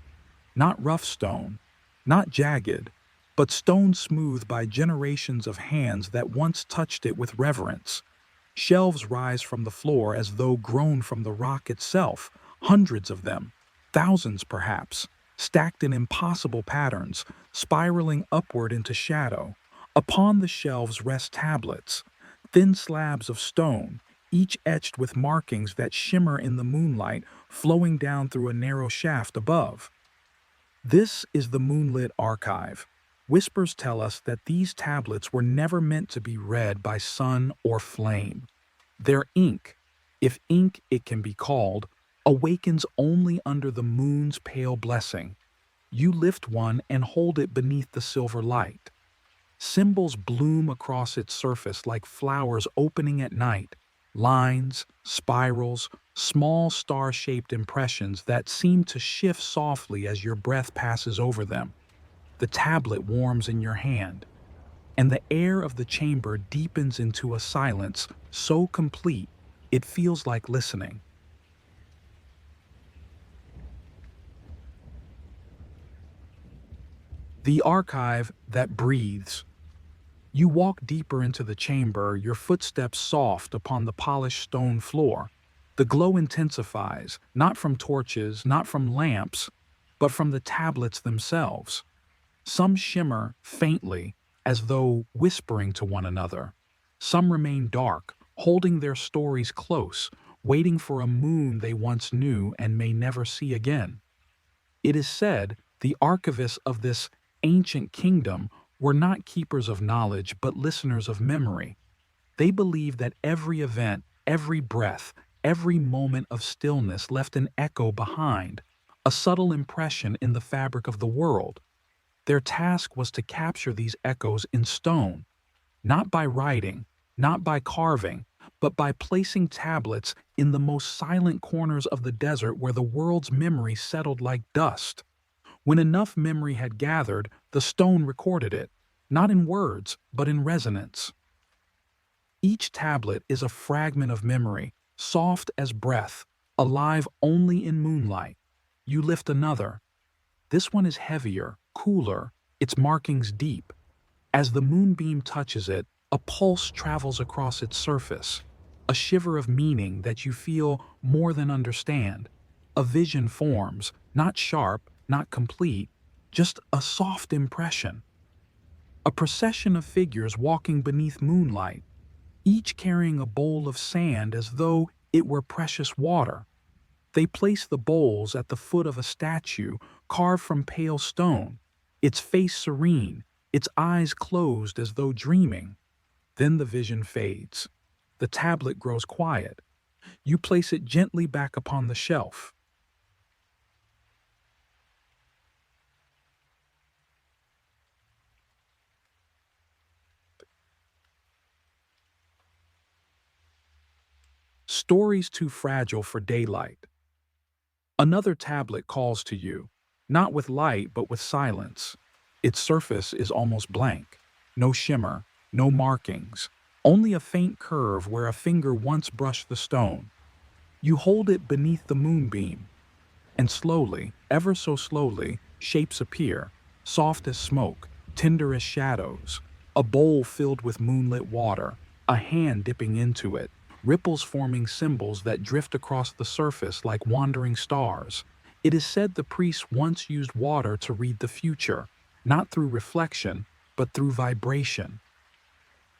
not rough stone, not jagged, but stone smoothed by generations of hands that once touched it with reverence. Shelves rise from the floor as though grown from the rock itself, hundreds of them, thousands perhaps, stacked in impossible patterns, spiraling upward into shadow. Upon the shelves rest tablets, thin slabs of stone, each etched with markings that shimmer in the moonlight, flowing down through a narrow shaft above. This is the moonlit archive. Whispers tell us that these tablets were never meant to be read by sun or flame. Their ink, if ink it can be called, awakens only under the moon's pale blessing. You lift one and hold it beneath the silver light. Symbols bloom across its surface like flowers opening at night, lines, spirals, small star-shaped impressions that seem to shift softly as your breath passes over them. The tablet warms in your hand, and the air of the chamber deepens into a silence so complete it feels like listening. The archive that breathes. You walk deeper into the chamber, your footsteps soft upon the polished stone floor. The glow intensifies, not from torches, not from lamps, but from the tablets themselves. Some shimmer faintly, as though whispering to one another. Some remain dark, holding their stories close, waiting for a moon they once knew and may never see again. It is said the archivists of this ancient kingdom were not keepers of knowledge but listeners of memory. They believed that every event, every breath, every moment of stillness left an echo behind, a subtle impression in the fabric of the world. Their task was to capture these echoes in stone, not by writing, not by carving, but by placing tablets in the most silent corners of the desert where the world's memory settled like dust. When enough memory had gathered, the stone recorded it, not in words, but in resonance. Each tablet is a fragment of memory, soft as breath, alive only in moonlight. You lift another. This one is heavier, cooler, its markings deep. As the moonbeam touches it, a pulse travels across its surface, a shiver of meaning that you feel more than understand. A vision forms, not sharp, not complete, just a soft impression. A procession of figures walking beneath moonlight, each carrying a bowl of sand as though it were precious water. They place the bowls at the foot of a statue carved from pale stone, its face serene, its eyes closed as though dreaming. Then the vision fades. The tablet grows quiet. You place it gently back upon the shelf. Stories too fragile for daylight. Another tablet calls to you, not with light but with silence. Its surface is almost blank. No shimmer, no markings, only a faint curve where a finger once brushed the stone. You hold it beneath the moonbeam, and slowly, ever so slowly, shapes appear, soft as smoke, tender as shadows. A bowl filled with moonlit water, a hand dipping into it, ripples forming symbols that drift across the surface like wandering stars. It is said the priests once used water to read the future, not through reflection, but through vibration.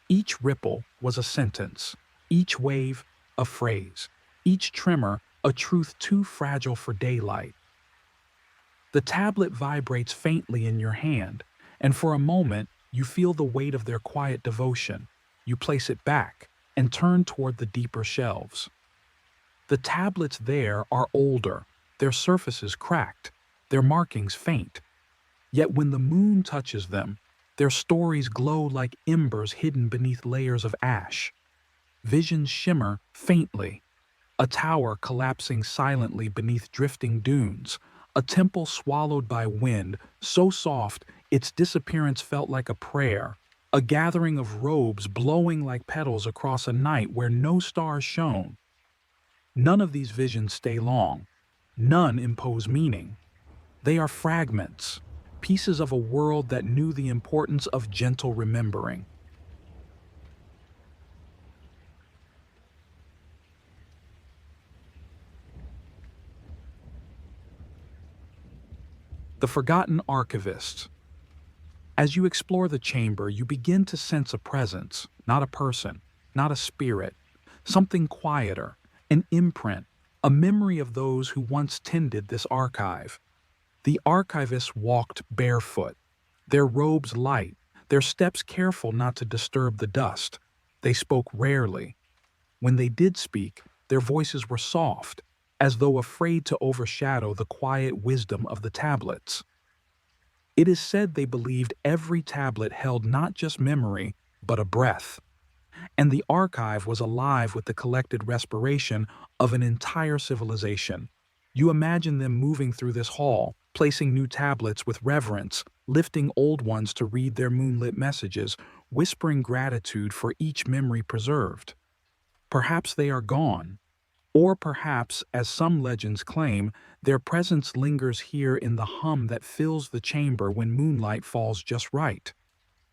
Each ripple was a sentence, each wave a phrase, each tremor a truth too fragile for daylight. The tablet vibrates faintly in your hand, and for a moment you feel the weight of their quiet devotion. You place it back and turn toward the deeper shelves. The tablets there are older, their surfaces cracked, their markings faint. Yet when the moon touches them, Their stories glow like embers hidden beneath layers of ash. Visions shimmer faintly, a tower collapsing silently beneath drifting dunes, a temple swallowed by wind, so soft its disappearance felt like a prayer, a gathering of robes blowing like petals across a night where no stars shone. None of these visions stay long. None impose meaning. They are fragments, pieces of a world that knew the importance of gentle remembering. The Forgotten Archivist. As you explore the chamber, you begin to sense a presence, not a person, not a spirit, something quieter, an imprint, a memory of those who once tended this archive. The archivists walked barefoot, their robes light, their steps careful not to disturb the dust. They spoke rarely. When they did speak, their voices were soft, as though afraid to overshadow the quiet wisdom of the tablets. It is said they believed every tablet held not just memory, but a breath, and the archive was alive with the collected respiration of an entire civilization. You imagine them moving through this hall, placing new tablets with reverence, lifting old ones to read their moonlit messages, whispering gratitude for each memory preserved. Perhaps they are gone, or perhaps, as some legends claim, their presence lingers here in the hum that fills the chamber when moonlight falls just right.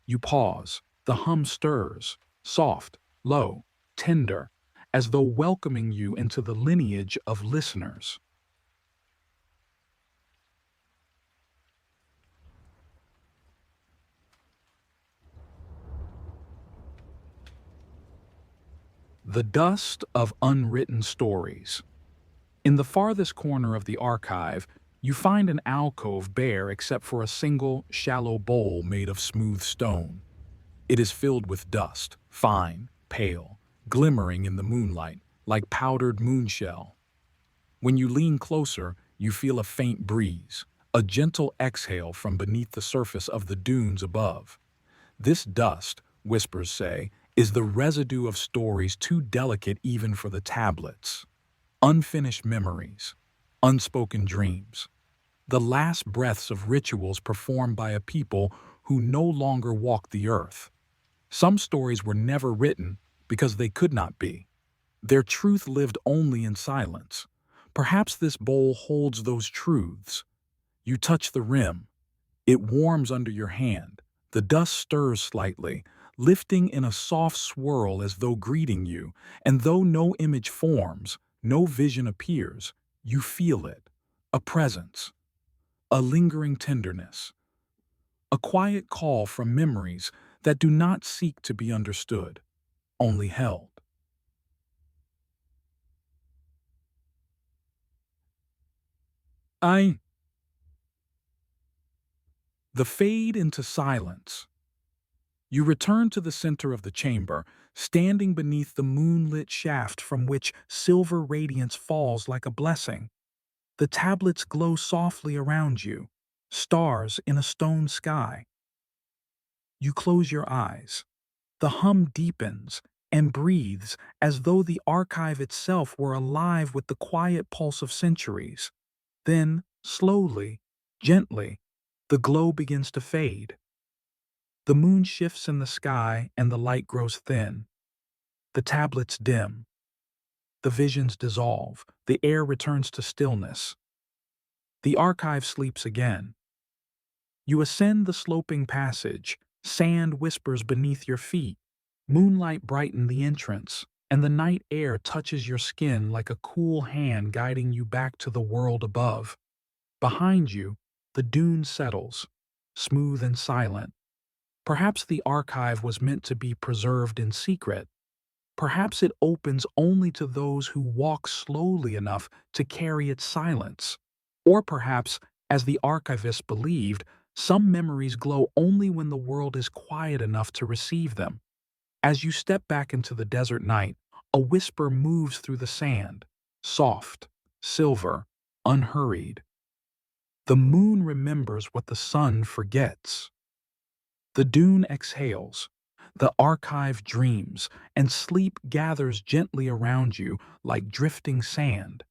You pause. The hum stirs, soft, low, tender, as though welcoming you into the lineage of listeners. The dust of unwritten stories. In the farthest corner of the archive, you find an alcove bare except for a single, shallow bowl made of smooth stone. It is filled with dust, fine, pale, glimmering in the moonlight, like powdered moonshell. When you lean closer, you feel a faint breeze, a gentle exhale from beneath the surface of the dunes above. This dust, whispers say, is the residue of stories too delicate even for the tablets. Unfinished memories, unspoken dreams, the last breaths of rituals performed by a people who no longer walk the earth. Some stories were never written because they could not be. Their truth lived only in silence. Perhaps this bowl holds those truths. You touch the rim. It warms under your hand. The dust stirs slightly, lifting in a soft swirl as though greeting you, and though no image forms, no vision appears, you feel it. A presence, a lingering tenderness, a quiet call from memories that do not seek to be understood, only held. I. The fade into silence. You return to the center of the chamber, standing beneath the moonlit shaft from which silver radiance falls like a blessing. The tablets glow softly around you, stars in a stone sky. You close your eyes. The hum deepens and breathes as though the archive itself were alive with the quiet pulse of centuries. Then, slowly, gently, the glow begins to fade. The moon shifts in the sky and the light grows thin. The tablets dim. The visions dissolve. The air returns to stillness. The archive sleeps again. You ascend the sloping passage. Sand whispers beneath your feet. Moonlight brighten the entrance, and the night air touches your skin like a cool hand guiding you back to the world above. Behind you, the dune settles, smooth and silent. Perhaps the archive was meant to be preserved in secret. Perhaps it opens only to those who walk slowly enough to carry its silence. Or perhaps, as the archivists believed, some memories glow only when the world is quiet enough to receive them. As you step back into the desert night, a whisper moves through the sand, soft, silver, unhurried. The moon remembers what the sun forgets. The dune exhales, the archive dreams, and sleep gathers gently around you like drifting sand.